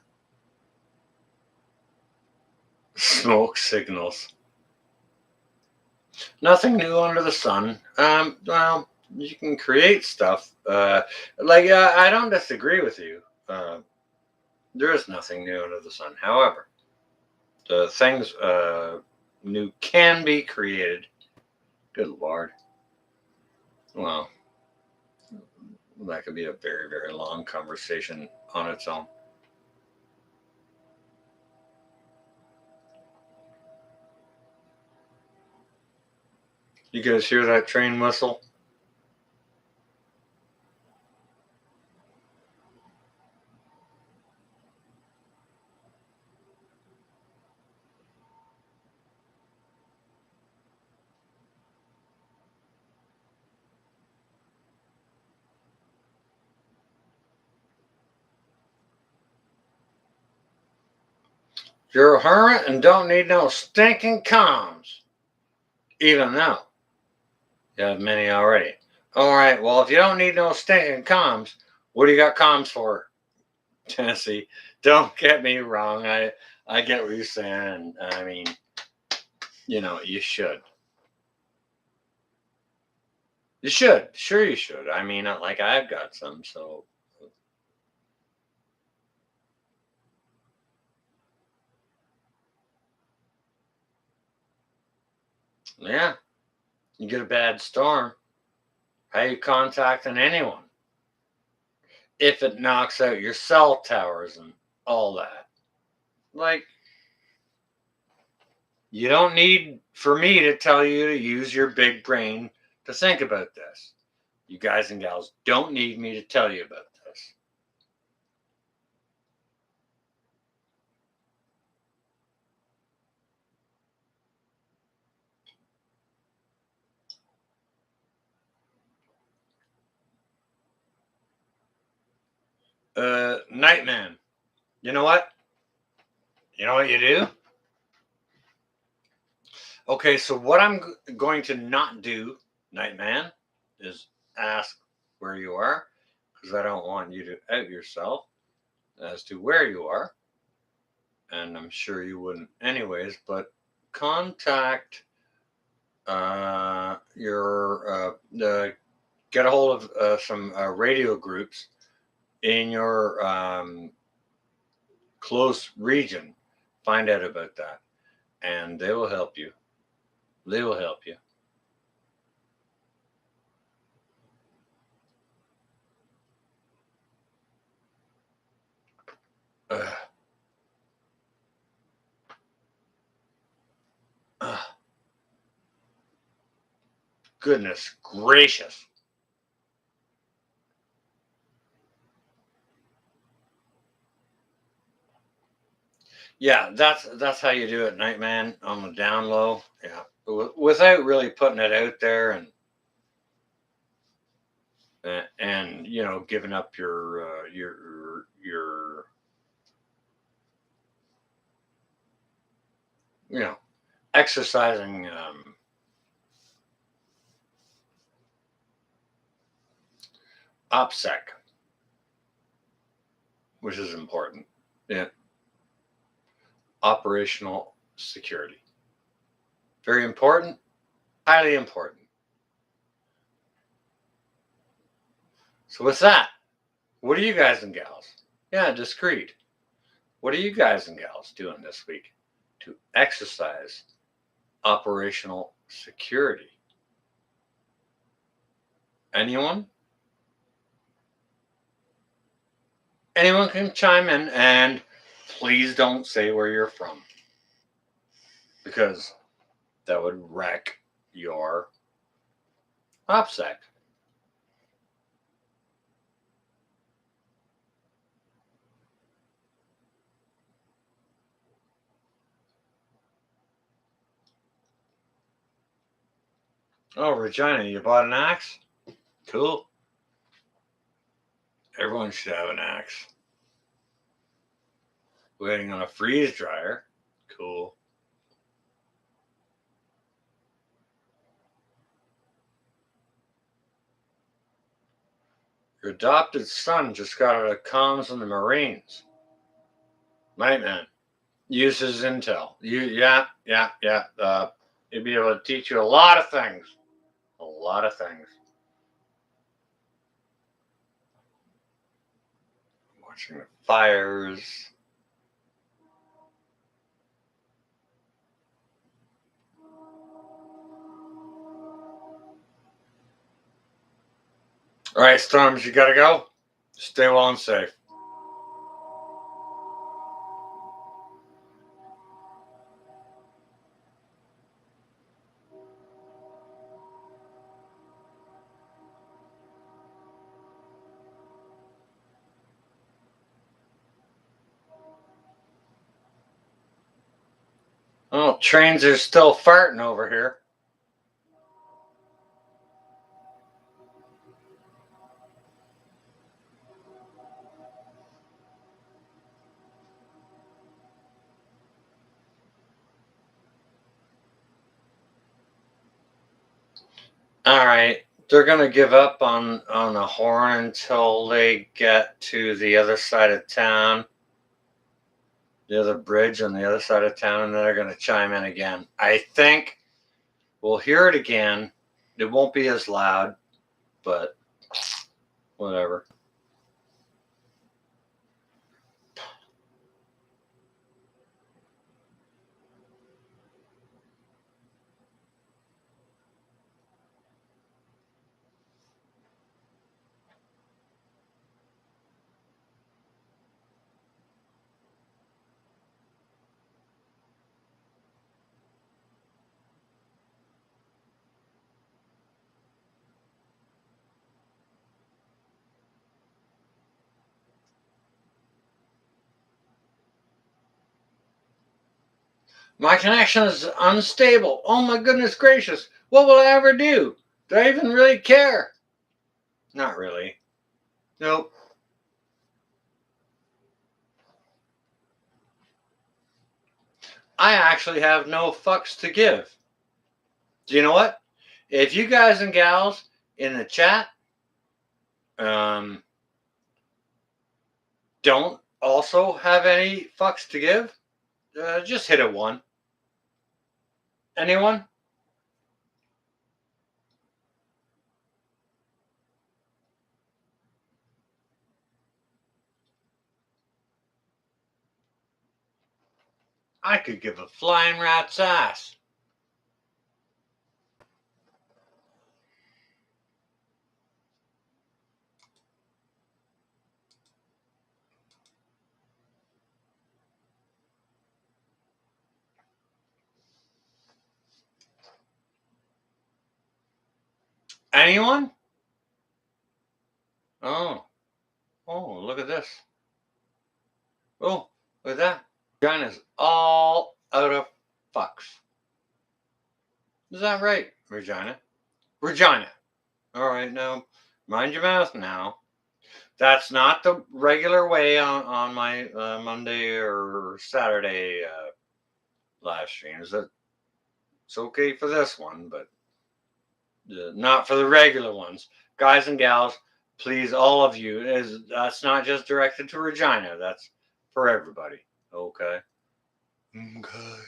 Smoke signals. Nothing new under the sun. Well, you can create stuff. I don't disagree with you. There is nothing new under the sun. However, the things new can be created. Good Lord. Well, that could be a very, very long conversation on its own. You guys hear that train whistle? You're a hermit and don't need no stinking comms, even though you have many already. All right, well, if you don't need no stinking comms, what do you got comms for? Tennessee. Don't get me wrong. I get what you're saying. I mean, you should. You should. Sure, you should. I mean, like I've got some, so yeah. You get a bad storm. How you contacting anyone? If it knocks out your cell towers and all that. Like, you don't need for me to tell you to use your big brain to think about this. You guys and gals don't need me to tell you about this. Nightman. You know what? You know what you do? Okay, so what I'm going to not do, Nightman, is ask where you are. because I don't want you to out yourself as to where you are, and I'm sure you wouldn't anyways, but contact get a hold of some radio groups in your close region. Find out about that, and they will help you. They will help you. Ugh. Ugh. Goodness gracious. Yeah, that's how you do it, Nightman, on the down low. Yeah, without really putting it out there and giving up your exercising OPSEC, which is important. Yeah, operational security, very important, highly important. So with that, what are you guys and gals? Yeah, discreet. What are you guys and gals doing this week to exercise operational security? Anyone? Anyone can chime in, and please don't say where you're from, because that would wreck your OPSEC. Oh, Regina, you bought an axe? Cool. Everyone should have an axe. Waiting on a freeze dryer. Cool. Your adopted son just got out of comms in the Marines. Nightman. Uses intel. Yeah. He'd be able to teach you a lot of things. A lot of things. Watching the fires. All right, Storms, you gotta go. Stay well and safe. Oh, trains are still farting over here. All right, they're gonna give up on the horn until they get to the other side of town, the other bridge on the other side of town, and then they're gonna chime in again. I think we'll hear it again. It won't be as loud, but whatever. My connection is unstable. Oh my goodness gracious. What will I ever do? Do I even really care? Not really. Nope. I actually have no fucks to give. Do you know what? If you guys and gals in the chat don't also have any fucks to give, just hit a 1. Anyone? I could give a flying rat's ass. Anyone? Oh. Oh, look at this. Oh, look at that. Regina's all out of fucks. Is that right, Regina? Regina. All right, now, mind your mouth now. That's not the regular way on my Monday or Saturday live streams. It's okay for this one, but not for the regular ones. Guys and gals, please, all of you, that's not just directed to Regina. That's for everybody. Okay. Okay.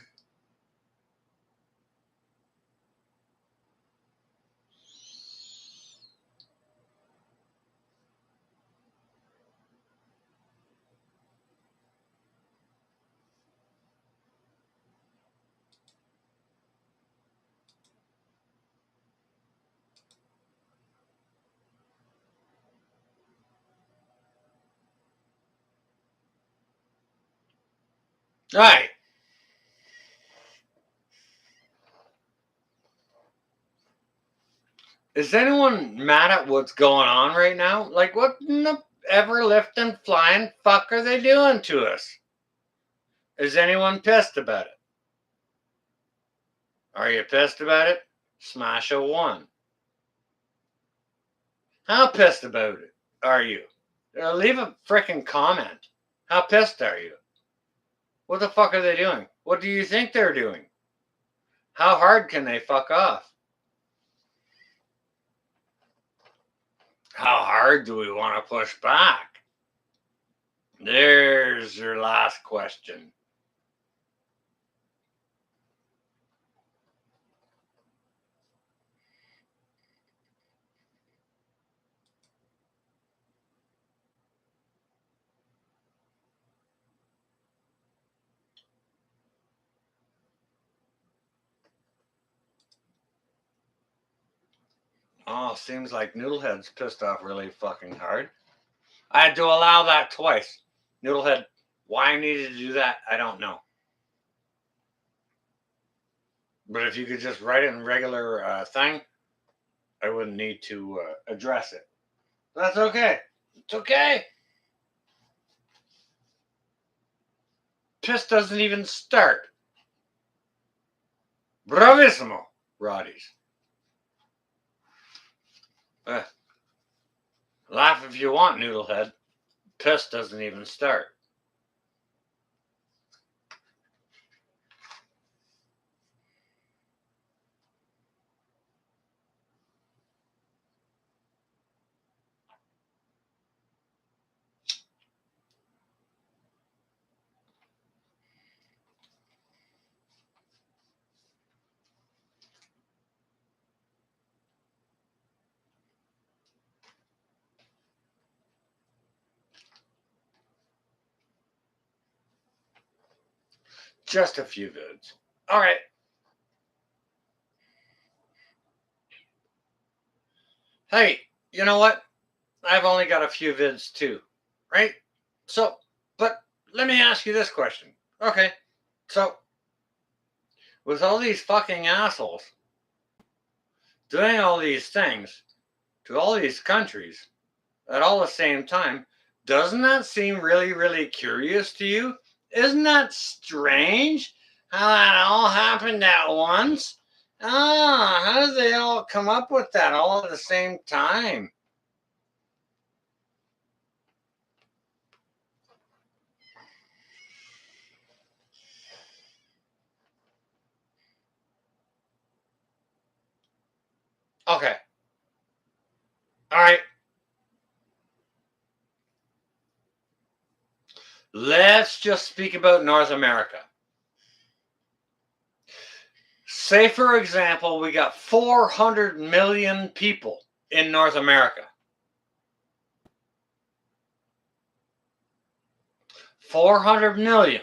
All right. Is anyone mad at what's going on right now? Like, what in the ever lifting flying fuck are they doing to us? Is anyone pissed about it? Are you pissed about it? Smash a 1. How pissed about it are you? Leave a freaking comment. How pissed are you? What the fuck are they doing? What do you think they're doing? How hard can they fuck off? How hard do we want to push back? There's your last question. Oh, seems like Noodlehead's pissed off really fucking hard. I had to allow that twice. Noodlehead, why I needed to do that, I don't know. But if you could just write it in regular thing, I wouldn't need to address it. That's okay. It's okay. Piss doesn't even start. Bravissimo, Roddies. Laugh if you want, Noodlehead. Piss doesn't even start. Just a few vids. All right. Hey, you know what? I've only got a few vids too, right? So, but let me ask you this question. Okay, so with all these fucking assholes doing all these things to all these countries at all the same time, doesn't that seem really, really curious to you? Isn't that strange how that all happened at once? Ah, how did they all come up with that all at the same time? Okay. All right. Let's just speak about North America. Say, for example, we got 400 million people in North America. 400 million.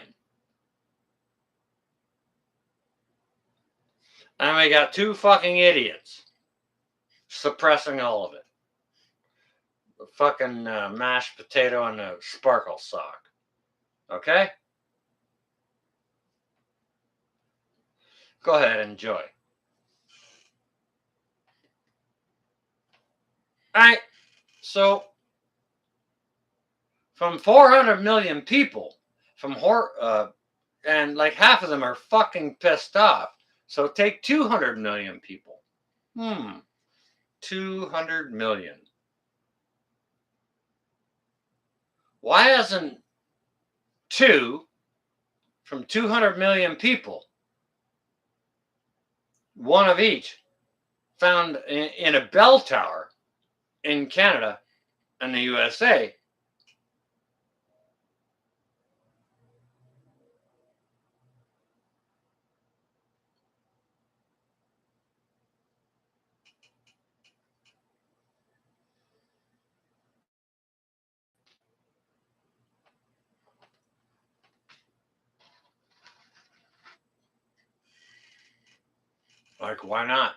And we got two fucking idiots suppressing all of it. The fucking mashed potato and a sparkle sock. Okay? Go ahead, enjoy. Alright, so from 400 million people, and like half of them are fucking pissed off. So take 200 million people. 200 million. Why hasn't two from 200 million people, one of each, found in a bell tower in Canada and the USA? Like, why not?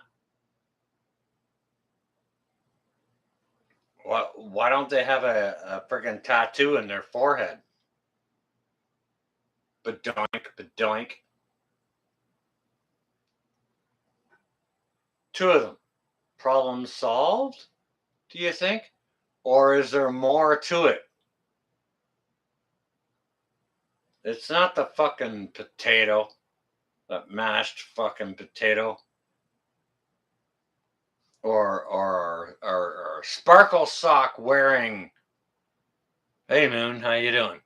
Why don't they have a freaking tattoo in their forehead? Badoink, badoink. Two of them. Problem solved, do you think? Or is there more to it? It's not the fucking potato, that mashed fucking potato. Or sparkle sock wearing. Hey Moon, how you doing?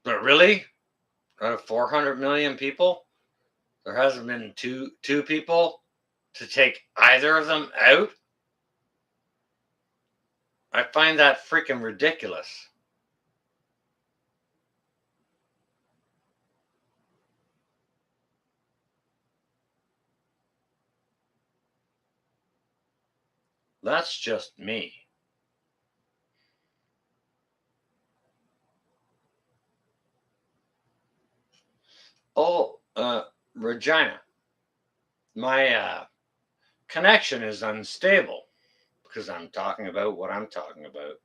But really, out of 400 million people, there hasn't been two people to take either of them out. I find that freaking ridiculous. That's just me. Oh, Regina, my connection is unstable because I'm talking about what I'm talking about.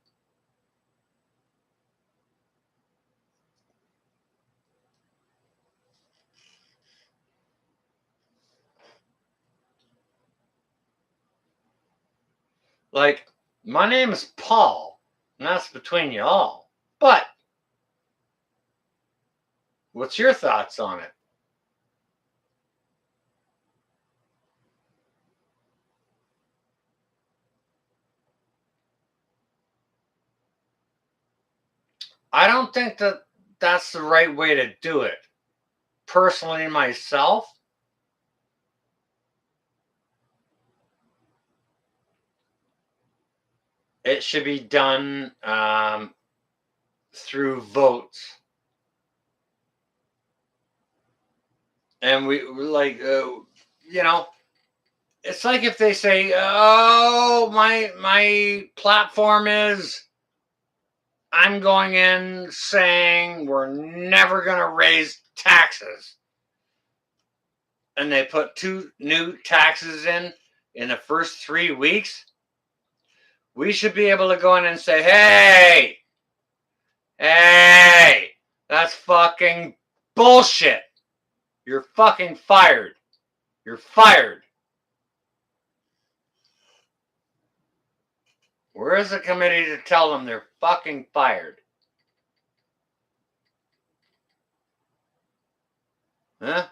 Like, my name is Paul, and that's between you all. But what's your thoughts on it? I don't think that that's the right way to do it. Personally, myself, it should be done through votes. And we like, it's like if they say, "Oh, my platform is I'm going in saying we're never going to raise taxes," and they put two new taxes in the first 3 weeks. We should be able to go in and say, hey, that's fucking bullshit. You're fucking fired. You're fired. Where is the committee to tell them they're fucking fired? Huh?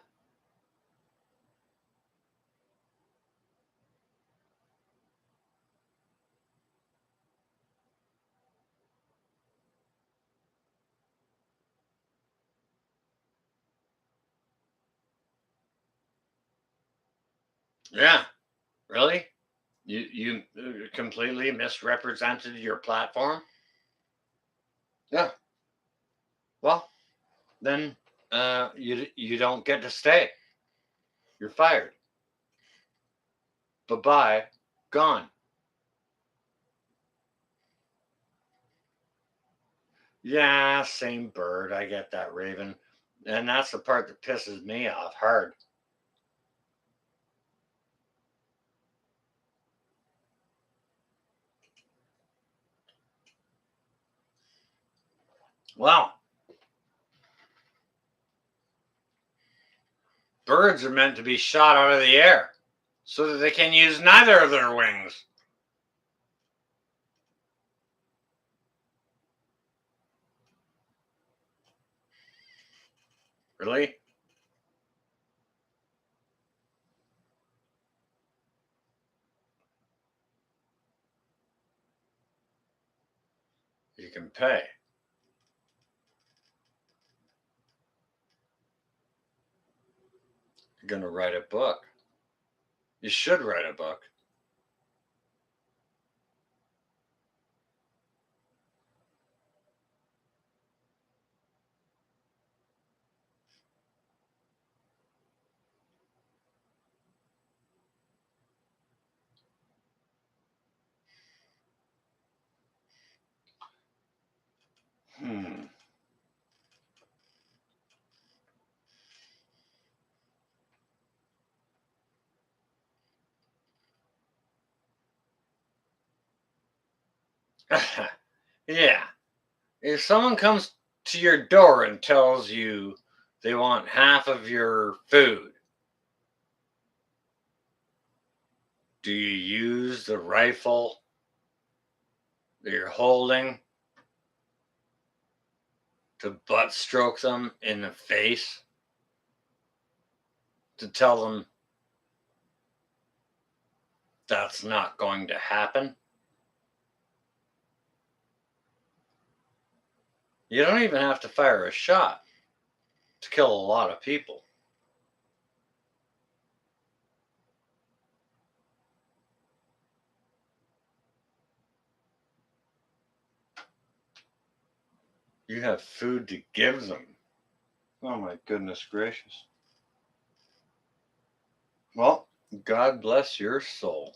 Yeah, really? You completely misrepresented your platform? Yeah. Well, then you don't get to stay. You're fired. Bye bye. Gone. Yeah, same bird. I get that, Raven. And that's the part that pisses me off hard. Well, birds are meant to be shot out of the air so that they can use neither of their wings. Really? You can pay. You're going to write a book. You should write a book. Hmm. Yeah. If someone comes to your door and tells you they want half of your food, do you use the rifle that you're holding to butt stroke them in the face to tell them that's not going to happen? You don't even have to fire a shot to kill a lot of people. You have food to give them. Oh my goodness gracious. Well, God bless your soul.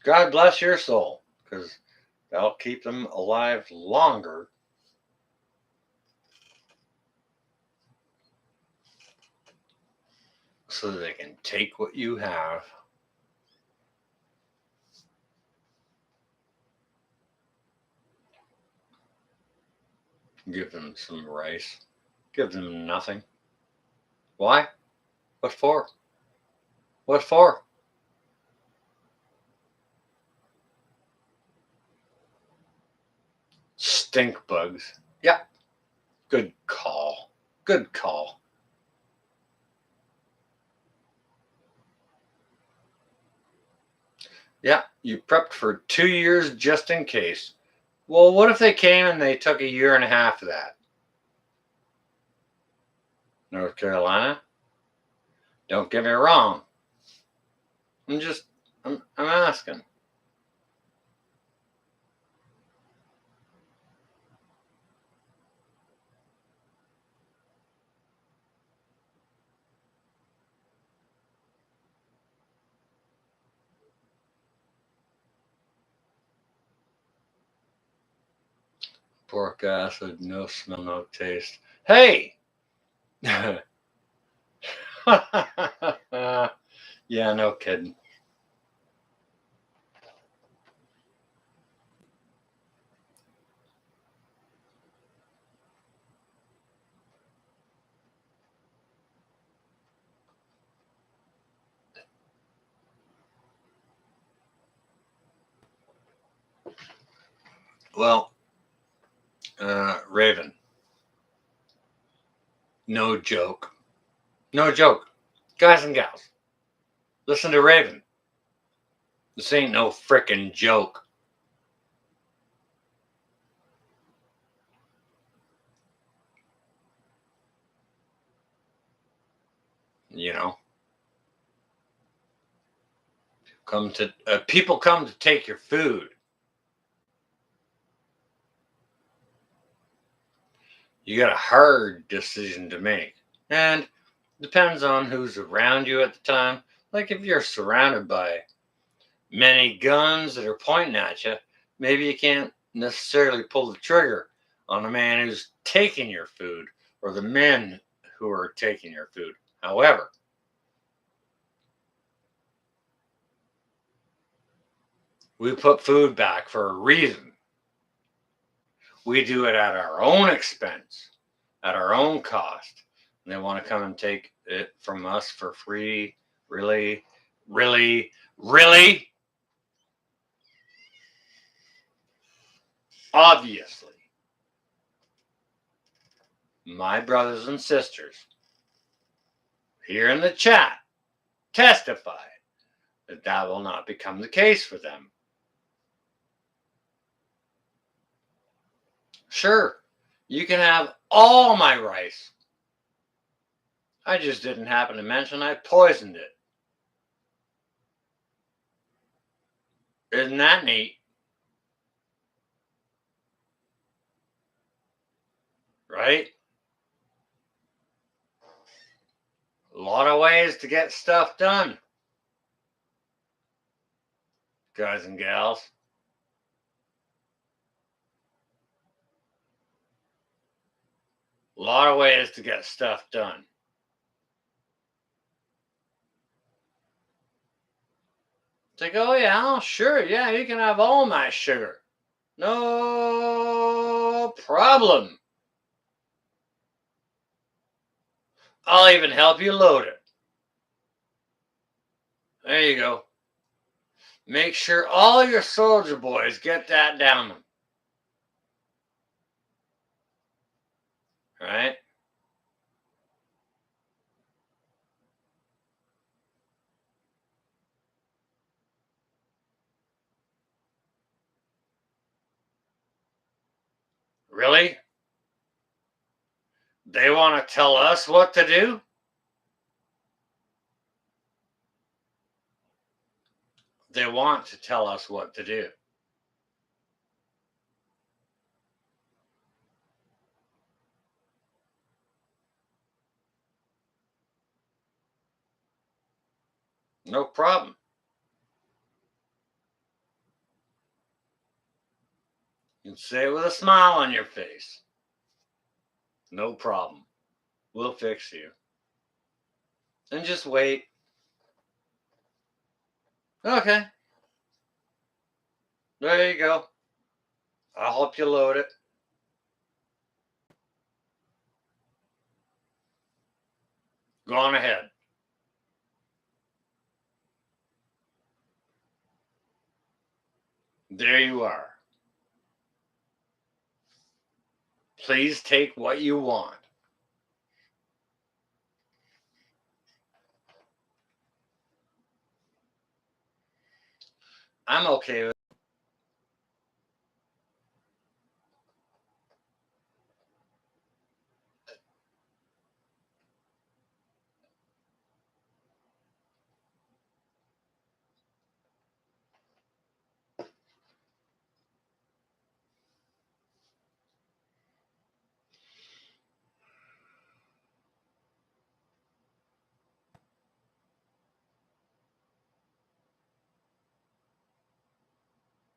God bless your soul, because that'll keep them alive longer so that they can take what you have. Give them some rice. Give them nothing. Why? What for? What for? Stink bugs. Yeah, good call. Good call. Yeah, you prepped for 2 years just in case. Well, what if they came and they took a year and a half of that? North Carolina? Don't get me wrong. I'm just, I'm asking. Pork acid, no smell, no taste. Hey! Yeah, no kidding. Well, Raven, no joke. No joke. Guys and gals, listen to Raven. This ain't no frickin' joke. You know? People come to take your food. You got a hard decision to make, and depends on who's around you at the time. Like if you're surrounded by many guns that are pointing at you, maybe you can't necessarily pull the trigger on the man who's taking your food or the men who are taking your food. However, we put food back for a reason. We do it at our own expense, at our own cost. And they want to come and take it from us for free. Really? Really? Really? Obviously, my brothers and sisters here in the chat testify that that will not become the case for them. Sure, you can have all my rice. I just didn't happen to mention I poisoned it. Isn't that neat? Right? A lot of ways to get stuff done, guys and gals. A lot of ways to get stuff done. It's like, oh yeah, sure, yeah, you can have all my sugar. No problem. I'll even help you load it. There you go. Make sure all your soldier boys get that down them. Right? Really? They want to tell us what to do? They want to tell us what to do. No problem. You can say it with a smile on your face. No problem. We'll fix you. And just wait. Okay. There you go. I'll help you load it. Go on ahead. There you are. Please take what you want. I'm okay with it.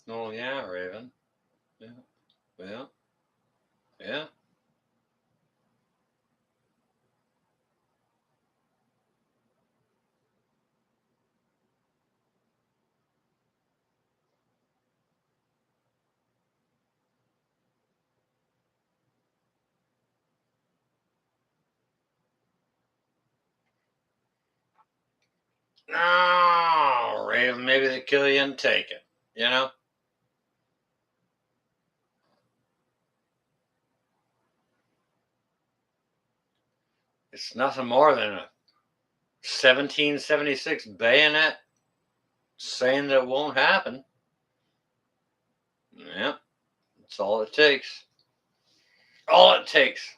Oh, yeah, Raven. Yeah. Yeah. Yeah. No, Raven, maybe they kill you and take it. You know? It's nothing more than a 1776 bayonet saying that it won't happen. Yeah, that's all it takes. All it takes.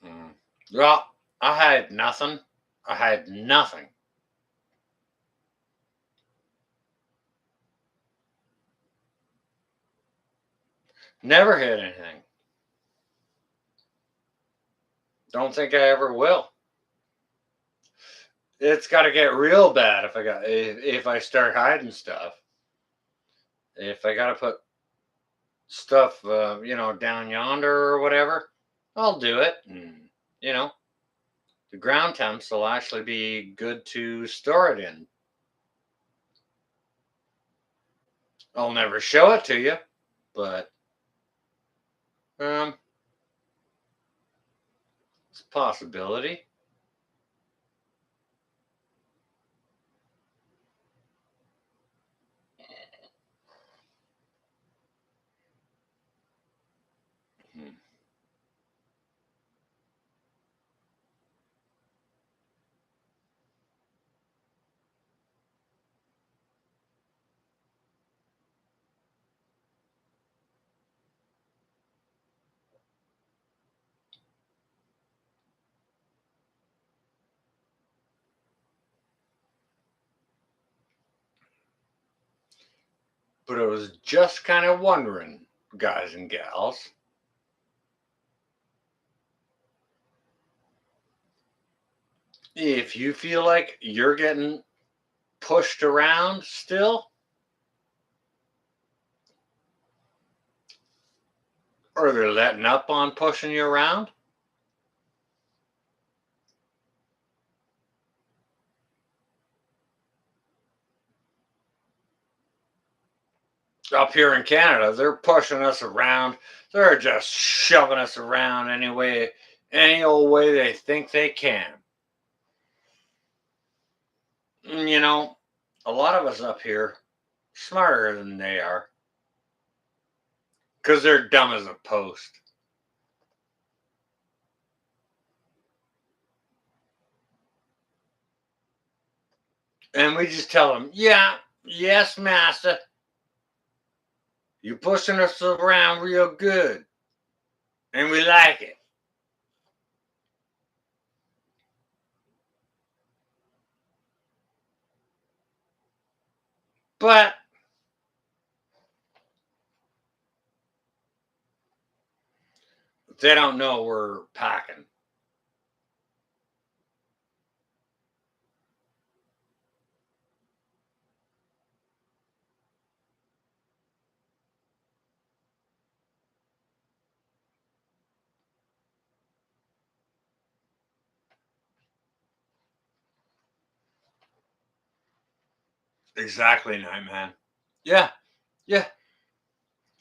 Mm. Well, I had nothing. I had nothing. Never had anything. Don't think I ever will. It's got to get real bad if I start hiding stuff. If I got to put stuff, down yonder or whatever, I'll do it. And, you know, the ground temps will actually be good to store it in. I'll never show it to you, but um, it's a possibility. Hmm. But I was just kind of wondering, guys and gals, if you feel like you're getting pushed around still, or they're letting up on pushing you around. Up here in Canada, they're pushing us around. They're just shoving us around any old way they think they can. You know, a lot of us up here smarter than they are because they're dumb as a post. And we just tell them, yeah, yes, master, you're pushing us around real good, and we like it. But they don't know we're packing. Exactly, Nightman. Yeah, yeah.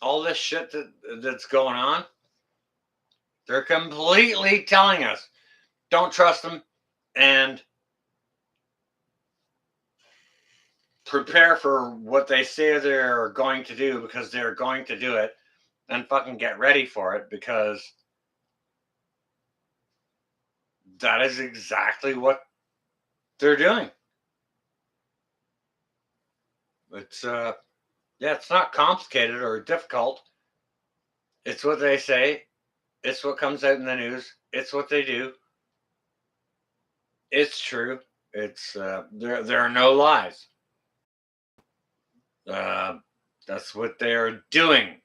All this shit that's going on, they're completely telling us don't trust them and prepare for what they say they're going to do because they're going to do it and fucking get ready for it because that is exactly what they're doing. It's yeah, it's not complicated or difficult. It's what they say. It's what comes out in the news. It's what they do. It's true. It's there are no lies. Uh, that's what they're doing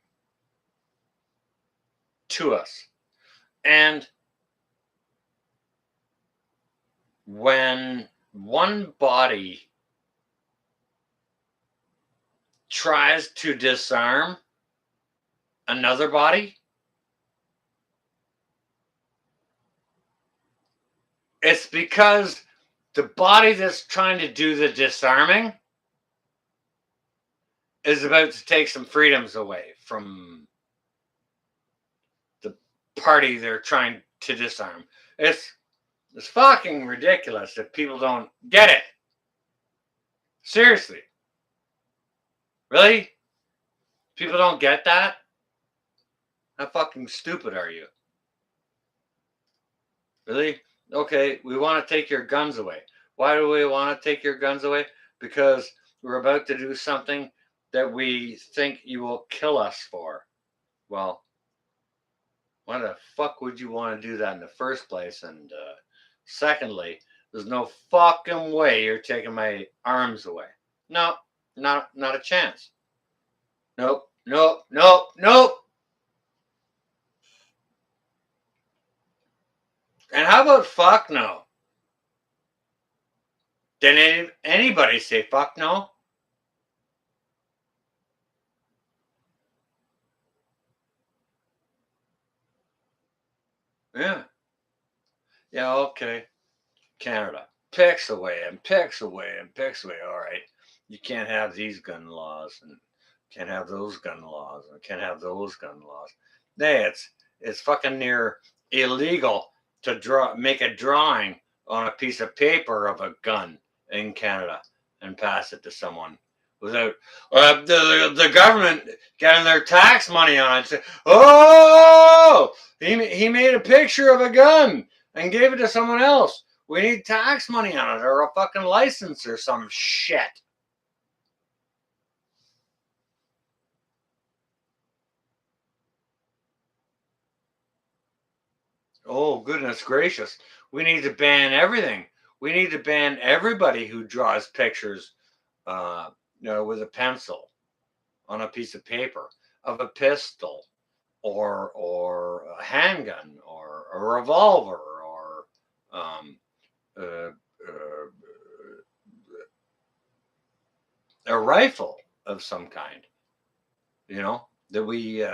to us. And when one body tries to disarm another body, it's because the body that's trying to do the disarming is about to take some freedoms away from the party they're trying to disarm. It's fucking ridiculous if people don't get it. Seriously. Really? People don't get that? How fucking stupid are you? Really? Okay, we want to take your guns away. Why do we want to take your guns away? Because we're about to do something that we think you will kill us for. Well, Why the fuck would you want to do that in the first place? And secondly, there's no fucking way you're taking my arms away. No, not a chance. Nope, nope, nope, nope. And how about fuck no? Did anybody say fuck no? Yeah. Yeah, okay. Canada picks away and picks away and picks away. All right. You can't have these gun laws and can't have those gun laws and can't have those gun laws. Hey, it's fucking near illegal to make a drawing on a piece of paper of a gun in Canada and pass it to someone without the government getting their tax money on it. Say, oh, he made a picture of a gun and gave it to someone else. We need tax money on it or a fucking license or some shit. Oh, goodness gracious. We need to ban everything. We need to ban everybody who draws pictures uh, with a pencil on a piece of paper of a pistol or a handgun or a revolver or um, uh, a rifle of some kind, that we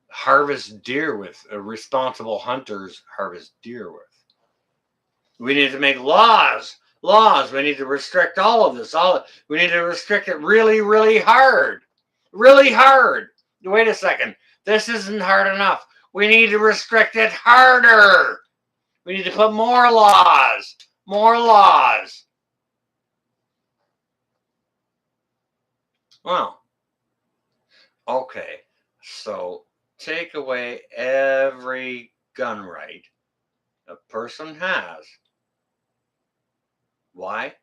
harvest deer with, responsible hunters harvest deer with. We need to make laws. We need to restrict all of this. We need to restrict it really, really hard. Really hard. Wait a second. This isn't hard enough. We need to restrict it harder. We need to put more laws. More laws. Well, okay. So take away every gun right a person has. Why?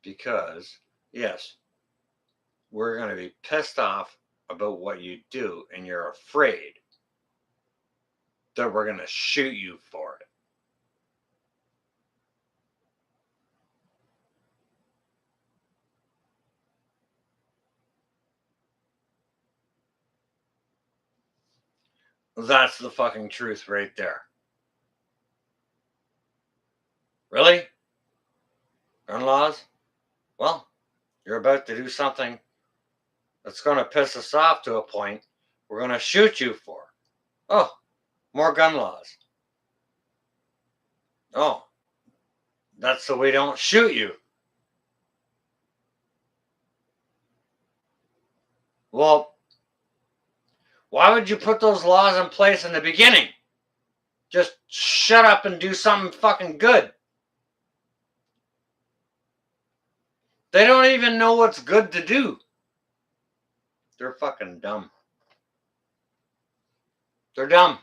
Because, yes, we're going to be pissed off about what you do, and you're afraid that we're going to shoot you for it. That's the fucking truth right there. Really? Gun laws? Well, you're about to do something that's going to piss us off to a point we're going to shoot you for. Oh, more gun laws. Oh, that's so we don't shoot you. Well, why would you put those laws in place in the beginning? Just shut up and do something fucking good. They don't even know what's good to do. They're fucking dumb. They're dumb.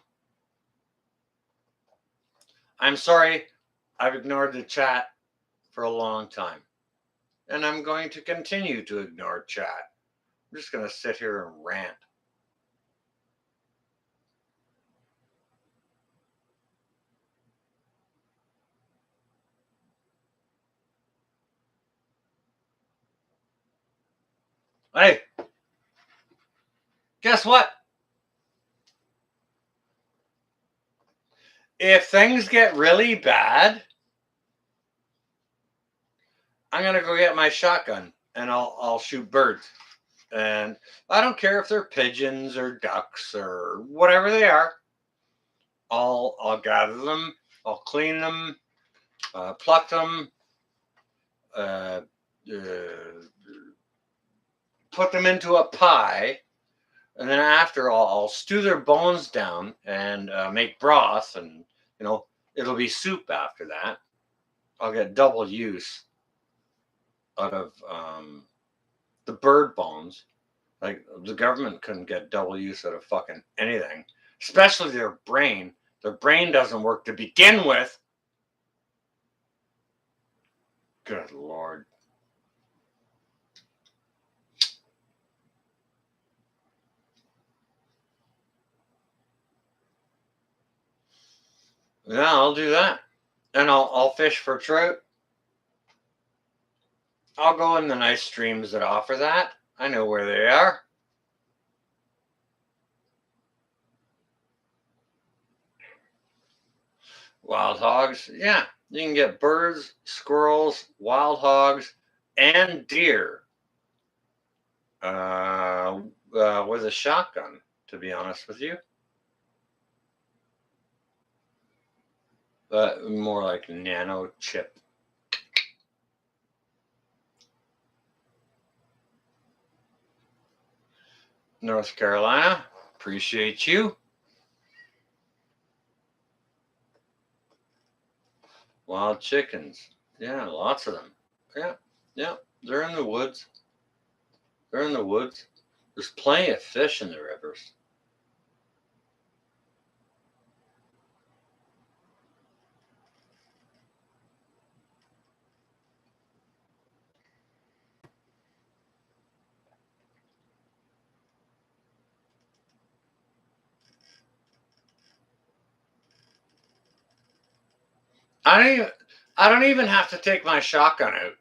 I'm sorry, I've ignored the chat for a long time. And I'm going to continue to ignore chat. I'm just going to sit here and rant. Hey, guess what? If things get really bad, I'm going to go get my shotgun and I'll shoot birds. And I don't care if they're pigeons or ducks or whatever they are. I'll gather them, I'll clean them, pluck them, uh, put them into a pie, and then after I'll stew their bones down and make broth, and it'll be soup after that. I'll get double use out of the bird bones. Like the government couldn't get double use out of fucking anything, especially their brain. Their brain doesn't work to begin with. Good Lord. Yeah, I'll do that. And I'll fish for trout. I'll go in the nice streams that offer that. I know where they are. Wild hogs. Yeah, you can get birds, squirrels, wild hogs, and deer with a shotgun, to be honest with you. More like nano chip. North Carolina. Appreciate you. Wild chickens. Yeah, lots of them. Yeah, yeah. They're in the woods. They're in the woods. There's plenty of fish in the rivers. I don't even, I don't even have to take my shotgun out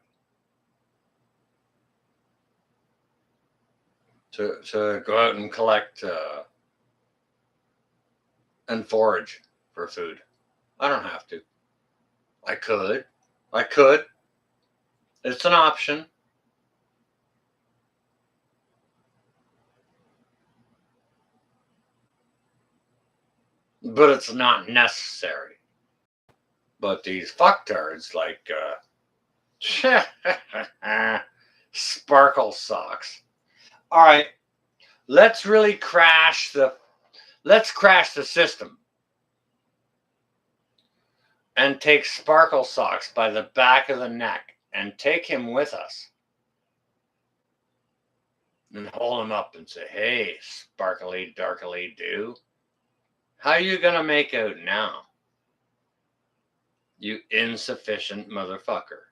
to go out and collect and forage for food. I don't have to. I could. I could. It's an option. But it's not necessary. But these fucktards like sparkle socks. All right, let's really crash the system and take Sparkle Socks by the back of the neck and take him with us and hold him up and say, "Hey, sparkly darkly do, how you gonna make out now, you insufficient motherfucker?"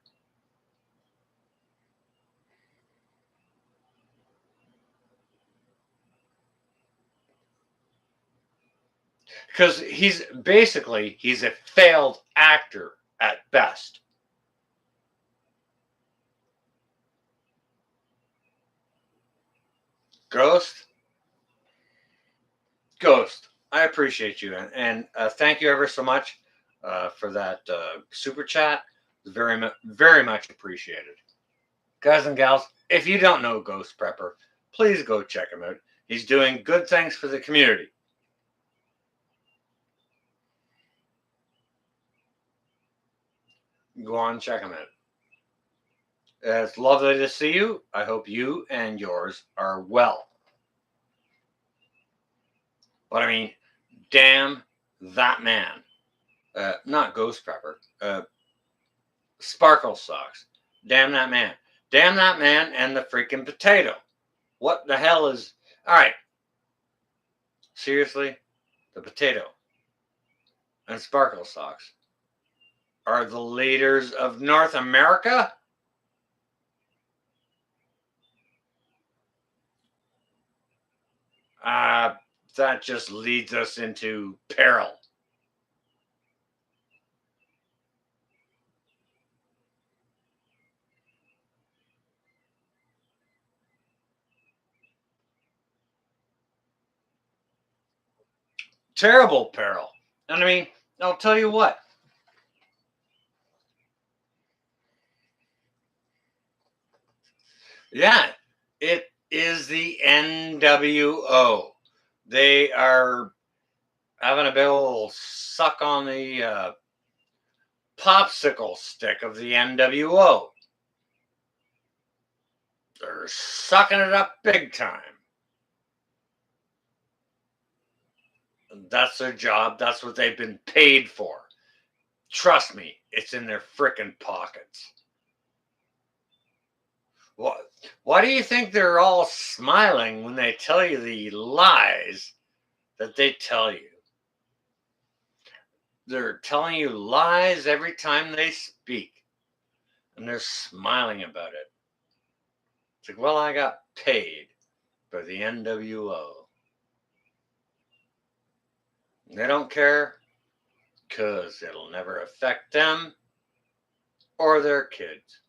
Because he's a failed actor at best. Ghost, Ghost, I appreciate you, and thank you ever so much for that super chat. Very much appreciated, guys and gals. If you don't know Ghost Prepper, please go check him out. He's doing good things for the community. Go on, check him out. It's lovely to see you. I hope you and yours are well. But I mean, damn that man. Not Ghost Prepper. Sparkle Socks. Damn that man. Damn that man and the freaking potato. What the hell is. Alright. Seriously? The potato and Sparkle Socks are the leaders of North America? That just leads us into peril. Terrible peril. And I mean, I'll tell you what. Yeah, it is the NWO. They are having a big old suck on the popsicle stick of the NWO. They're sucking it up big time. That's their job. That's what they've been paid for. Trust me, it's in their frickin' pockets. What? Why do you think they're all smiling when they tell you the lies that they tell you? They're telling you lies every time they speak, and they're smiling about it. It's like, well, I got paid by the NWO. They don't care because it'll never affect them or their kids.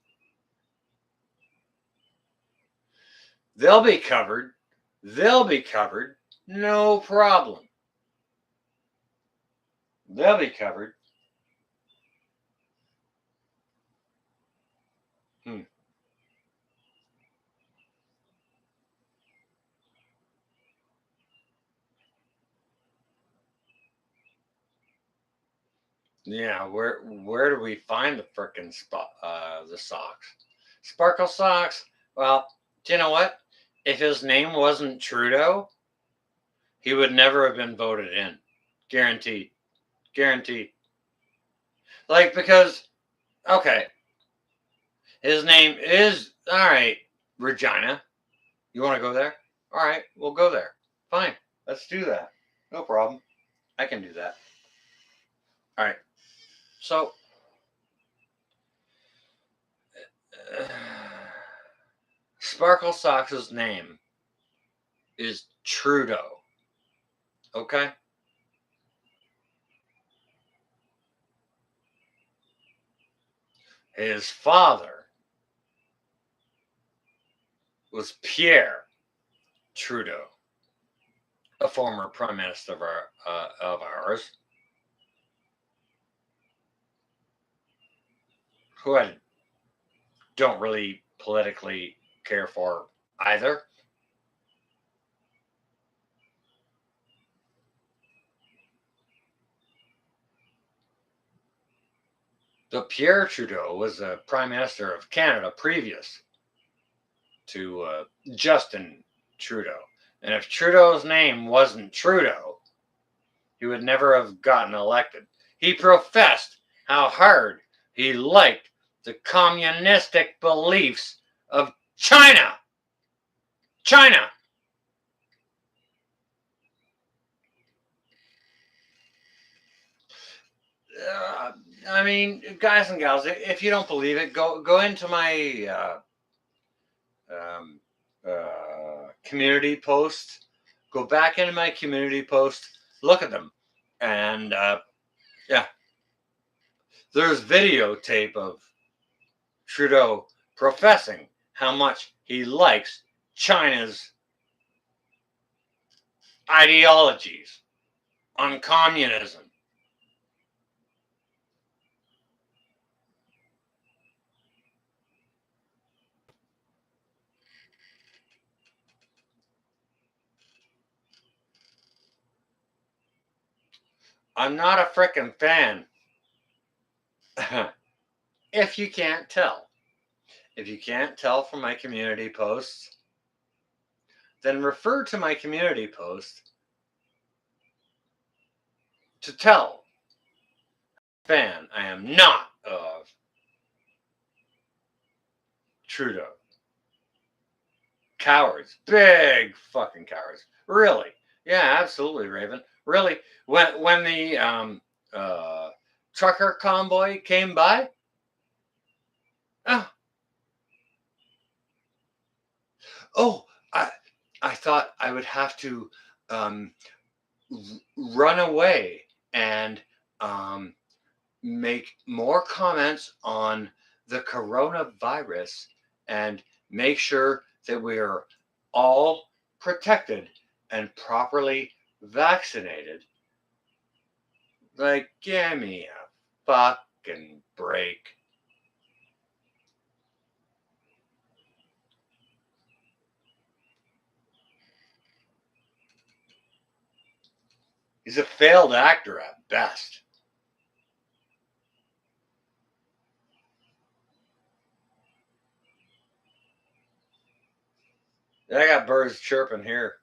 They'll be covered. They'll be covered. No problem. They'll be covered. Yeah, where do we find the frickin' the socks? Sparkle socks. Well, do you know what? If his name wasn't Trudeau, he would never have been voted in. Guaranteed. Guaranteed. Like, because, okay, his name is, all right, Regina. You want to go there? All right, we'll go there. Fine. Let's do that. No problem. I can do that. All right. So, Sparkle Socks' name is Trudeau. Okay? His father was Pierre Trudeau, a former prime minister of ours, who I don't really politically care for either. So Pierre Trudeau was the prime minister of Canada previous to Justin Trudeau. And if Trudeau's name wasn't Trudeau, he would never have gotten elected. He professed how hard he liked the communistic beliefs of China. China. I mean, guys and gals, if you don't believe it, go into my um, community post. Go back into my community post. Look at them, and yeah, there's videotape of Trudeau professing how much he likes China's ideologies on communism. I'm not a frickin' fan. If you can't tell. If you can't tell from my community posts, then refer to my community post to tell fan I am not of Trudeau. Cowards. Big fucking cowards. Really. Yeah, absolutely, Raven. Really. When the trucker convoy came by, oh, oh, I thought I would have to um, run away and make more comments on the coronavirus and make sure that we are all protected and properly vaccinated. Like, give me a fucking break. He's a failed actor at best. I got birds chirping here.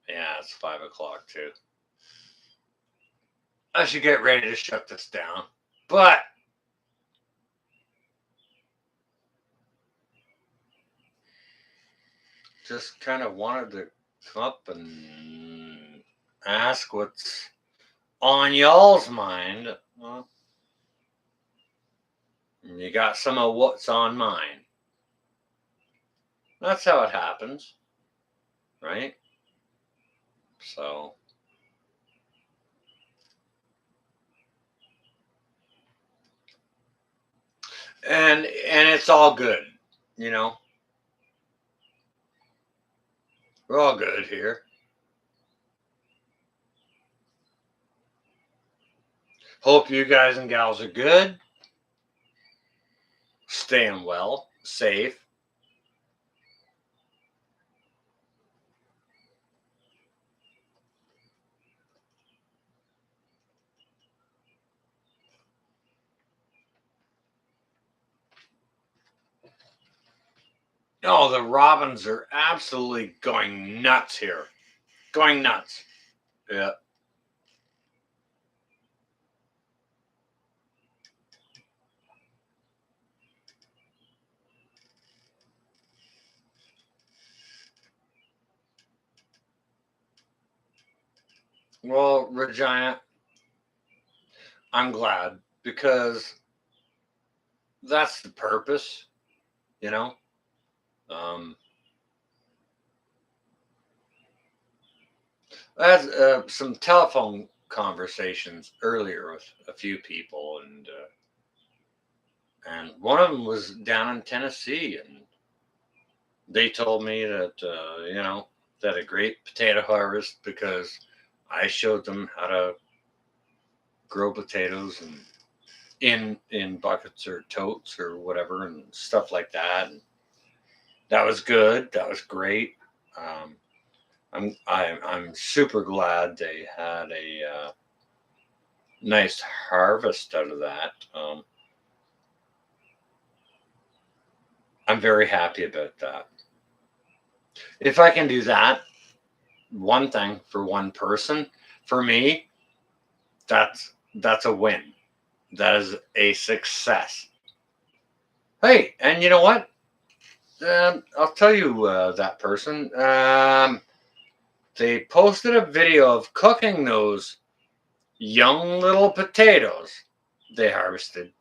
Yeah, it's 5 o'clock too. I should get ready to shut this down. But just kind of wanted to come up and ask what's on y'all's mind. Well, you got some of what's on mine. That's how it happens, right? So, and it's all good, you know. We're all good here. Hope you guys and gals are good, staying well, safe. Oh, the robins are absolutely going nuts here. Going nuts. Yeah. Well, Regina, I'm glad because that's the purpose, you know. Um, I had some telephone conversations earlier with a few people, and one of them was down in Tennessee, and they told me that they had a great potato harvest because I showed them how to grow potatoes and in buckets or totes or whatever and stuff like that. And that was good. That was great. Um, I'm super glad they had a nice harvest out of that. I'm very happy about that. If I can do that, one thing for one person, for me, that's a win. That is a success. Hey, and you know what? I'll tell you that person. They posted a video of cooking those young little potatoes they harvested,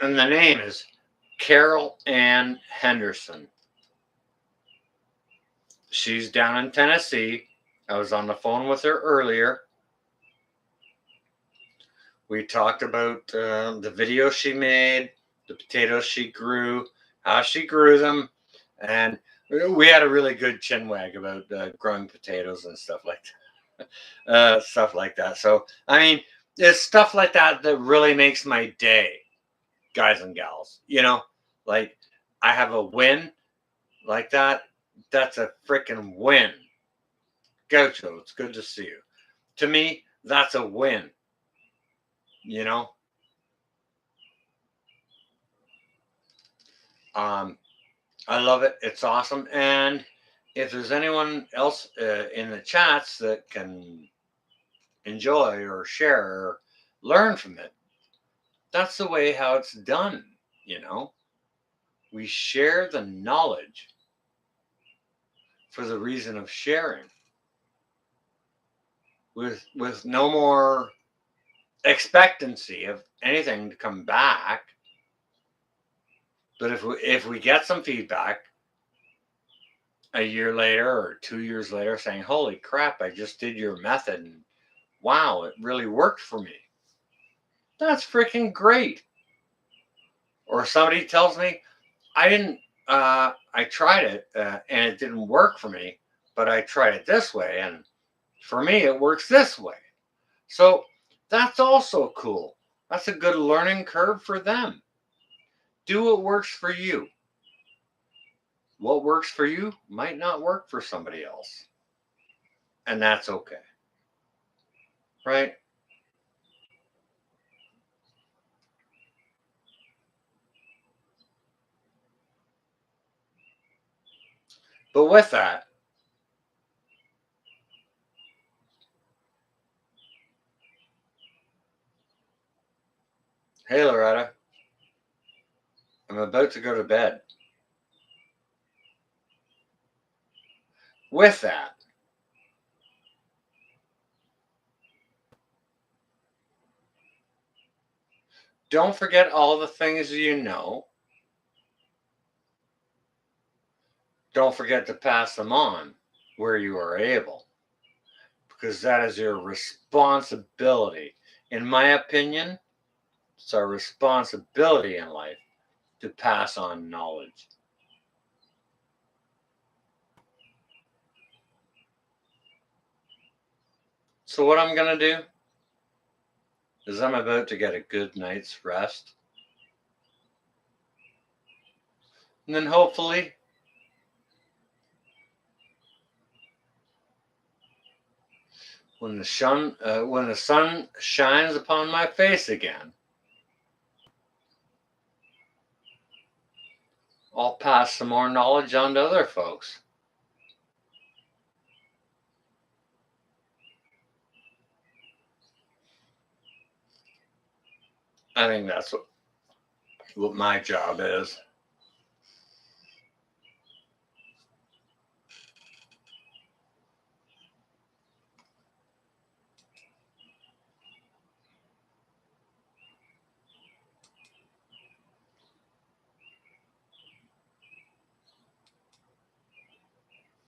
and the name is Carol Ann Henderson. She's down in Tennessee. I was on the phone with her earlier. We talked about the video she made, the potatoes she grew, how she grew them, and we had a really good chinwag about growing potatoes and stuff like that. Stuff like that. So, I mean, it's stuff like that that really makes my day, guys and gals. Like I have a win like that. That's a freaking win. Gaucho, it's good to see you. To me, that's a win. You know, um, I love it. It's awesome. And if there's anyone else in the chats that can enjoy or share or learn from it, that's the way how it's done. You know, we share the knowledge for the reason of sharing, with no more expectancy of anything to come back. But if we get some feedback a year later or 2 years later saying, "Holy crap, I just did your method and wow, it really worked for me," that's freaking great. Or somebody tells me, "I didn't, I tried it and it didn't work for me, but I tried it this way, and for me, it works this way." So that's also cool. That's a good learning curve for them. Do what works for you. What works for you might not work for somebody else. And that's okay. Right? But with that, hey, Loretta, I'm about to go to bed. With that, don't forget all the things you know. don't forget to pass them on where you are able, because that is your responsibility. In my opinion, it's our responsibility in life to pass on knowledge. So, what I'm going to do is I'm about to get a good night's rest. And then hopefully, when the sun shines upon my face again, I'll pass some more knowledge on to other folks. I think that's what my job is.